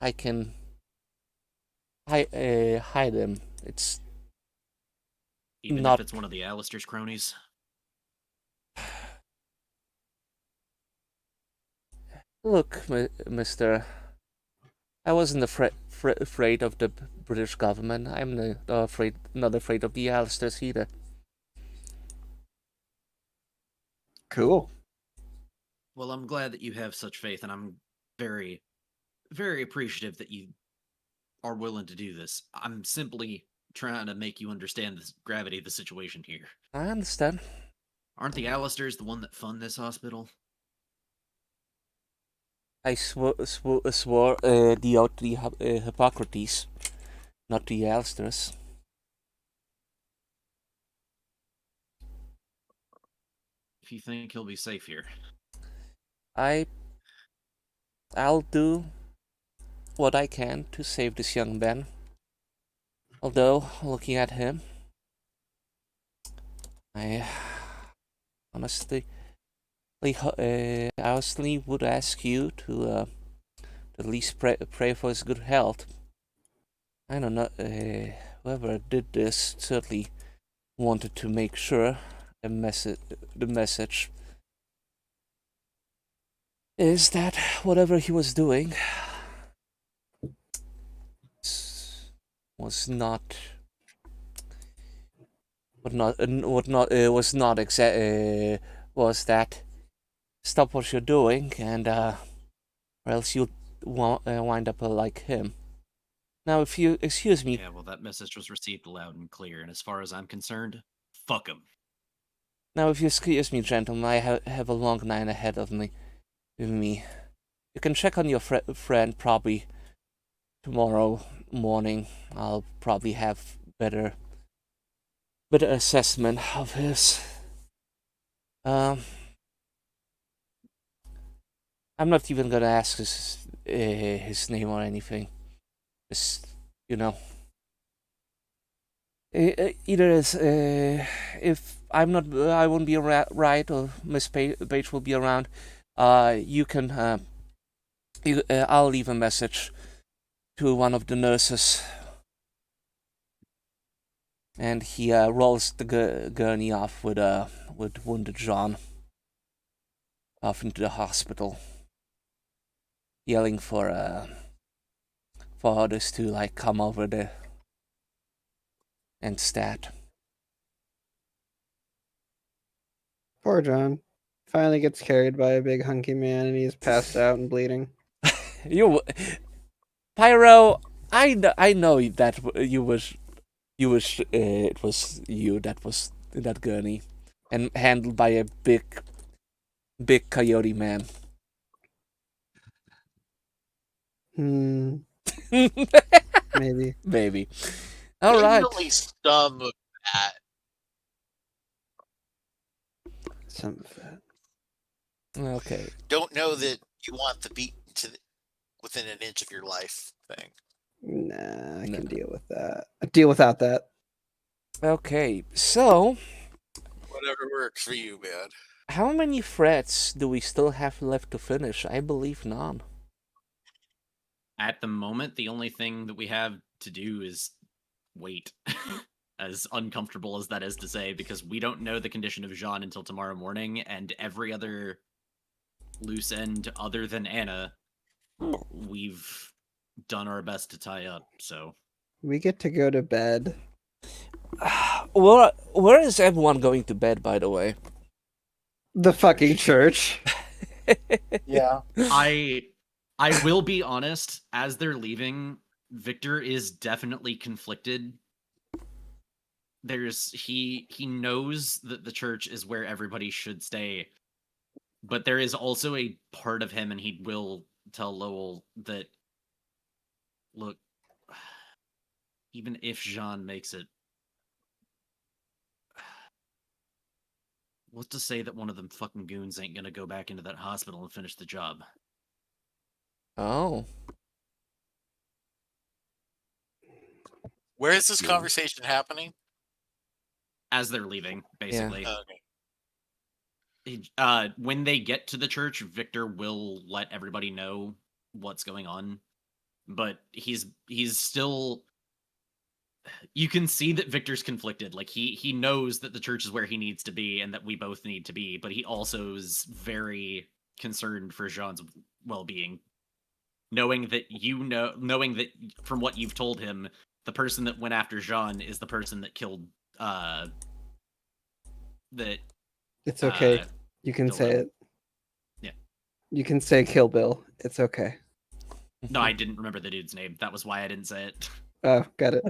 I can hide him. It's even not- if it's one of the Alistair's cronies. Look, Mister. I wasn't afraid of the British government. I'm not afraid of the Alistairs either. Cool. Well, I'm glad that you have such faith, and I'm very, very appreciative that you are willing to do this. I'm simply trying to make you understand the gravity of the situation here. I understand. Aren't the Alistairs the one that fund this hospital? I swore the oath to the Hippocrates, not the Alistairs. If you think he'll be safe here. I'll do what I can to save this young man. Although, looking at him, I honestly would ask you to at least pray for his good health. I don't know, whoever did this certainly wanted to make sure the message is that whatever he was doing was not was that stop what you're doing and or else you'll wind up like him. Now, if you excuse me, Yeah, well, that message was received loud and clear, and as far as I'm concerned, fuck him. now if you excuse me, gentlemen, I have a long night ahead of me. You can check on your friend probably tomorrow morning. I'll probably have better assessment of his. I'm not even gonna ask his name or anything. Just, you know. Either is if I'm not, I won't be right, or Miss Page will be around. You can. I'll leave a message to one of the nurses, and he rolls the gurney off with wounded John off into the hospital, yelling for others to like come over there and stat. Poor John. Finally gets carried by a big hunky man and he's passed out and bleeding. Pyro, I know that it was you that was in that gurney and handled by a big coyote man. Maybe. Maybe. All right. Definitely some of that. Some of that. Okay. Don't know that you want the beat within an inch of your life thing. Nah, I No. can deal with that. I deal without that. Okay, so Whatever works for you, man. how many threats do we still have left to finish? I believe none. At the moment, the only thing that we have to do is wait. As uncomfortable as that is to say, because we don't know the condition of Jean until tomorrow morning, and every other loose end other than Anna, we've done our best to tie up, so. We get to go to bed. Where is everyone going to bed, by the way? The fucking church. Yeah. I will be honest, as they're leaving, Victor is definitely conflicted. He knows that the church is where everybody should stay, but there is also a part of him, and he will tell Lowell that, look, even if Jean makes it, what's to say that one of them fucking goons ain't gonna go back into that hospital and finish the job? Oh. Where is this conversation happening? As they're leaving, basically. Okay. When they get to the church, Victor will let everybody know what's going on, but he's still. You can see that Victor's conflicted. Like he knows that the church is where he needs to be, and that we both need to be, but he also is very concerned for Jean's well-being, knowing that from what you've told him, the person that went after Jean is the person that killed. That. It's okay. You can Kill say Bill. it. Yeah. You can say Kill Bill. It's okay. No, I didn't remember the dude's name. That was why I didn't say it. Oh, got it.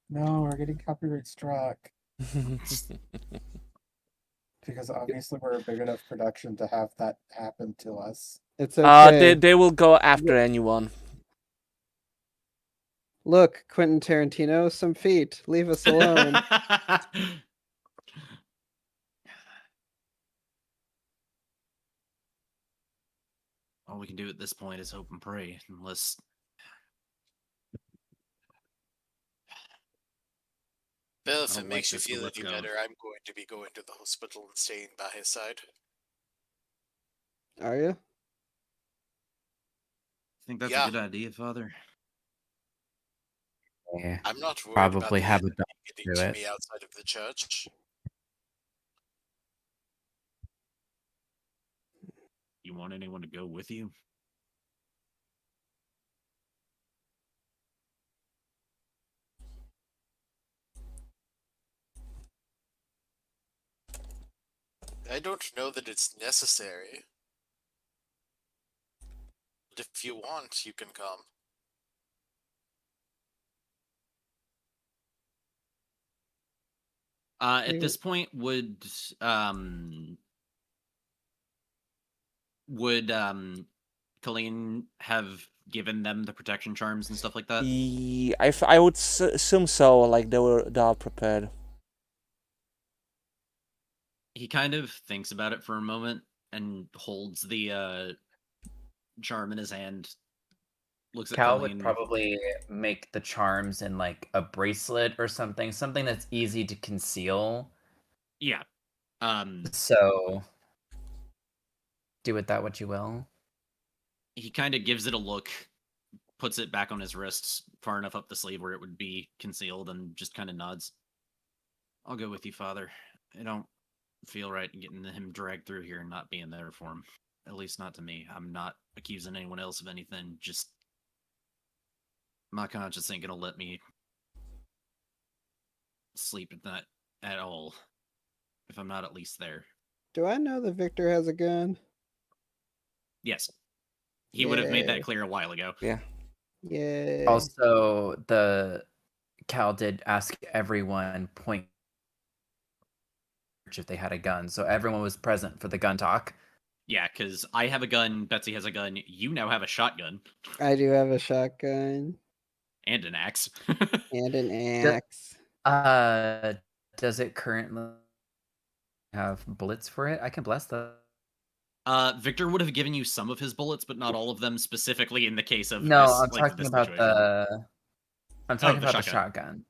No, we're getting copyright struck. Because obviously we're a big enough production to have that happen to us. It's okay. They will go after anyone. Look, Quentin Tarantino, some feet. Leave us alone. All we can do at this point is hope and pray, unless. Bill, if I it don't makes like you this, feel but any let's go. better, I'm going to be going to the hospital and staying by his side. Are you? I think that's Yeah. a good idea, Father. Yeah. I'm not worried Probably about have the a doctor getting do to it. me outside of the church. You want anyone to go with you? I don't know that it's necessary. But if you want, you can come. At this point, would Colleen have given them the protection charms and stuff like that? I would assume so. Like they all prepared. He kind of thinks about it for a moment and holds the charm in his hand. Looks at Cal Colleen. would probably make the charms in like a bracelet or something that's easy to conceal. Yeah. So do with that what you will. He kind of gives it a look, puts it back on his wrists far enough up the sleeve where it would be concealed, and just kind of nods. I'll go with you, Father. I don't feel right getting him dragged through here and not being there for him. At least not to me. I'm not accusing anyone else of anything. Just my conscience ain't gonna let me sleep at night at all if I'm not at least there. Do I know that Victor has a gun? Yes. He would have made Yay. that clear a while ago. Yeah. Yay. Also, the Cal did ask everyone point if they had a gun, so everyone was present for the gun talk. Yeah, because I have a gun, Betsy has a gun, you now have a shotgun. I do have a shotgun. And an axe. And an axe. Does it currently have bullets for it? I can bless them. Victor would have given you some of his bullets, but not all of them, specifically in the case of No, this, I'm like, talking this about situation. I'm talking the about the shotgun. shotgun.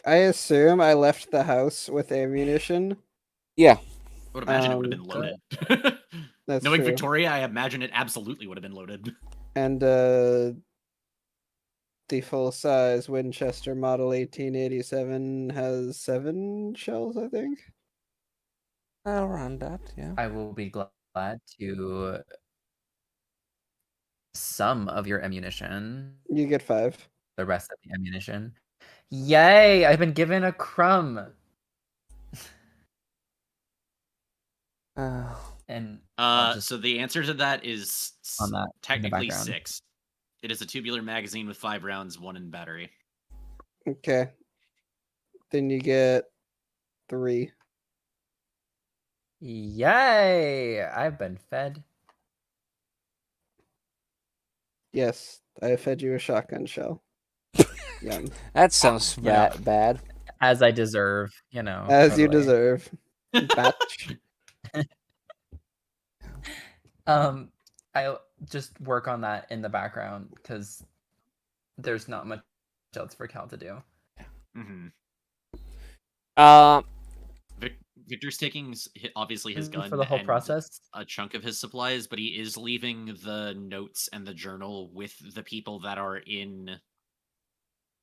I assume I left the house with ammunition. Yeah. I would imagine it would have been Good. loaded. That's Knowing true. Victoria, I imagine it absolutely would have been loaded. And the full-size Winchester Model 1887 has 7 shells, I think. Around that, yeah. I will be glad to some of your ammunition. You get 5. The rest of the ammunition. Yay! I've been given a crumb. And I'll just So the answer to that is on that in the technically background. 6. It is a tubular magazine with 5 rounds, 1 in battery. Okay. Then you get 3. Yay! I've been fed. Yes, I fed you a shotgun shell. Yum. That sounds You know. bad. As I deserve, you know. As you totally. deserve. Batch. I'll just work on that in the background because there's not much else for Cal to do. Mm-hmm. Uh, Victor's taking obviously his gun for the whole and process. a chunk of his supplies, but he is leaving the notes and the journal with the people that are in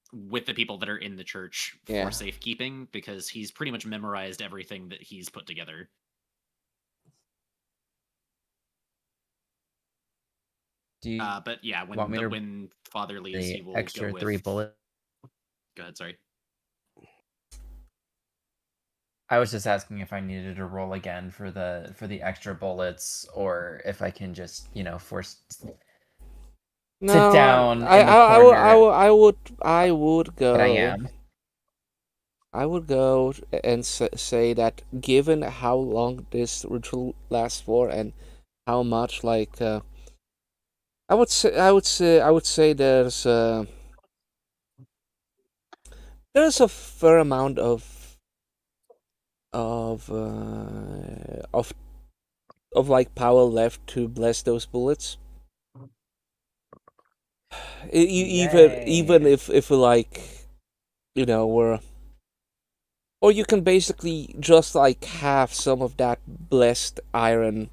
the church for Yeah. safekeeping, because he's pretty much memorized everything that he's put together. Do you But yeah, want me to when Father leaves, he the will extra go with 3 bullets? Go ahead, sorry. I was just asking if I needed to roll again for the extra bullets, or if I can just, you know, force no, sit down in the I corner. I would go. But I am. I would go and say that given how long this ritual lasts for and how much I would say there's a fair amount of like power left to bless those bullets. Even Yay. if like, you know, or you can basically just like have some of that blessed iron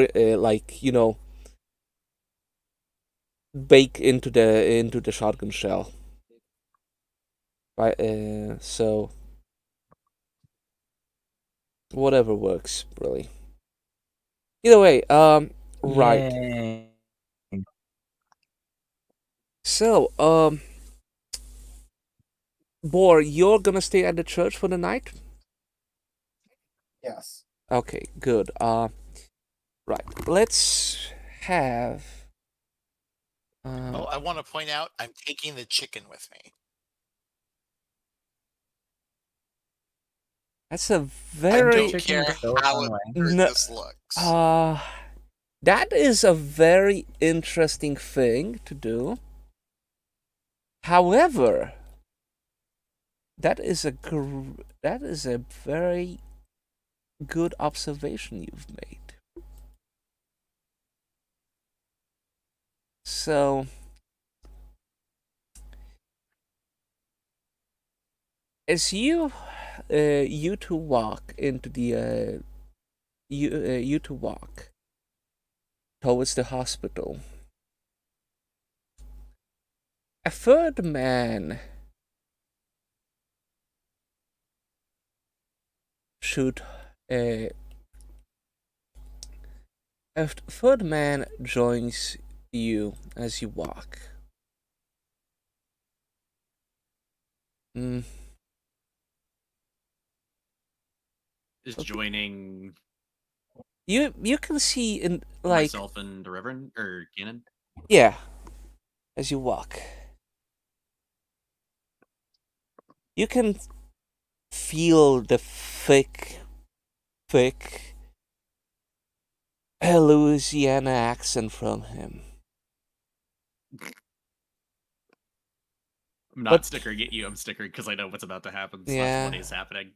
like, you know, bake into the shotgun shell. Right, so whatever works, really. Either way, right. Yay. So, Bor, you're gonna stay at the church for the night? Yes. Okay, good. Right. Let's have. Oh, I want to point out I'm taking the chicken with me. That's a I very. don't care goes a how long way. absurd No- this looks. That is a very interesting thing to do. However, that is a very good observation you've made. So, as you two walk into the you two walk towards the hospital, a third man should a third man joins you as you walk. Is joining You can see in like myself and the Reverend or Gannon. yeah, as you walk, you can feel the thick Louisiana accent from him. I'm not But- stickering at you. I'm stickering because I know what's about to happen. So Yeah. what is happening?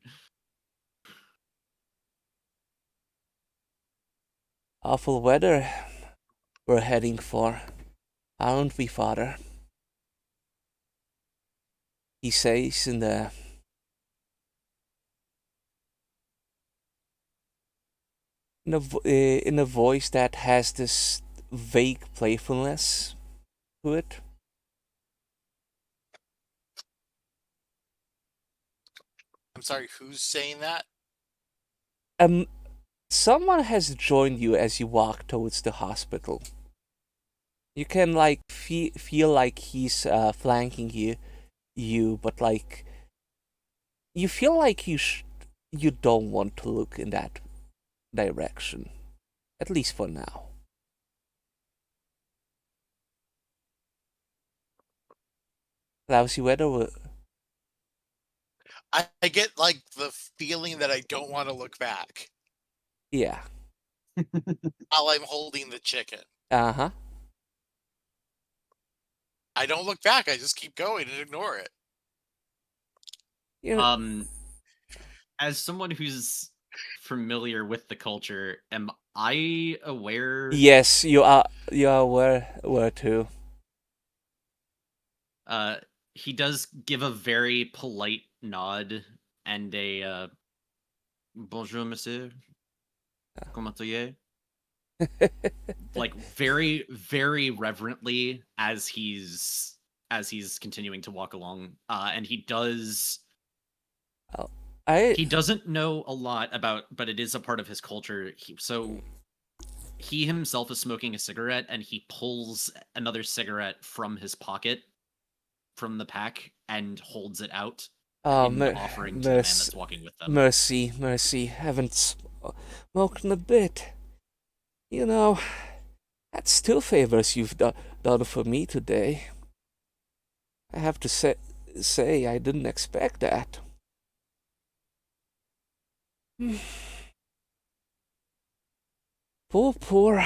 Awful weather we're heading for, aren't we, Father? he says in a voice that has this vague playfulness to it. I'm sorry, who's saying that? Someone has joined you as you walk towards the hospital. You can like feel like he's flanking you, but like you feel like you don't want to look in that direction, at least for now. Lousy weather. I get like the feeling that I don't want to look back Yeah. while I'm holding the chicken. Uh-huh. I don't look back. I just keep going and ignore it. Yeah. As someone who's familiar with the culture, am I aware? Yes, you are. You are aware too. He does give a very polite nod and a bonjour, monsieur. Comment allez? Like very, very reverently as he's continuing to walk along. And he does. He doesn't know a lot about, but it is a part of his culture. He himself is smoking a cigarette, and he pulls another cigarette from his pocket, from the pack, and holds it out, offering to the man that's walking with them. Mercy, haven't smoked in a bit. You know, that's two favors you've done for me today. I have to say I didn't expect that. Poor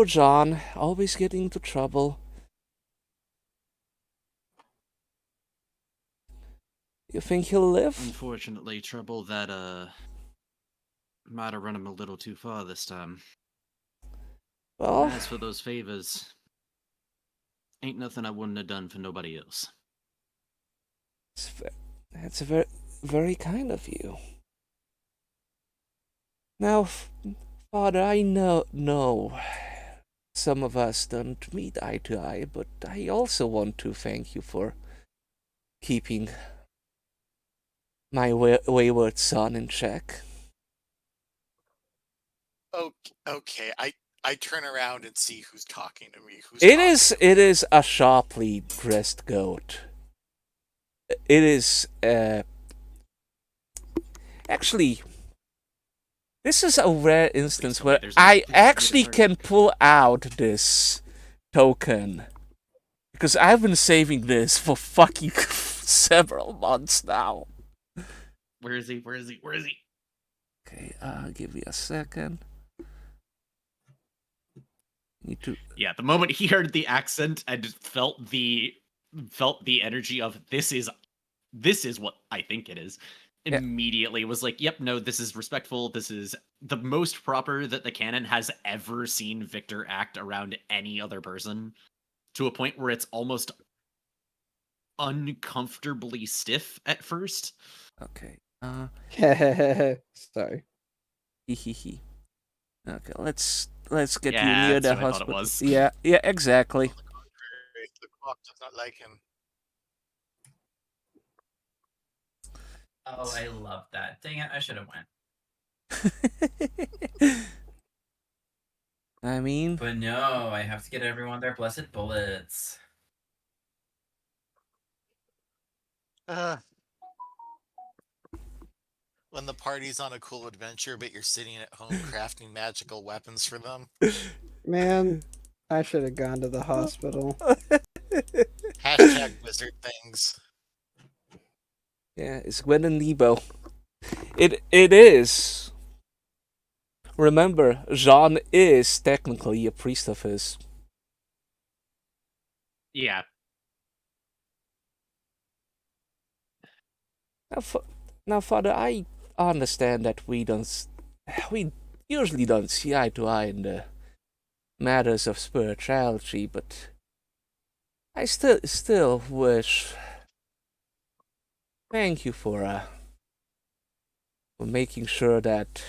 John, always getting into trouble. You think he'll live? Unfortunately, trouble that might have run him a little too far this time. Well, as for those favors, ain't nothing I wouldn't have done for nobody else. That's very, very kind of you. Now, Father, I know some of us don't meet eye to eye, but I also want to thank you for keeping my wayward son in check. Okay. I turn around and see who's talking to me. It is a sharply dressed goat. It is actually, this is a rare instance where I actually can pull out this token, because I've been saving this for fucking several months now. Where is he? Okay, give me a second. Need to. Yeah, the moment he heard the accent and felt the energy of this is what I think it is, immediately was like, yep, no, this is respectful. This is the most proper that the canon has ever seen Victor act around any other person, to a point where it's almost uncomfortably stiff at first. Okay. Sorry. Okay, let's get you near the hospital. Was. Yeah, exactly. The clock does not like him. Oh, I love that. Dang it, I should have went. I mean... But no, I have to get everyone their blessed bullets. When the party's on a cool adventure, but you're sitting at home crafting magical weapons for them. Man, I should have gone to the hospital. Hashtag wizard things. Yeah, it's Gwen and Nebo. It is. Remember, Jean is technically a priest of his. Yeah. Now, Father, I understand that we usually don't see eye to eye in the matters of spirituality, but I still wish thank you for making sure that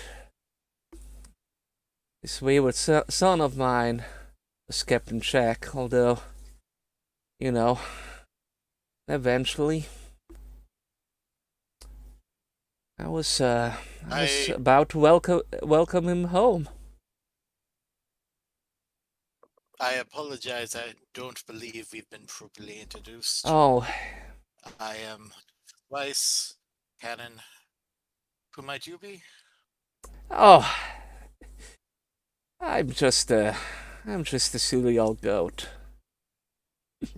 this wayward son of mine was kept in check. Although, you know, eventually, I was about to welcome him home. I apologize. I don't believe we've been properly introduced. Oh, I am Weiss Cannon. Who might you be? oh, I'm just a silly old goat.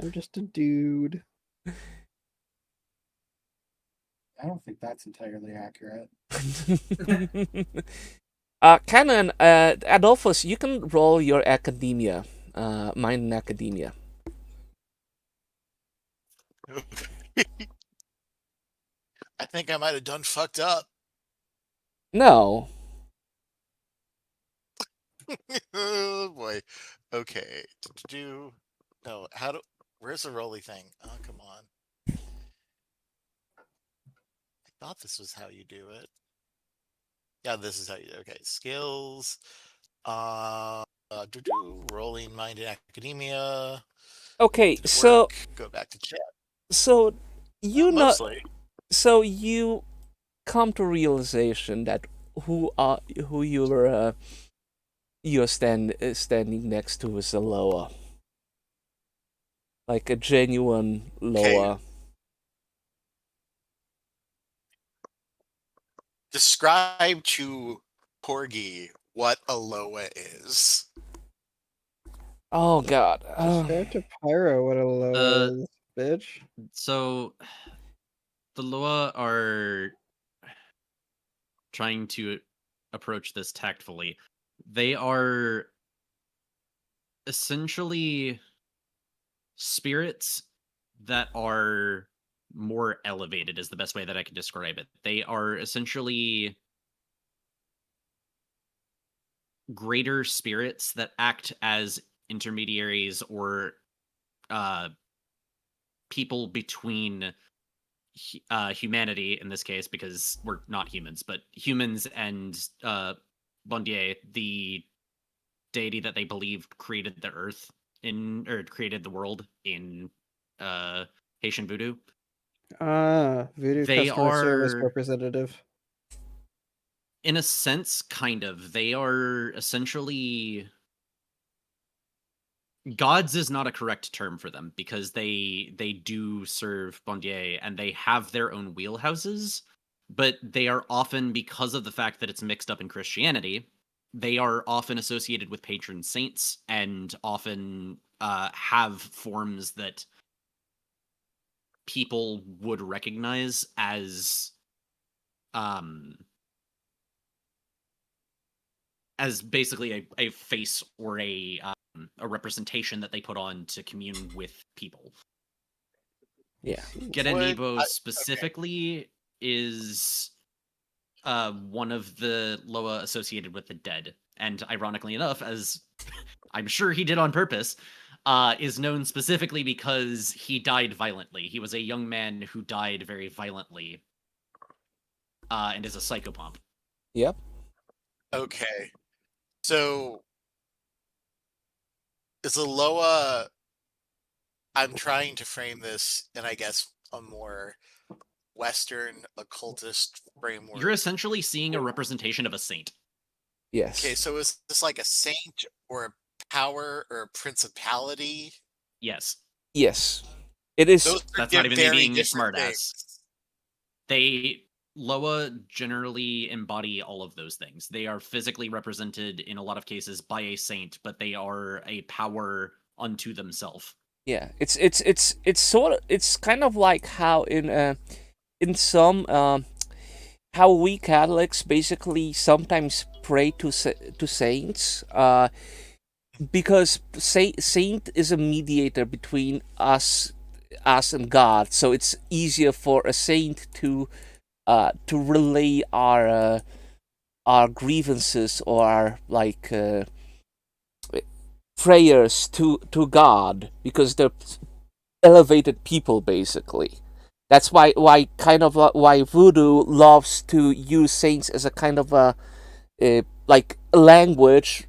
I'm just a dude. I don't think that's entirely accurate. Canon, Adolphus, you can roll your academia, mind in academia. I think I might have done fucked up. No. Oh boy. Okay. No. Where's the rolly thing? Oh, come on. I thought this was how you do it. Yeah, this is how you do it. Okay. Skills. Rolling mind in academia. Okay, Did it so work? Go back to chat. so you know, Mostly. so you come to realization that you're standing next to is a Loa, like a genuine Loa. Describe to Porgy what a Loa is. Oh God. Describe to Pyro what a Loa is, bitch. So, the Loa are trying to approach this tactfully. They are essentially spirits that are more elevated, is the best way that I can describe it. They are essentially greater spirits that act as intermediaries or people between humanity in this case, because we're not humans, but humans and Bondier, the deity that they believed created the earth or created the world in Haitian voodoo. Voodoo They customer service are- representative. In a sense, kind of. They are essentially gods is not a correct term for them because they do serve Bondier and they have their own wheelhouses, but they are often, because of the fact that it's mixed up in Christianity, they are often associated with patron saints and often have forms that people would recognize as basically a face or a representation that they put on to commune with people. Yeah. Gedenibo specifically is one of the Loa associated with the dead, and ironically enough, as I'm sure he did on purpose, is known specifically because he died violently. He was a young man who died very violently, and is a psychopomp. Yep. Okay. So is a Loa, I'm trying to frame this in, I guess, a more Western occultist framework. You're essentially seeing a representation of a saint. Yes. Okay, so is this like a saint or a power or a principality? Yes. Yes. It is. Those are That's not even me very being a different smartass. things. Loa generally embody all of those things. They are physically represented in a lot of cases by a saint, but they are a power unto themselves. Yeah. It's kind of like how in some how we Catholics basically sometimes pray to saints, because saint is a mediator between us and God, so it's easier for a saint to relay our grievances or our prayers to God, because they're elevated people basically. That's why kind of why voodoo loves to use saints as a kind of a like language,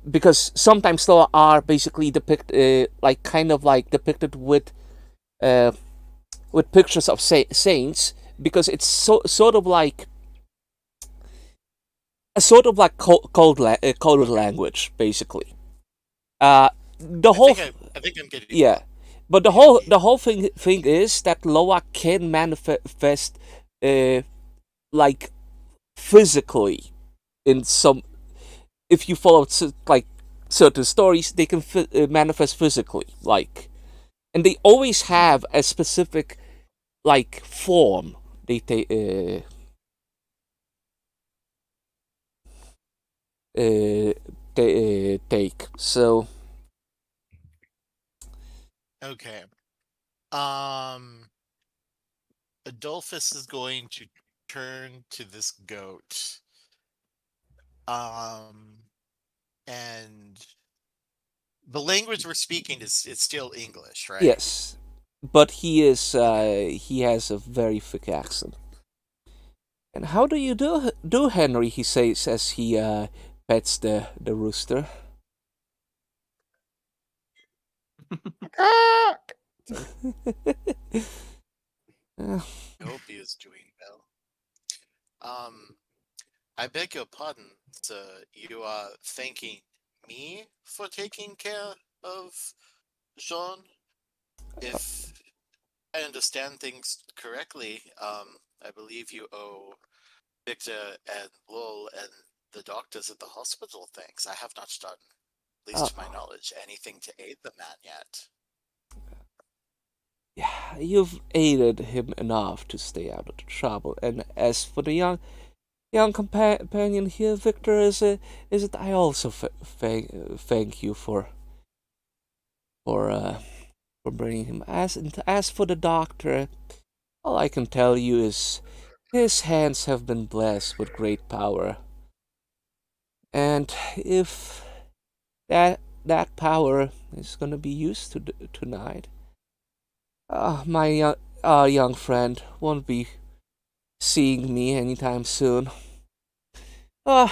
because sometimes they are basically like kind of like depicted with pictures of saints, because it's sort of like a sort of like coded language basically. The whole I think I'm getting. yeah, but the whole thing is that Loa can manifest like physically in some, if you follow like certain stories, they can manifest physically, like, and they always have a specific like form they take. So Okay. Adolphus is going to turn to this goat. And the language we're speaking is still English, right? yes, but he has a very thick accent. And how do you do, Henry? He says as he pets the rooster. I hope he is doing well. I beg your pardon, sir. You are thanking me for taking care of Jean? If I understand things correctly, I believe you owe Victor and Lowell and the doctors at the hospital thanks. I have not done, at least to my knowledge, anything to aid the man yet. Yeah, you've aided him enough to stay out of the trouble. And as for the young companion here, Victor, is it I also thank you for bringing him. As for the doctor, all I can tell you is his hands have been blessed with great power, and if that power is gonna be used tonight, my young friend won't be seeing me anytime soon. But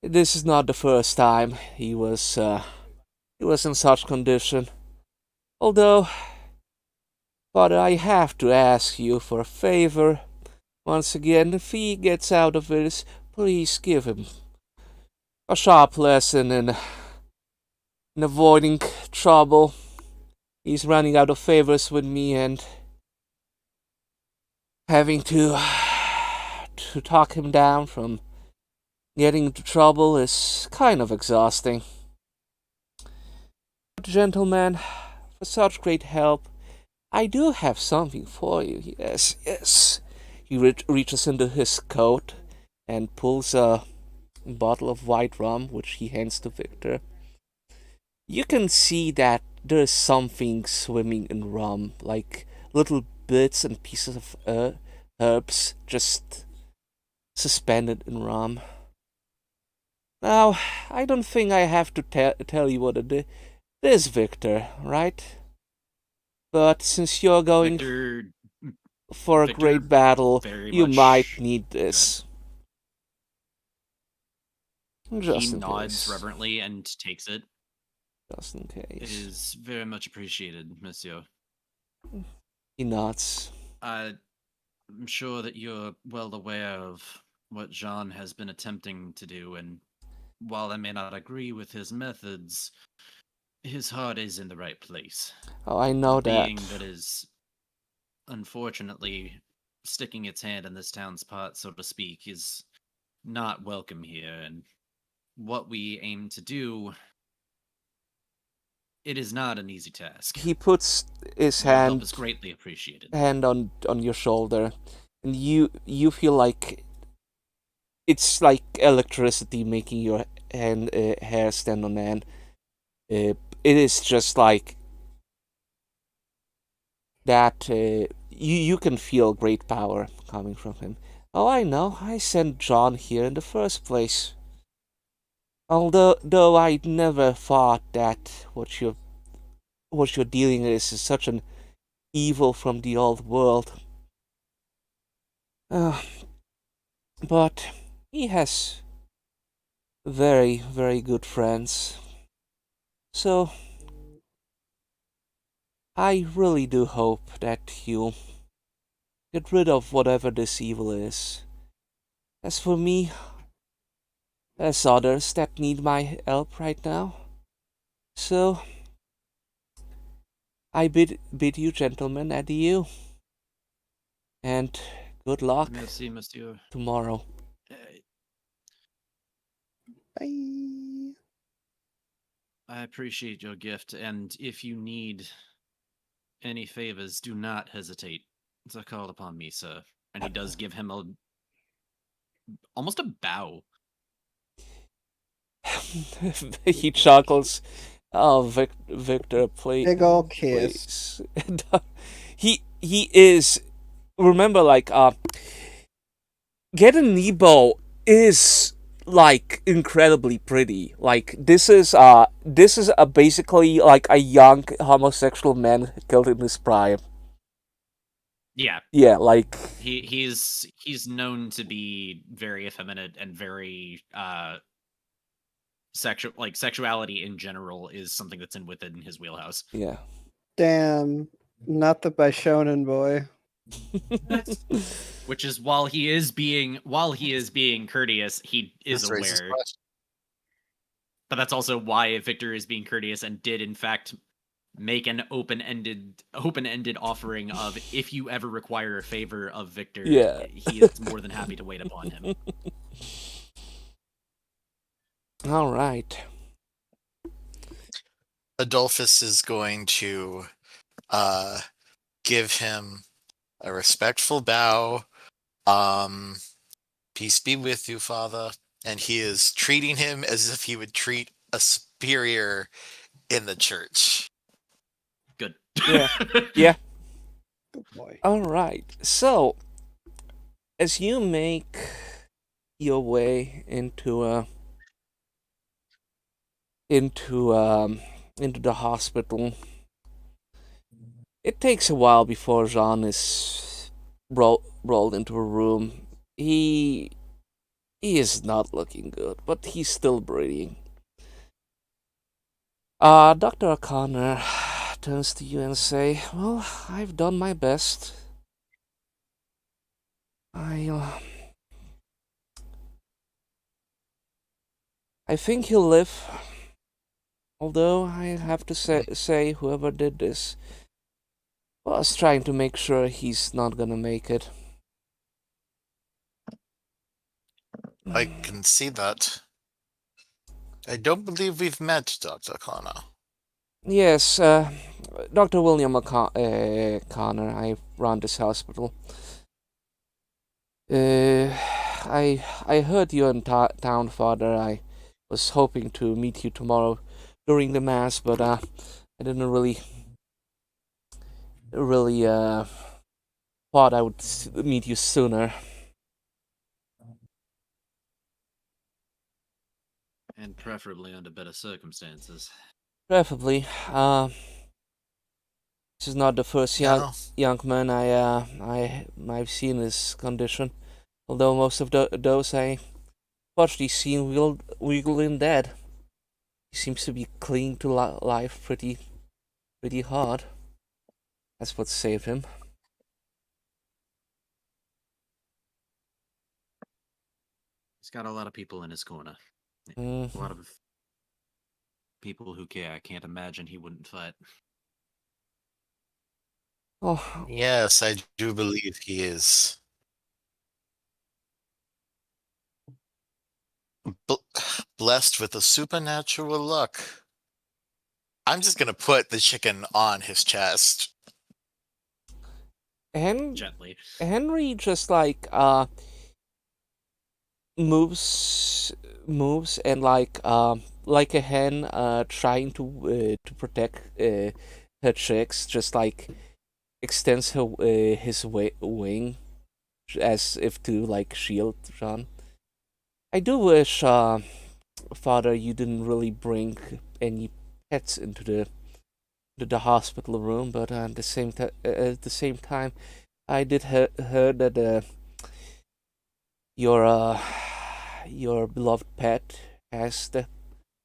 this is not the first time he was in such condition. Although, Father, I have to ask you for a favor. Once again, if he gets out of this, please give him a sharp lesson in avoiding trouble. He's running out of favors with me, and having to talk him down from getting into trouble is kind of exhausting. Gentlemen, for such great help, I do have something for you. Yes. He reaches into his coat and pulls a bottle of white rum, which he hands to Victor. You can see that there's something swimming in rum, like little bits and pieces of herbs just suspended in rum. Now, I don't think I have to tell you what it is, Victor, right? But since you're going for a great battle, you might need this. He nods reverently and takes it. Just in case. It is very much appreciated, monsieur. He nods. I'm sure that you're well aware of what Jean has been attempting to do, and while I may not agree with his methods, his heart is in the right place. Oh, I know that. Being that is, unfortunately, sticking its hand in this town's pot, so to speak, is not welcome here, and what we aim to do, it is not an easy task. He puts his hand is greatly appreciated. Hand on your shoulder, and you feel like it's like electricity making your hair stand on end. It is just like that. You can feel great power coming from him. Oh, I know. I sent John here in the first place. Although I never thought that what what you're dealing with is such an evil from the old world. But he has very, very good friends. So I really do hope that you'll get rid of whatever this evil is. As for me, there's others that need my help right now. So I bid you gentlemen adieu. And good luck Merci, monsieur. tomorrow. Bye. I appreciate your gift, and if you need any favors, do not hesitate to call upon me, sir. And he does give him almost a bow. He chuckles. Oh, Victor, please. Big ol' kiss. Please. he is. Remember, like, Getting Nebo is like incredibly pretty. Like this is basically like a young homosexual man killed in his prime. Yeah, Yeah, like he's known to be very effeminate and very sexuality in general is something that's within his wheelhouse. yeah. Damn, not the Bishonen boy. Which is while he is being courteous, he is This raises aware. questions. But that's also why Victor is being courteous and did in fact make an open-ended offering of, if you ever require a favor of Victor, Yeah. he is more than happy to wait upon him. All right. Adolphus is going to give him a respectful bow. Peace be with you, Father. And he is treating him as if he would treat a superior in the church. Good. Yeah. Yeah. Good boy. All right. So, as you make your way into the hospital, it takes a while before Jean is rolled into a room. He is not looking good, but he's still breathing. Dr. O'Connor turns to you and say, "Well, I've done my best. I think he'll live. Although I have to say whoever did this was trying to make sure he's not gonna make it." I can see that. I don't believe we've met, Dr. Connor. Yes, Dr. William Connor. I run this hospital. I heard you're in town, Father. I was hoping to meet you tomorrow during the mass, but I didn't really thought I would meet you sooner. And preferably under better circumstances. Preferably. This is not the first young man I've seen in this condition. Although most of those I fortunately seen wiggling dead. He seems to be clinging to life pretty hard. That's what saved him. He's got a lot of people in his corner. Mm. A lot of people who care. I can't imagine he wouldn't fight. Oh, Yes, I do believe he is. Blessed with a supernatural luck. I'm just gonna put the chicken on his chest. Gently. Henry just like moves and like a hen trying to protect her chicks, just like extends his wing as if to like shield Jean. I do wish, Father, you didn't really bring any pets into the hospital room, but at the same time, I did heard that your beloved pet has the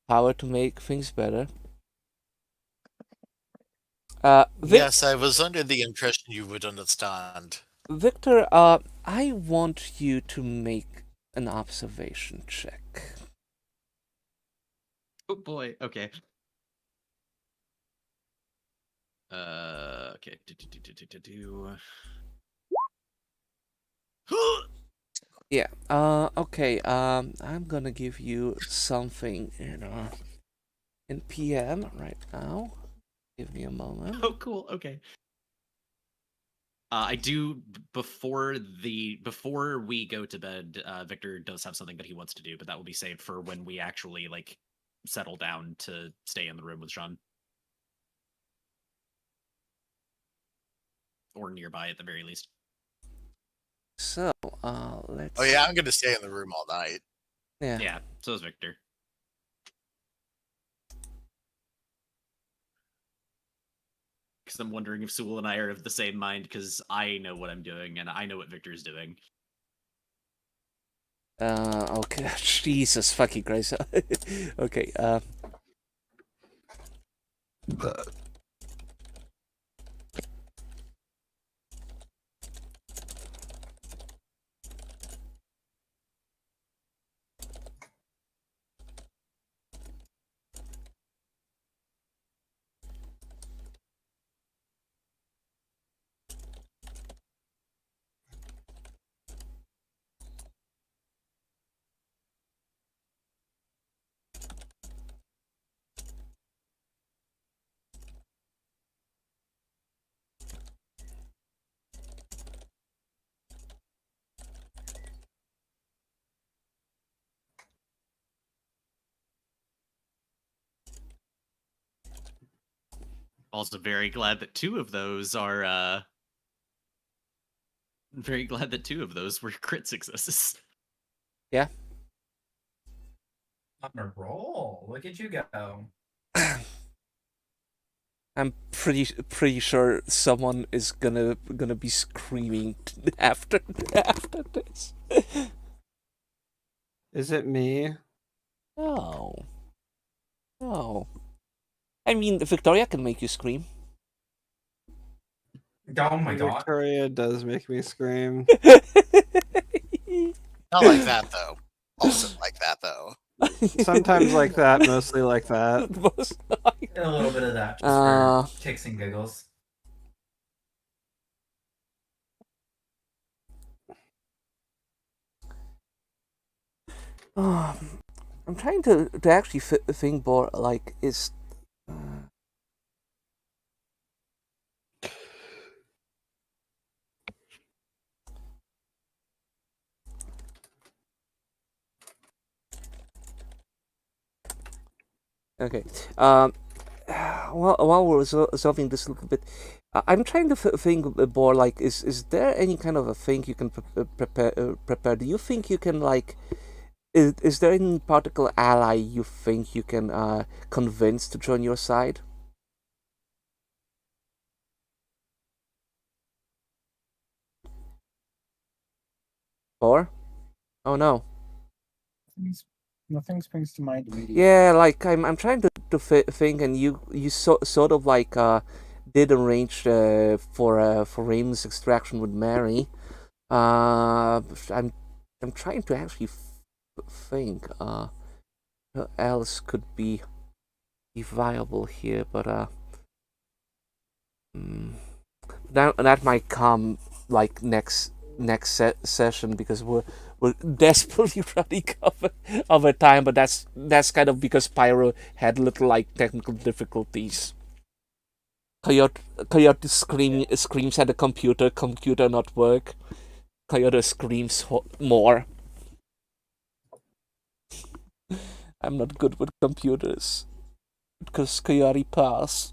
power to make things better. Yes, I was under the impression you would understand. Victor, I want you to make an observation check. Oh boy. Okay. Okay. Yeah. Okay. I'm gonna give you something in PM right now. Give me a moment. Oh, cool. Okay. I do before we go to bed. Victor does have something that he wants to do, but that will be saved for when we actually like settle down to stay in the room with Sean or nearby at the very least. So, let's. Oh yeah, I'm gonna stay in the room all night. Yeah. Yeah. So is Victor. Because I'm wondering if Sewell and I are of the same mind, because I know what I'm doing and I know what Victor's doing. Okay. Jesus fucking Christ. Okay. Also very glad that two of those are very glad that two of those were crit successes. Yeah. On a roll. Look at you go. I'm pretty sure someone is gonna be screaming after this. Is it me? Oh. Oh. I mean, Victoria can make you scream. Oh my god. Victoria does make me scream. Not like that though. Also like that though. Sometimes like that, mostly like that. A little bit of that, just for kicks and giggles. I'm trying to actually think more like is. Okay. While we're solving this a little bit, I'm trying to think more like is there any kind of a thing you can prepare? Do you think you can like? Is there any particular ally you think you can convince to join your side? Or? Oh no. Nothing springs to mind immediately. Yeah, like I'm trying to think, and you sort of like did arrange for Raymond's extraction with Mary. I'm trying to actually think who else could be viable here, but that might come like next session because we're desperately running over time, but that's kind of because Pyro had little like technical difficulties. Coyote screams at the computer not work. Coyote screams more. I'm not good with computers because Coyote pass.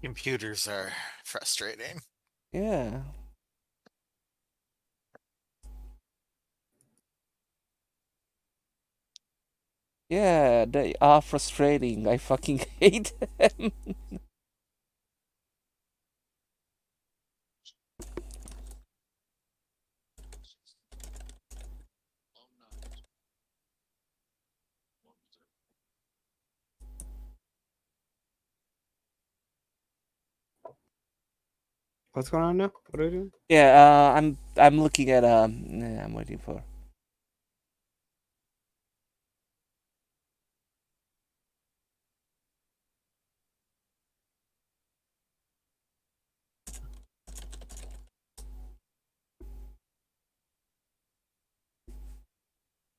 Computers are frustrating. Yeah. Yeah, they are frustrating. I fucking hate them. What's going on now? What are we doing? Yeah, I'm looking at I'm waiting for.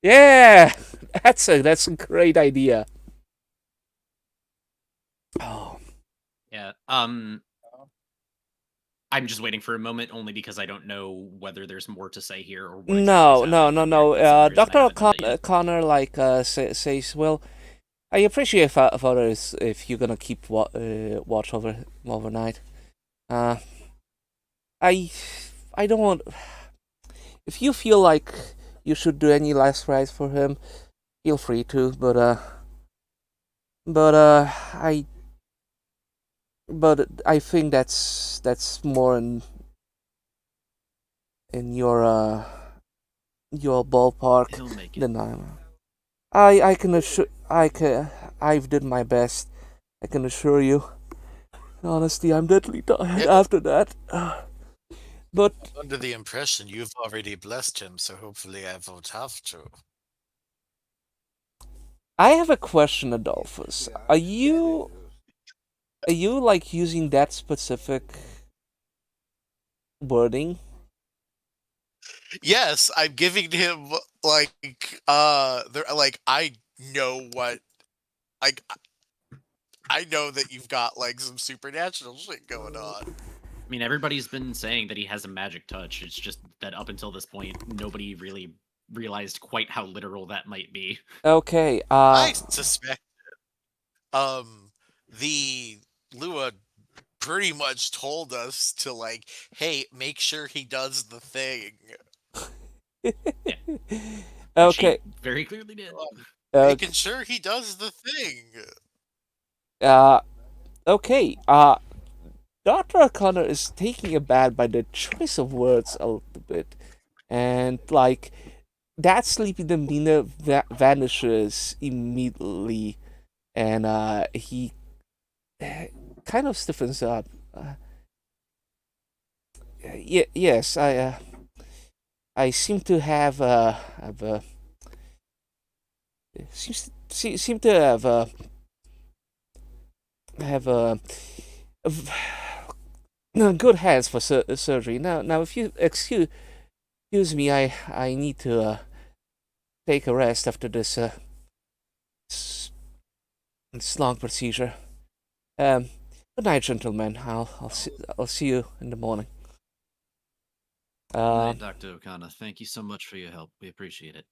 Yeah, that's a great idea. Oh, Yeah. I'm just waiting for a moment only because I don't know whether there's more to say here or what exactly is no, happening no, here. no. That's the only reason I Doctor haven't done that yet. Connor says, well, I appreciate Father if you're gonna keep watch overnight. Uh, I don't want. If you feel like you should do any last rites for him, feel free to. But I think that's more in your ballpark He'll make it. than I'm. I can assure I've did my best. I can assure you. Honestly, I'm deadly tired Yep. after that. But Under the impression you've already blessed him, so hopefully I won't have to. I have a question, Adolphus. Are you like using that specific wording? Yes, I'm giving him like there like I know what like I know that you've got like some supernatural shit going on. I mean, everybody's been saying that he has a magic touch. It's just that up until this point, nobody really realized quite how literal that might be. Okay. I suspect the Lua pretty much told us to like, hey, make sure he does the thing. Okay. She very clearly did. Making sure he does the thing. Okay. Dr. O'Connor is taking aback by the choice of words a little bit, and like that sleepy demeanor vanishes immediately, and he kind of stiffens up. Yes, I seem to have seem to have good hands for surgery. Now, if you excuse me, I need to take a rest after this this long procedure. Good night, gentlemen. I'll see you in the morning. Dr. O'Connor, thank you so much for your help. We appreciate it.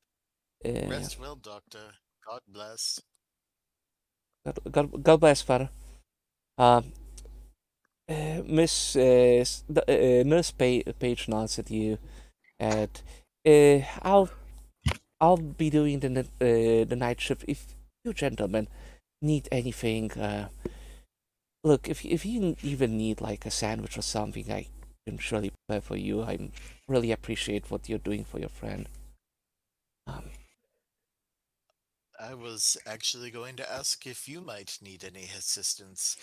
Rest well, Doctor. God bless. God bless, Father. Miss Nurse Page nods at you, and I'll be doing the night shift. If you gentlemen need anything, look, if you even need like a sandwich or something, I can surely prepare for you. I really appreciate what you're doing for your friend. I was actually going to ask if you might need any assistance.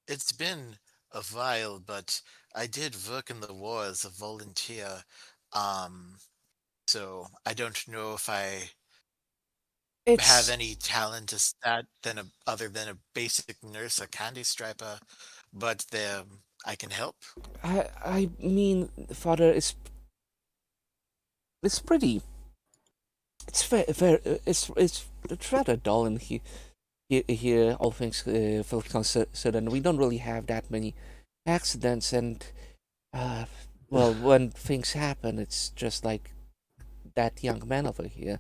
It's been a while, but I did work in the war as a volunteer. So I don't know if I have any talent as that other than a basic nurse, a candy striper, but I can help. I mean, Father, it's pretty. It's very it's rather dull in here. All things considered, we don't really have that many accidents, and well, when things happen, it's just like that young man over here.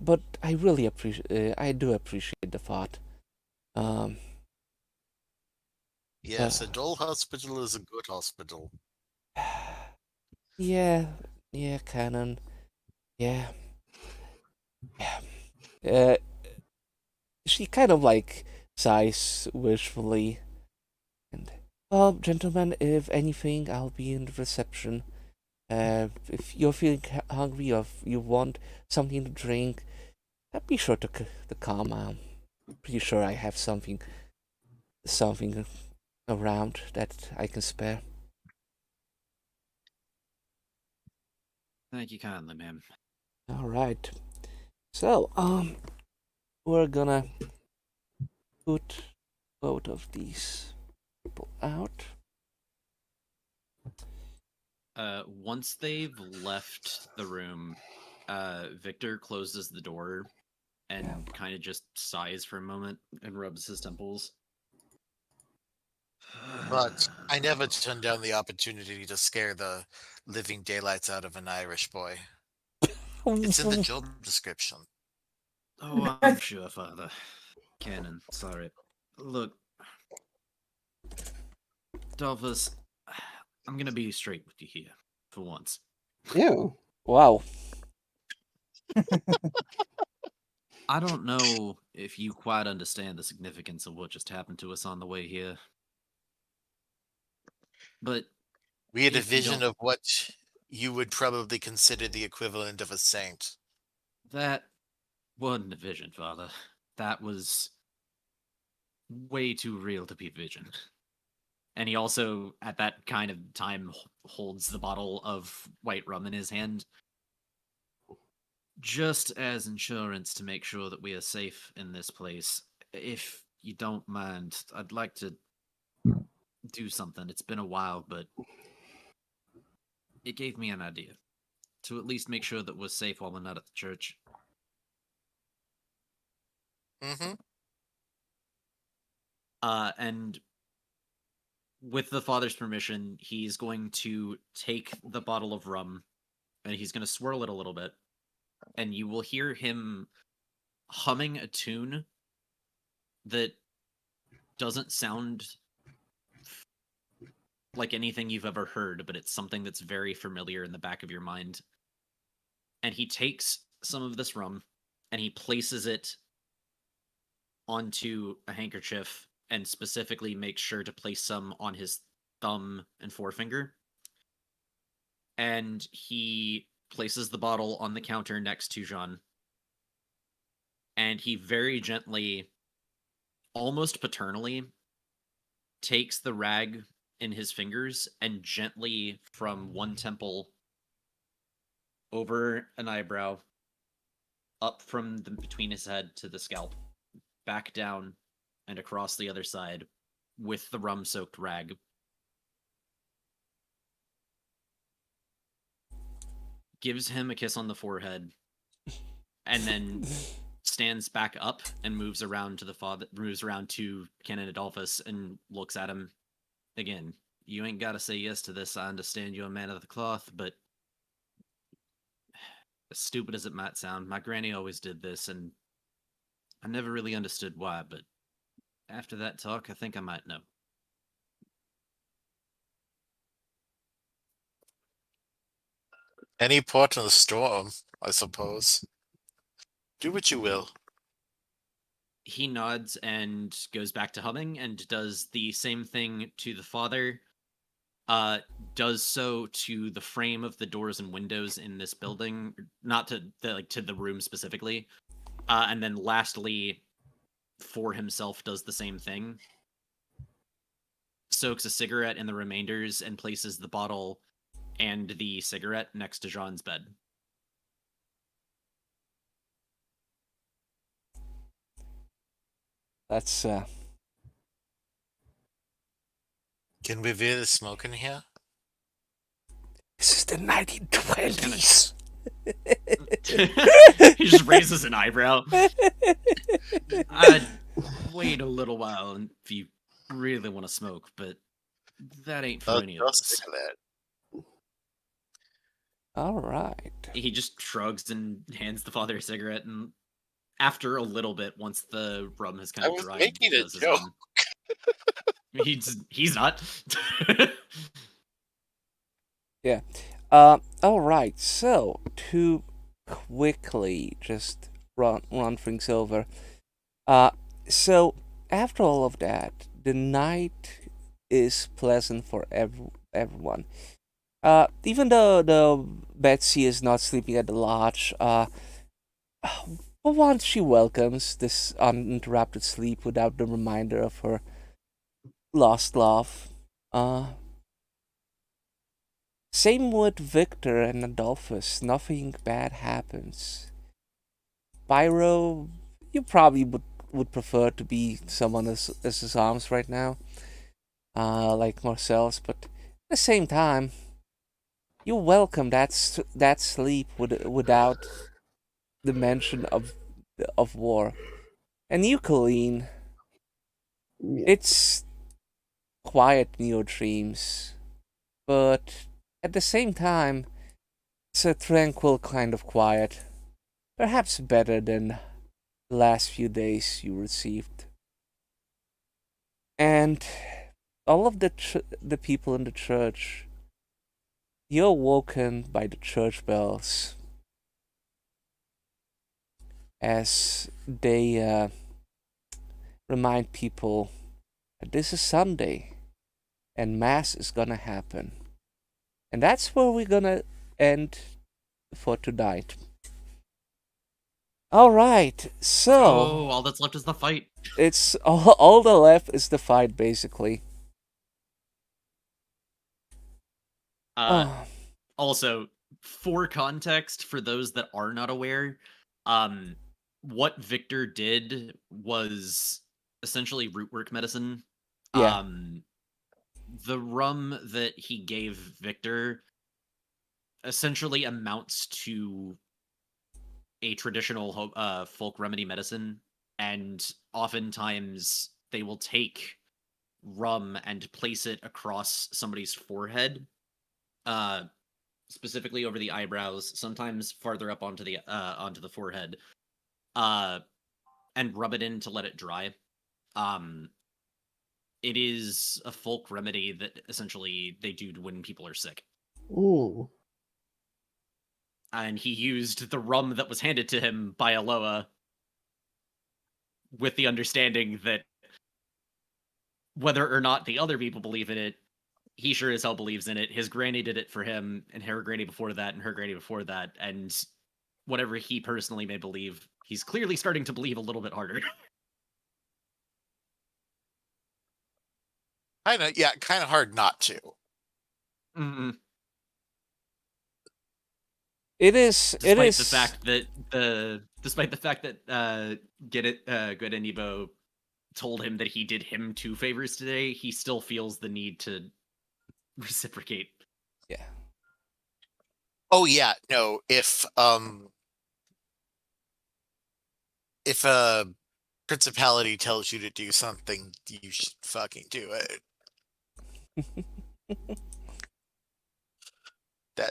But I really I do appreciate the thought. Yes, a dull hospital is a good hospital. Yeah, Canon. Yeah. she kind of like sighs wishfully. And, well, gentlemen, if anything, I'll be in the reception. If you're feeling hungry or if you want something to drink, be sure to come. I'm pretty sure I have something around that I can spare. Thank you kindly, ma'am. All right. So, we're gonna put both of these people out. Once they've left the room, Victor closes the door and kind of just sighs for a moment and rubs his temples. But I never turned down the opportunity to scare the living daylights out of an Irish boy. It's in the job description. Oh, I'm sure, Father. Canon, sorry. Look, Dolphus, I'm gonna be straight with you here, for once. Ew. Wow. I don't know if you quite understand the significance of what just happened to us on the way here. But We had a if you vision don't- of what you would probably consider the equivalent of a saint. that wasn't a vision, Father. That was way too real to be vision. And he also, at that kind of time, holds the bottle of white rum in his hand. Just as insurance to make sure that we are safe in this place, if you don't mind, I'd like to do something. It's been a while, but it gave me an idea. To at least make sure that we're safe while we're not at the church. Mm-hmm. And with the father's permission, he's going to take the bottle of rum and he's going to swirl it a little bit. And you will hear him humming a tune that doesn't sound like anything you've ever heard, but it's something that's very familiar in the back of your mind. And he takes some of this rum and he places it onto a handkerchief and specifically makes sure to place some on his thumb and forefinger. And he places the bottle on the counter next to Jean. And he very gently, almost paternally, takes the rag in his fingers and gently from one temple over an eyebrow, up from between his head to the scalp, back down and across the other side with the rum-soaked rag. Gives him a kiss on the forehead, and then stands back up and moves around to Canon Adolphus and looks at him again. You ain't gotta say yes to this. I understand you're a man of the cloth, but as stupid as it might sound, my granny always did this, and I never really understood why, but after that talk, I think I might know. Any port in the storm, I suppose. Do what you will. He nods and goes back to humming and does the same thing to the father. Does so to the frame of the doors and windows in this building, not to the room specifically. And then lastly, for himself, does the same thing. Soaks a cigarette in the remainders and places the bottle and the cigarette next to Jean's bed. That's Can we hear the smoke in here? This is the 1920s. He just raises an eyebrow. I'd wait a little while if you really want to smoke, but that ain't for any of us. All right. He just shrugs and hands the father a cigarette, and after a little bit, once the rum has kind I of was dried, making a does his joke. own. He's not. Yeah. All right. So to quickly just run things over. Uh, so after all of that, the night is pleasant for everyone. Even though Betsy is not sleeping at the lodge, for once she welcomes this uninterrupted sleep without the reminder of her lost love. Same with Victor and Adolphus. Nothing bad happens. Pyro, you probably would prefer to be someone as his arms right now, like Marcel's, but at the same time, you welcome that sleep without the mention of war. And you, Colleen, Yeah. it's quiet in your dreams, but at the same time, it's a tranquil kind of quiet, perhaps better than the last few days you received. And all of the people in the church, you're woken by the church bells as they remind people that this is Sunday and Mass is gonna happen. And that's where we're gonna end for tonight. Alright, so Oh, all that's left is the fight. it's all the left is the fight basically. Oh, Also, for context, for those that are not aware, what Victor did was essentially root work medicine. Yeah. The rum that he gave Victor essentially amounts to a traditional folk remedy medicine, and oftentimes they will take rum and place it across somebody's forehead, specifically over the eyebrows, sometimes farther up onto the forehead, and rub it in to let it dry. It is a folk remedy that essentially they do when people are sick. Ooh. And he used the rum that was handed to him by Aloa with the understanding that whether or not the other people believe in it, he sure as hell believes in it. His granny did it for him, and her granny before that, and her granny before that, and whatever he personally may believe, he's clearly starting to believe a little bit harder. Kind of hard not to. Mm-hmm. it is. Despite It is. the fact that Good and Nebo told him that he did him 2 favors today, he still feels the need to reciprocate. Yeah. Oh yeah, no. If a principality tells you to do something, you should fucking do it.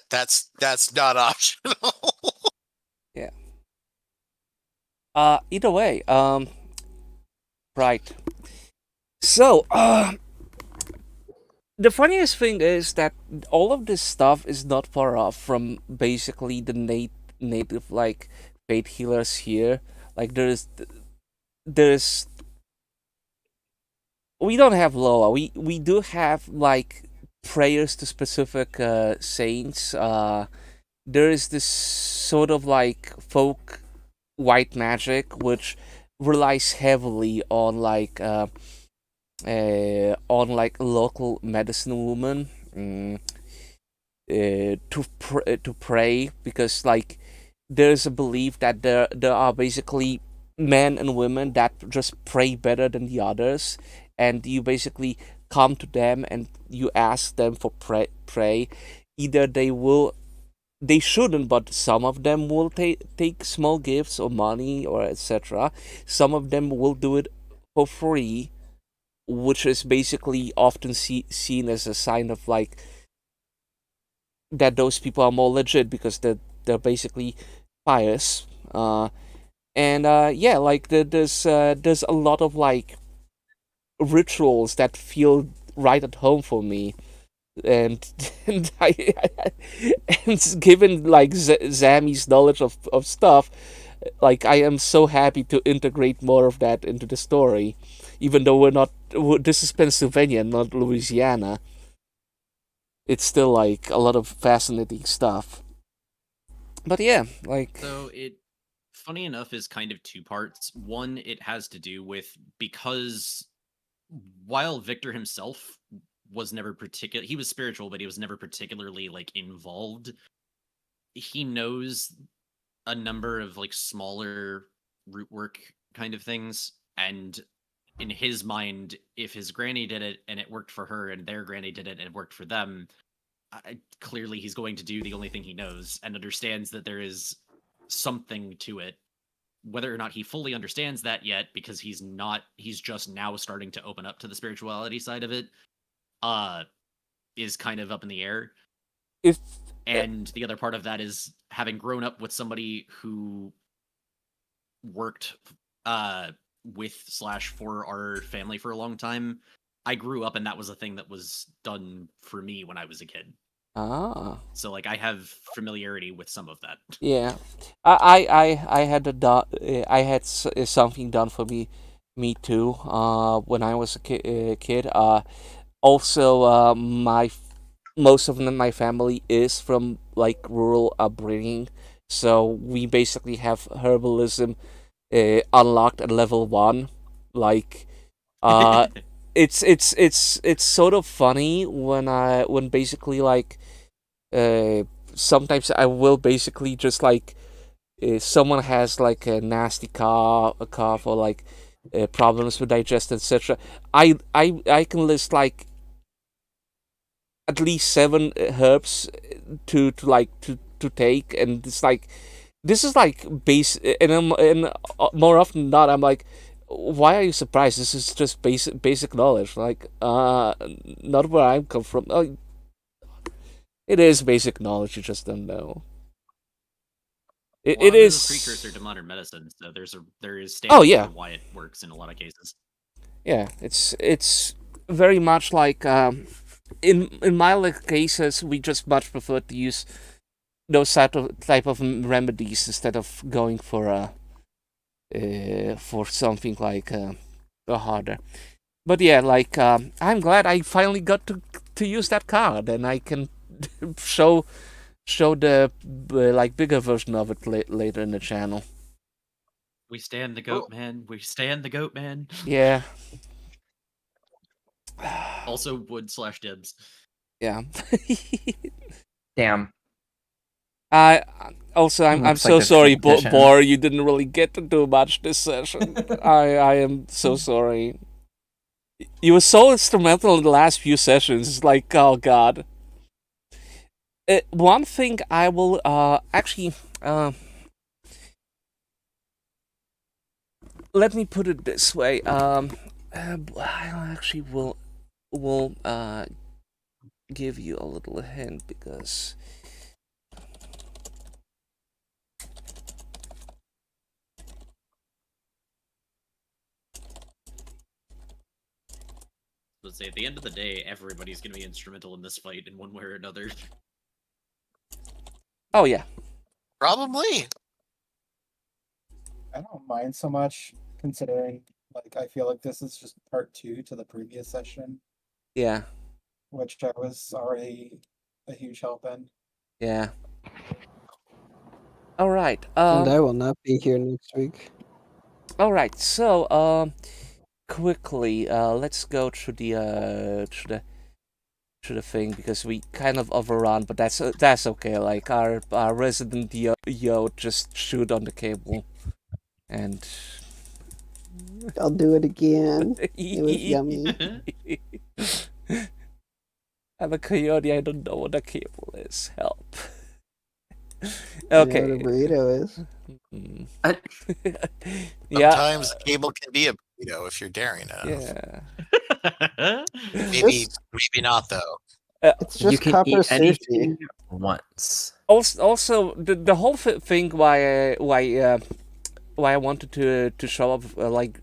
That's not optional. Yeah. Either way, right. So, the funniest thing is that all of this stuff is not far off from basically the native like fate healers here. Like there's we don't have Loa. We do have like prayers to specific saints. There is this sort of like folk white magic which relies heavily on like local medicine woman to pray, because like there's a belief that there are basically men and women that just pray better than the others, and you basically come to them and you ask them for pray. Either they shouldn't, but some of them will take small gifts or money or etc. Some of them will do it for free, which is basically often seen as a sign of like that those people are more legit because they're basically pious. Yeah, like there's a lot of like rituals that feel right at home for me, and and and given like Zami's knowledge of stuff, like I am so happy to integrate more of that into the story, even though this is Pennsylvania, not Louisiana. It's still like a lot of fascinating stuff. But yeah, like So it, funny enough, is kind of two parts. One, it has to do with, because while Victor himself was never he was spiritual, but he was never particularly like involved. He knows a number of like smaller root work kind of things, and in his mind, if his granny did it and it worked for her, and their granny did it and it worked for them, clearly he's going to do the only thing he knows, and understands that there is something to it. Whether or not he fully understands that yet, because he's just now starting to open up to the spirituality side of it, is kind of up in the air. And the other part of that is, having grown up with somebody who worked with/for our family for a long time, I grew up and that was a thing that was done for me when I was a kid. So like I have familiarity with some of that. Yeah, I had something done for me too. When I was a kid. Also, most of my family is from like rural upbringing, so we basically have herbalism unlocked at level 1. Like, it's sort of funny when basically like sometimes I will basically just like someone has like a nasty cough or like problems with digestion, etc. I can list like at least 7 herbs to take, and it's like this is like base, and more often than not I'm like, why are you surprised? This is just basic knowledge. Like, not where I'm come from. Oh, it is basic knowledge. You just don't know. It is a precursor to modern medicine, so there is standards for why it works in a lot of cases. Yeah, it's very much like in my cases, we just much prefer to use those type of remedies instead of going for something like harder. But yeah, like I'm glad I finally got to use that card, and I can show the like bigger version of it later in the channel. We stand the goat man. We stand the goat man. Yeah. Also, wood/dibs. Yeah. Damn. Also, I'm Looks so like a sorry, transition. Bor. You didn't really get to do much this session. I am so sorry. You were so instrumental in the last few sessions. It's like, oh god. One thing I will actually let me put it this way. I actually will give you a little hint, because Let's say at the end of the day, everybody's going to be instrumental in this fight in one way or another. Oh yeah. Probably. I don't mind so much, considering like I feel like this is just part 2 to the previous session. Yeah. Which I was already a huge help in. Yeah. All right. And I will not be here next week. All right. So quickly, let's go through the thing, because we kind of overrun, but that's okay. Like our resident yo just shoot on the cable, and I'll do it again. It was yummy. I'm a coyote. I don't know what a cable is. Help. Okay. Okay. You know what a burrito is. Yeah. Sometimes a cable can be a burrito if you're daring enough. Yeah. Maybe not though. It's just You can copper eat sushi. anything once. Also, the whole thing why I wanted to show up like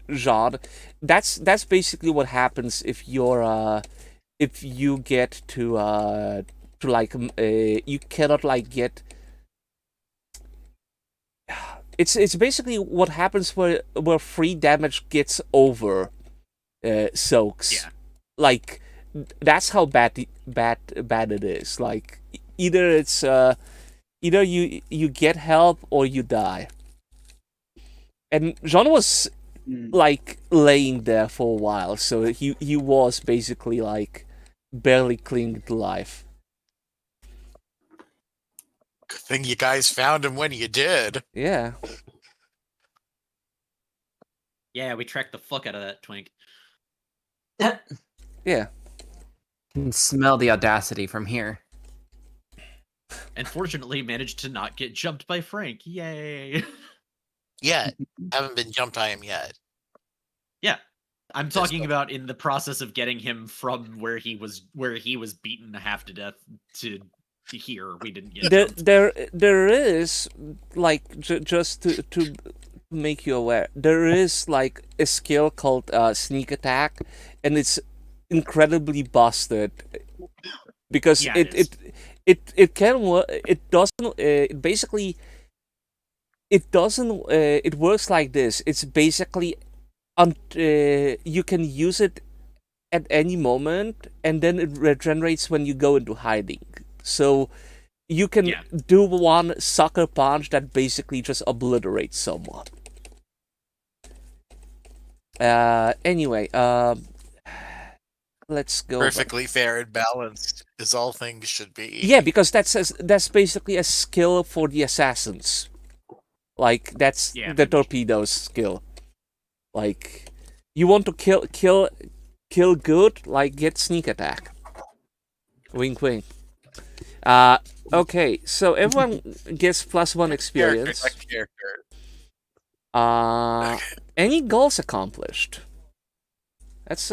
Jean, that's basically what happens if you're if you get to you cannot like get it's basically what happens where free damage gets over soaks. Yeah. Like that's how bad it is. Like either it's either you get help or you die. And Jean was like laying there for a while, so he was basically like barely clinging to life. Good thing you guys found him when you did. Yeah. Yeah, we tracked the fuck out of that twink. Yeah. Can smell the audacity from here. And fortunately managed to not get jumped by Frank. Yay. Yeah, haven't been jumped by him yet. Yeah. I'm talking about in the process of getting him from where he was beaten half to death to here. We didn't get jumped. There is like just to make you aware, there is like a skill called sneak attack, and it's incredibly busted because Yeah, it can work. It doesn't. It works like this. It's basically you can use it at any moment, and then it regenerates when you go into hiding. So you can do one sucker punch that basically just obliterates someone. Anyway, let's go. Perfectly fair and balanced, as all things should be. Yeah, because that's basically a skill for the assassins. Like that's the torpedoes skill. Like you want to kill good, like get sneak attack. Wink wink. Okay, so everyone gets +1 experience. Character. Any goals accomplished? That's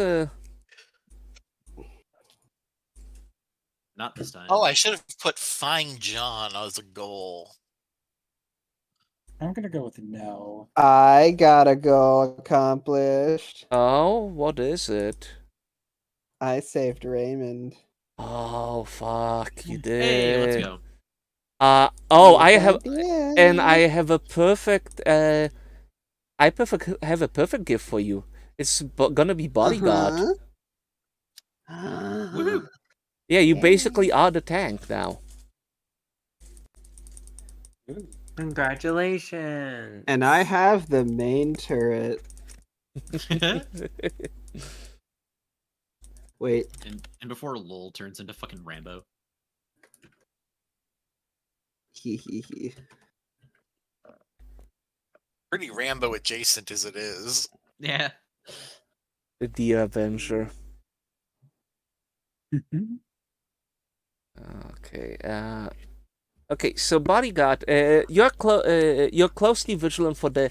Not this time. Oh, I should have put find John as a goal. I'm gonna go with no. I got a goal accomplished. Oh, what is it? I saved Raymond. Oh fuck, you did. Hey, let's go. Oh, I Yes, have, I did. and I have a perfect have a perfect gift for you. It's gonna be bodyguard. Woohoo! Yeah, you basically are the tank now. Congratulations. And I have the main turret. Wait. And before Lowell turns into fucking Rambo. Hee. Pretty Rambo adjacent as it is. Yeah. The Deer Avenger. Okay. Okay. So bodyguard, you're closely vigilant for the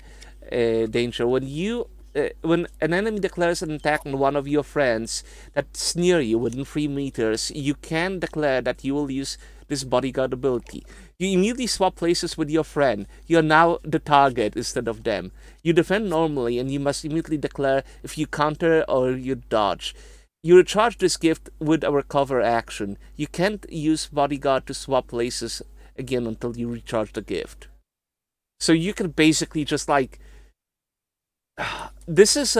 danger. When an enemy declares an attack on one of your friends that's near you within 3 meters, you can declare that you will use this bodyguard ability. You immediately swap places with your friend. You're now the target instead of them. You defend normally, and you must immediately declare if you counter or you dodge. You recharge this gift with a recover action. You can't use bodyguard to swap places again until you recharge the gift. So you can basically just like... This is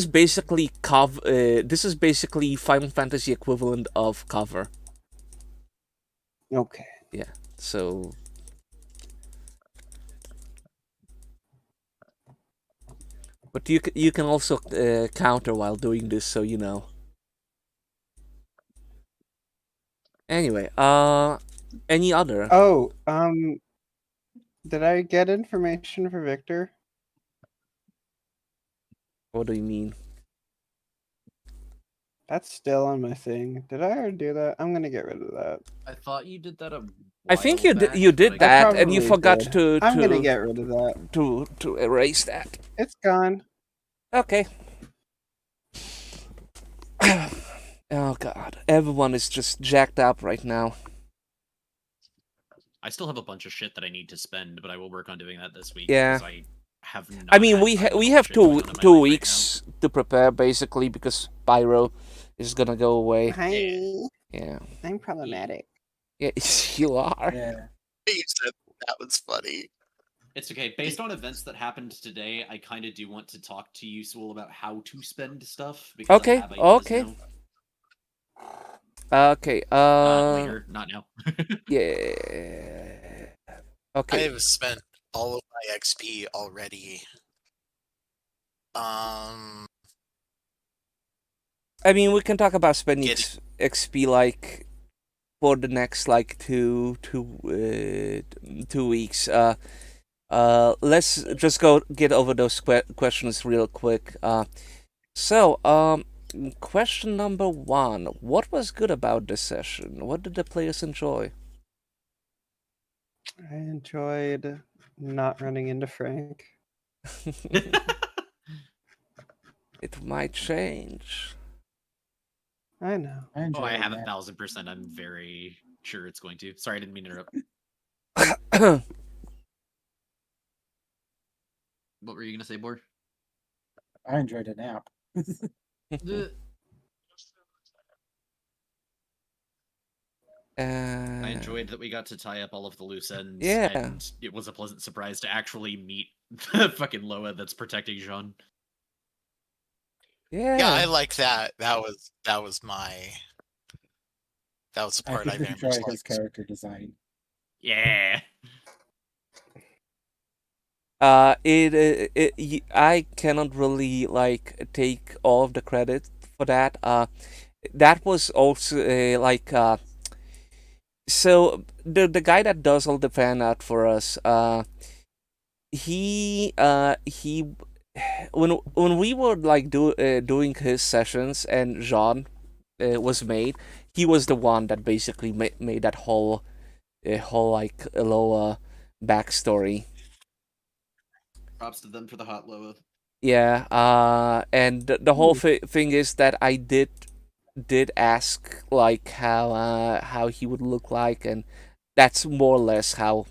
basically this is basically Final Fantasy equivalent of cover. Okay. Yeah. So but you can also counter while doing this, so you know. Anyway, any other? Oh, did I get information for Victor? What do you mean? That's still on my thing. Did I already do that? I'm gonna get rid of that. I thought you did that I think you did that, and you forgot to. I'm gonna get rid of that. To erase that. It's gone. Okay. Oh god, everyone is just jacked up right now. I still have a bunch of shit that I need to spend, but I will work on doing that this week. Yeah. because I have not I mean, had we time to we do have shit going on in my two life weeks to prepare basically because Pyro is gonna go away. Hi. Yeah. I'm problematic. Yeah, you are. Yeah. You said that was funny. It's okay. Based on events that happened today, I kind of do want to talk to you, Sewell, about how to spend stuff because Okay, I have ideas okay. now. Okay. Later, not now. Yeah. I Okay. have spent all of my XP already. I mean, we can talk about spending Getting- XP like for the next like 2 weeks. Let's just go get over those questions real quick. Question number 1: what was good about this session? What did the players enjoy? I enjoyed not running into Frank. It might change. I know. I enjoyed Oh, I have that. 1,000%. I'm very sure it's going to. Sorry, I didn't mean to interrupt. What were you gonna say, Bor? I enjoyed a nap. I enjoyed that we got to tie up all of the loose ends. Yeah. And it was a pleasant surprise to actually meet the fucking Loa that's protecting Jean. Yeah, I Yeah. like that. That was the I part I did very enjoy much his liked. character design. Yeah. I cannot really like take all of the credit for that. That was also so the guy that does all the fan art for us, he when we were like doing his sessions and Jean was made, he was the one that basically made that whole like Loa backstory. Props to them for the hot Loa. Yeah, and the whole thing is that I did ask like how he would look like, and that's more or less how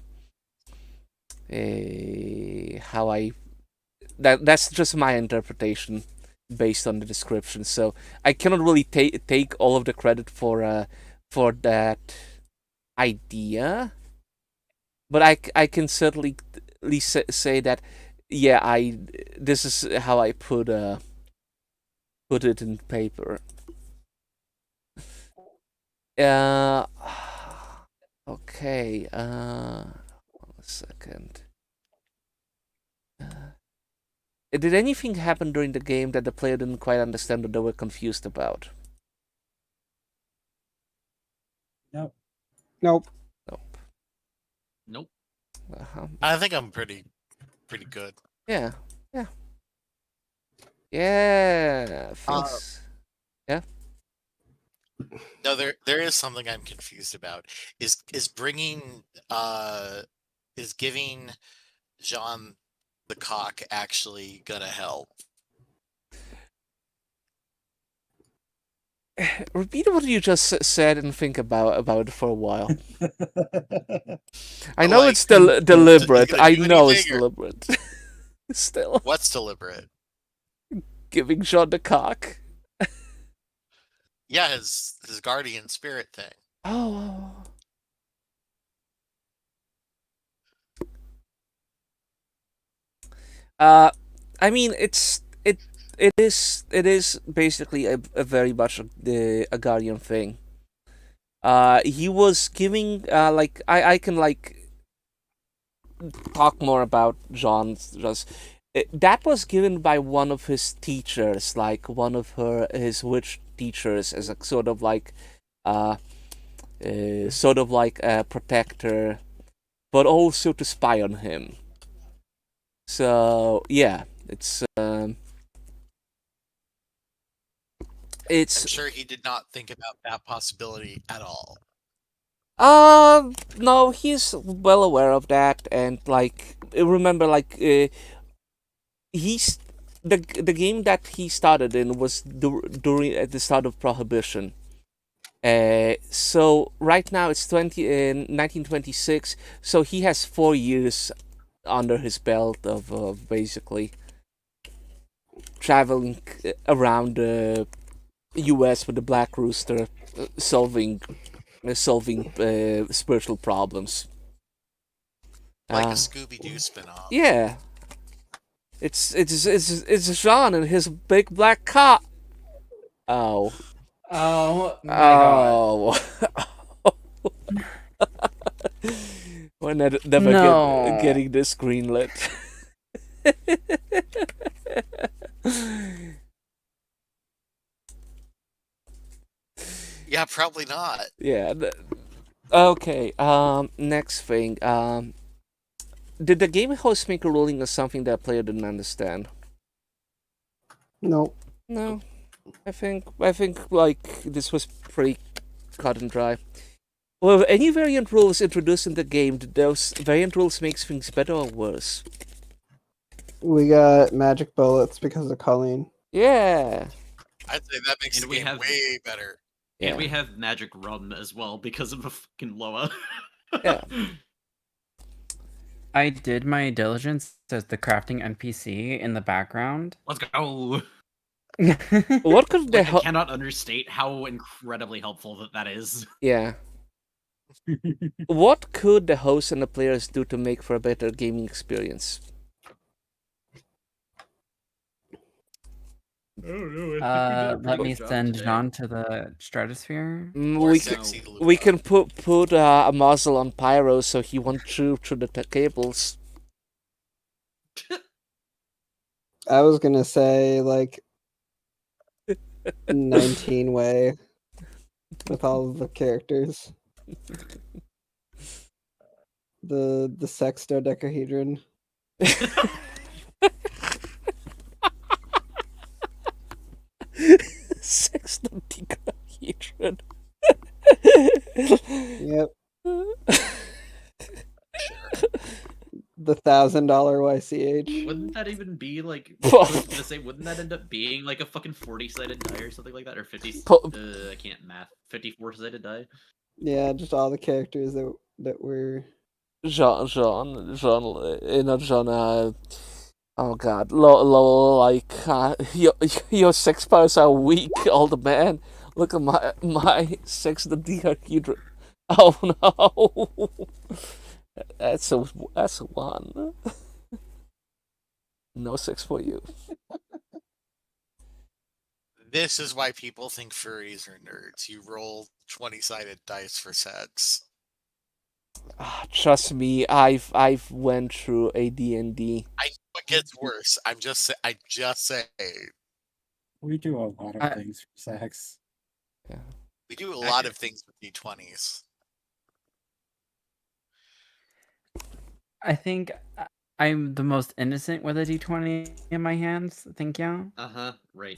that's just my interpretation based on the description. So I cannot really take all of the credit for that idea, but I can certainly at least say that yeah, this is how I put it in paper. Okay. 1 second. Did anything happen during the game that the player didn't quite understand or they were confused about? Nope. Nope. Nope. I think I'm pretty good. Yeah. Thanks. Yeah. No, there is something I'm confused about. Is bringing is giving Jean the cock actually gonna help? Repeat what you just said and think about it for a while. I know Like, it's deliberate. gonna I do know it's anything, or- deliberate. Still, What's deliberate? giving Jean the cock. Yeah, his guardian spirit thing. Oh. I mean, it is basically a very much a guardian thing. He was giving like I can like talk more about John's just. That was given by one of his teachers, like one of his witch teachers, as a sort of like a protector, but also to spy on him. So yeah, it's I'm sure he did not think about that possibility at all. no, he's well aware of that, and like remember, like he's the game that he started in was during at the start of Prohibition. So right now it's 1926. So he has 4 years under his belt of basically traveling around the U.S. with the Black Rooster, solving spiritual problems. Like Uh, a Scooby Doo spinoff. Yeah. It's Jean and his big black car. Oh. Oh my god. Oh. We're never No. getting this greenlit. Yeah, probably not. Yeah. Okay. Next thing. Did the game host make a ruling on something that player didn't understand? Nope. No. I think like this was pretty cut and dry. Well, any variant rules introduced in the game, did those variant rules makes things better or worse? We got magic bullets because of Colleen. Yeah. I'd say that makes And the we game have- way better. Yeah. And we have magic rum as well because of a fucking Loa. Yeah. I did my diligence as the crafting NPC in the background. Let's go. What could the Like, I cannot understate how incredibly helpful that is. Yeah. What could the host and the players do to make for a better gaming experience? Let me send Jean to the stratosphere. More We sexy we Luca. can put a muzzle on Pyro so he won't chew through the cables. I was gonna say like 19 way with all of the characters. The sextodecahedron. Sextodecahedron. Yep. The $1,000 YCH. Wouldn't that even be like? I Whoa. was gonna say, wouldn't that end up being like a fucking 40-sided die or something like that, or 50? Po- I can't math. 54-sided die. Yeah, just all the characters that were. Jean, oh god, like, your sex powers are weak, old man. Look at my sextodecahedron. Oh no, that's a one. No sex for you. This is why people think furries are nerds. You roll 20-sided dice for sex. Trust me, I've went through a D&D. I know it gets worse. I just say We do a lot of I- things for sex. we do a lot of things with D20s. I think I'm the most innocent with a D20 in my hands. Thank you. Right.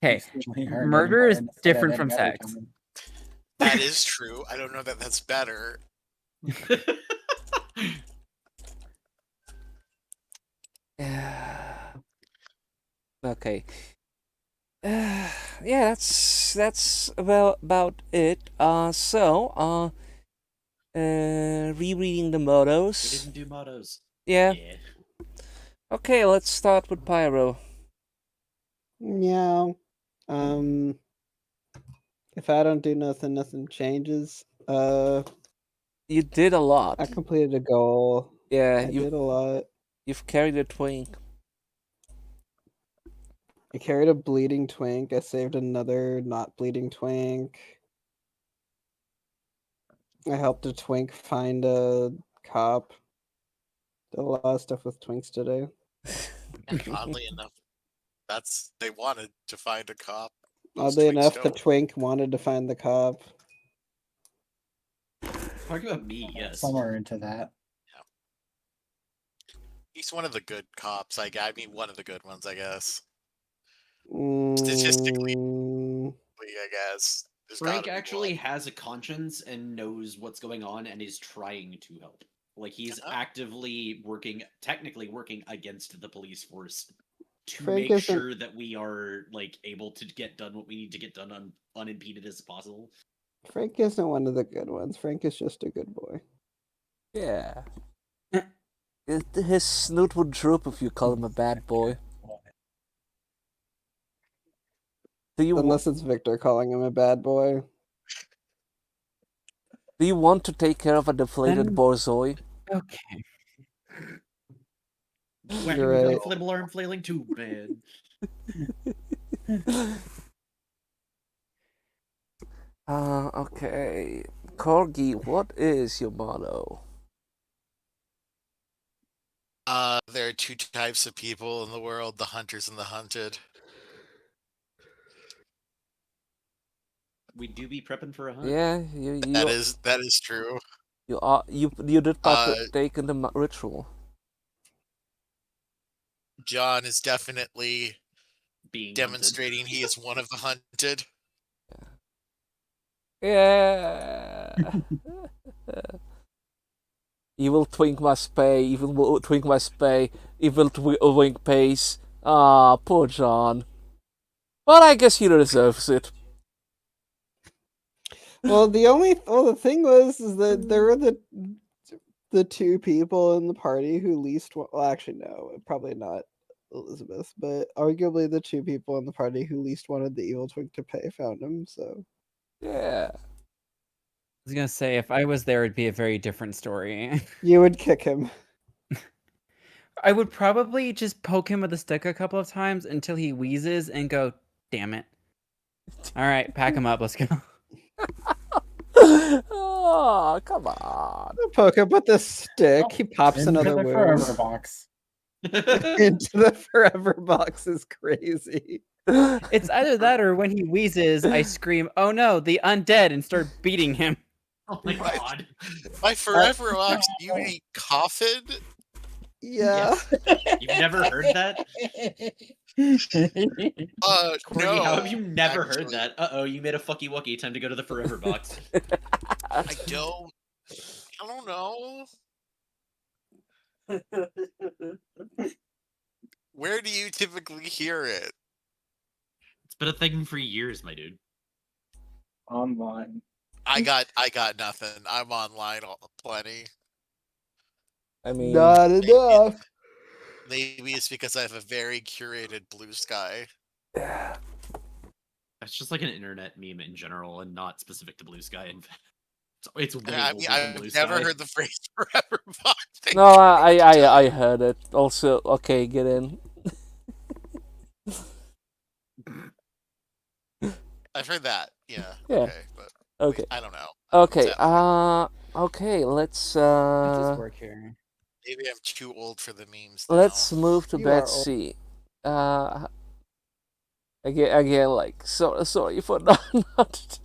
Okay, You certainly aren't murder anymore is innocent at different any from other sex. time. That is true. I don't know that that's better. Okay. Yeah, that's about it. Rereading the We mottos. didn't do mottos. Yeah. Okay, let's start with Pyro. Yeah. If I don't do nothing, nothing changes. You did a lot. I completed a goal. Yeah, I did a lot. you've carried a twink. I carried a bleeding twink. I saved another not bleeding twink. I helped a twink find a cop. Did a lot of stuff with twinks today. And oddly enough, they wanted to find a cop. Most Oddly twinks enough, the don't. twink wanted to find the cop. Talking about me, yes. Some are into that. He's one of the good cops. I mean, one of the good ones, I guess. Mm, Statistically, I guess. There's Frank gotta be actually one. has a conscience and knows what's going on and is trying to help. Like he's Yeah. actively technically working against the police force to Frank make isn't- sure that we are like able to get done what we need to get done unimpeded as possible. Frank isn't one of the good ones. Frank is just a good boy. Yeah. His snoot would droop if you call him a bad boy. Do you Unless it's Victor calling him a bad boy. Do you want to take care of a deflated Then- borzoi? Okay. Whacking You're with right. inflatable arm flailing too bad. Okay. Corgi, what is your motto? There are two types of people in the world: the hunters and the hunted. We do be prepping for a hunt. Yeah, That is true. you did partake in the ritual. John is definitely Being demonstrating he is one of the hunted. Yeah. Evil twink must pay. Evil twink must pay. Evil twink pays. Ah, poor John. But I guess he deserves it. Well, the thing was is that there were the two people in the party who least well, actually no, probably not Elizabeth, but arguably the two people in the party who least wanted the evil twink to pay found him. So Yeah. I was gonna say, if I was there, it'd be a very different story. you would kick him. I would probably just poke him with a stick a couple of times until he wheezes and go, "Damn it! All right, pack him up. Let's go." Oh, come on. Poke him with the stick. He pops Into another the wound. forever box. Into the forever box is crazy. It's either that or when he wheezes, I scream, "Oh no, the undead!" and start beating him. Oh my god. By forever box, you mean coffin? Yeah. You've never heard that? Corgi, No. how have you never heard actually. that? Uh-oh, you made a fucky wucky. Time to go to the forever box. I don't know. Where do you typically hear it? It's been a thing for years, my dude. Online. I got nothing. I'm online plenty. I mean, Not enough. Maybe it's because I have a very curated blue sky. That's just like an internet meme in general and not specific to Blue Sky. It's way I older mean, than Blue I've never Sky. heard the phrase forever box. no, I heard it. Also, okay, get in. I've heard that. Yeah. Yeah. Okay, but Okay. I don't know. Okay. Sounds Okay. Let's What does work here? maybe I'm too old for the memes. Now. let's move to You are old. Betsy. Again, like sorry for not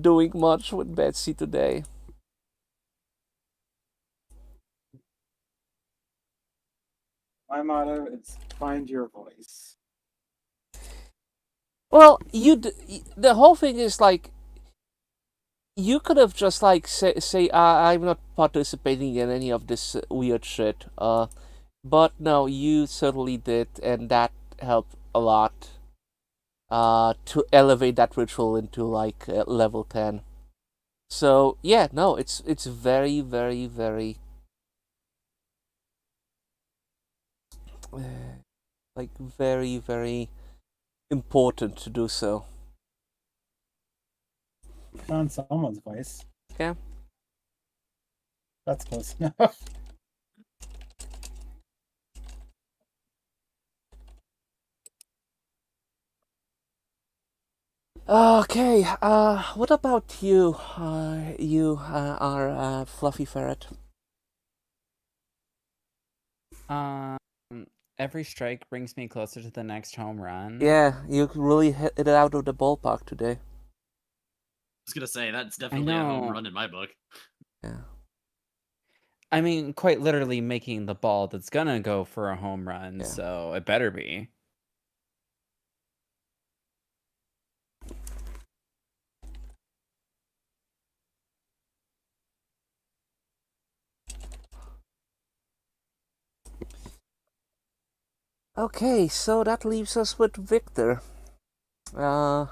doing much with Betsy today. My motto is find your voice. Well, the whole thing is like you could have just like say I'm not participating in any of this weird shit. But no, you certainly did, and that helped a lot. To elevate that ritual into like level 10. So yeah, no, it's very very very like very very important to do so. Found someone's voice. Yeah. That's close enough. Okay, what about you? You are Fluffy Ferret. Every strike brings me closer to the next home run. Yeah, you really hit it out of the ballpark today. I was gonna say that's definitely a home know. run in my book. Yeah. I mean, quite literally making the ball that's gonna go for a home run, Yeah. so it better be. Okay, so that leaves us with Victor. Where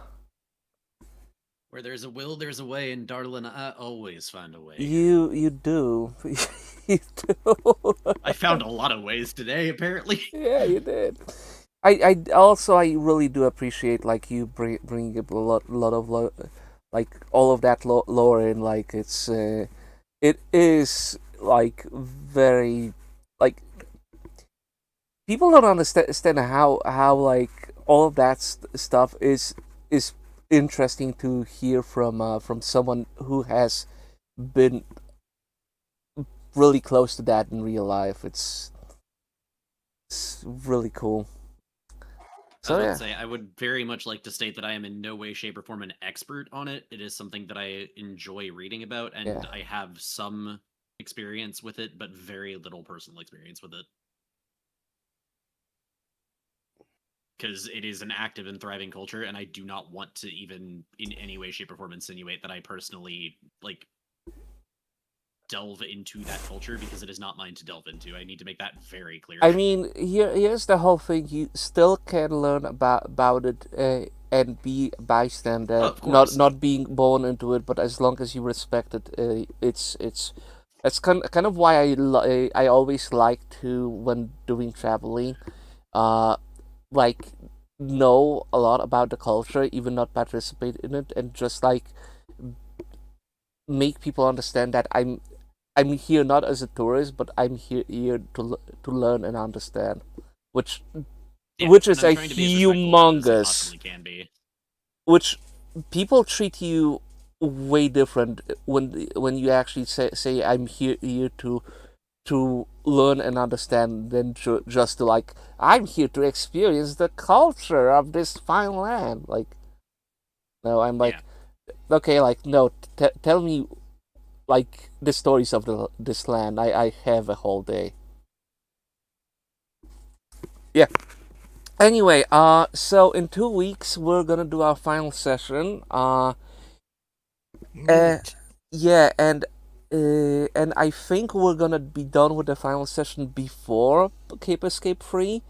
there's a will, there's a way, and darling, I always find a way. You do. You do. I found a lot of ways today, apparently. Yeah, you did. I also I really do appreciate like you bringing up a lot like all of that lore in, like it is like very like people don't understand how like all of that stuff is interesting to hear from someone who has been really close to that in real life. It's really cool. So I was about yeah, to say, I would very much like to state that I am in no way, shape, or form an expert on it. It is something that I enjoy reading about, and Yeah. I have some experience with it, but very little personal experience with it. Because it is an active and thriving culture, and I do not want to even in any way, shape, or form insinuate that I personally like delve into that culture, because it is not mine to delve into. I need to make that very clear. I mean, here's the whole thing. You still can learn about it and be a bystander, Oh, of course. not being born into it, but as long as you respect it, it's that's kind of why I always like to, when doing traveling, like know a lot about the culture, even not participate in it, and just like make people understand that I'm here not as a tourist, but I'm here to learn and understand, which Yeah, which and is I'm a trying to be as respectful as I humongous, possibly can be. which people treat you way different when you actually say I'm here to learn and understand than just to like I'm here to experience the culture of this fine land. Like no, I'm like okay, like no, tell me like the stories of this land. I have a whole day. Yeah. Anyway, so in 2 weeks we're gonna do our final session. Neat. Yeah, and I think we're gonna be done with the final session before Cape Escape 3.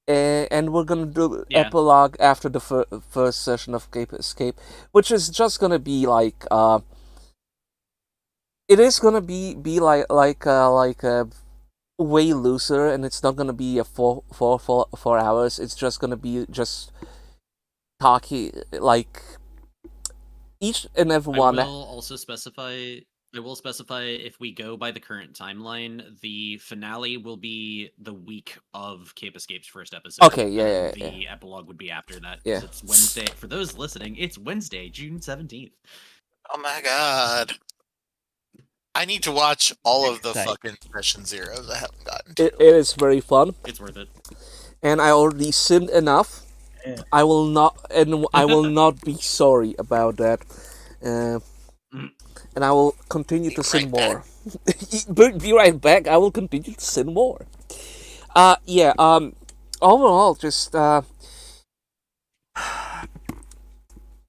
And we're gonna do Yeah. epilogue after the first session of Cape Escape, which is just gonna be like it is gonna be like way looser, and it's not gonna be a 4 hours. It's just gonna be just talking like each and every one. I will specify if we go by the current timeline, the finale will be the week of Cape Escape's first episode. Okay, yeah, and yeah, then yeah. the epilogue would be after that. Yeah. 'Cause it's Wednesday. For those listening, it's Wednesday, June 17th. Oh my god. I need to watch all of the Exciting. fucking Session Zeros I haven't gotten to. It is very fun, It's worth it. and I already sinned enough. Yeah. I will not be sorry about that. And I will continue to sin more. Be right back. I will continue to sin more. Yeah. Overall, just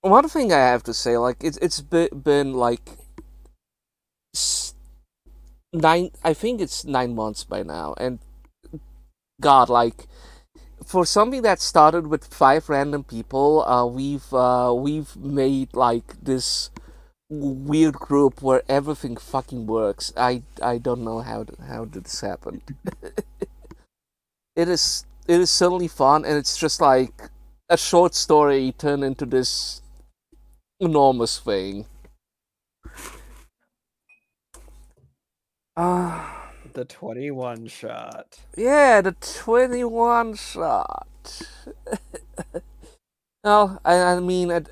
one thing I have to say, like it's been like 9. I think it's 9 months by now, and God, like for something that started with 5 random people, we've made like this weird group where everything fucking works. I don't know how did this happen. It is certainly fun, and it's just like a short story turned into this enormous thing. The 21 shot. Yeah, the 21 shot. Well, I mean, at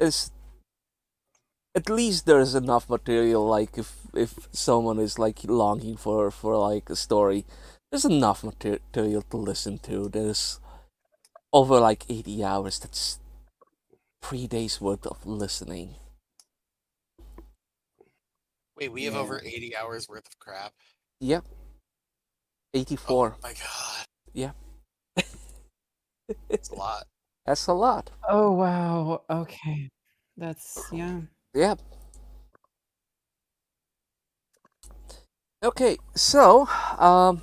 least there's enough material. Like if someone is like longing for like a story, there's enough material to listen to. There's over like 80 hours. That's 3 days worth of listening. Wait, we have over 80 hours worth of crap. Yep. 84. Oh my god. Yeah. It's a lot. That's a lot. Oh wow. Okay. That's yeah. Yep. Okay, so I'll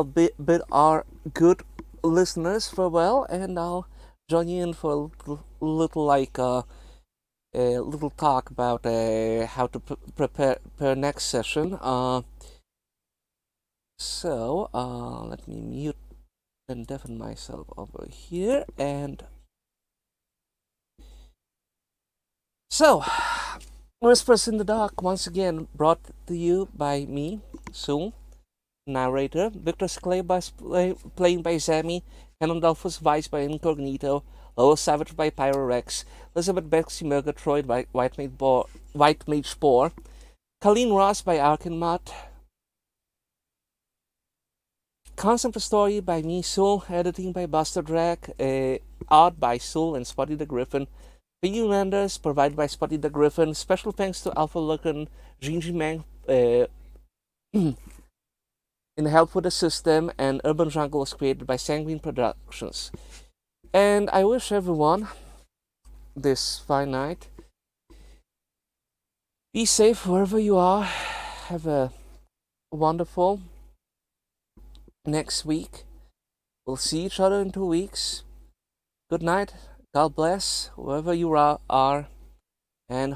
bid our good listeners farewell, and I'll join you in for a little like a little talk about how to prepare next session. So let me mute and deafen myself over here, and So, Whispers in the Dark once again brought to you by me, Sue, narrator, Victor Sclay playing by Sammy, Canon Dolphus voiced by Incognito, Lowell Savage by Pyrorex, Elizabeth Bexy Murgatroyd by White Mage Spore, Colleen Ross by Arkenmut, Concept Story by me, Soul, editing by Buster Drag, art by Soul and Spotty the Griffin, video renders provided by Spotty the Griffin, special thanks to Alpha Lurkin, Gingy Mang, in help with the system, and Urban Jungle was created by Sanguine Productions. And I wish everyone this fine night be safe wherever you are. Have a wonderful next week. We'll see each other in 2 weeks. Good night. God bless wherever you are, and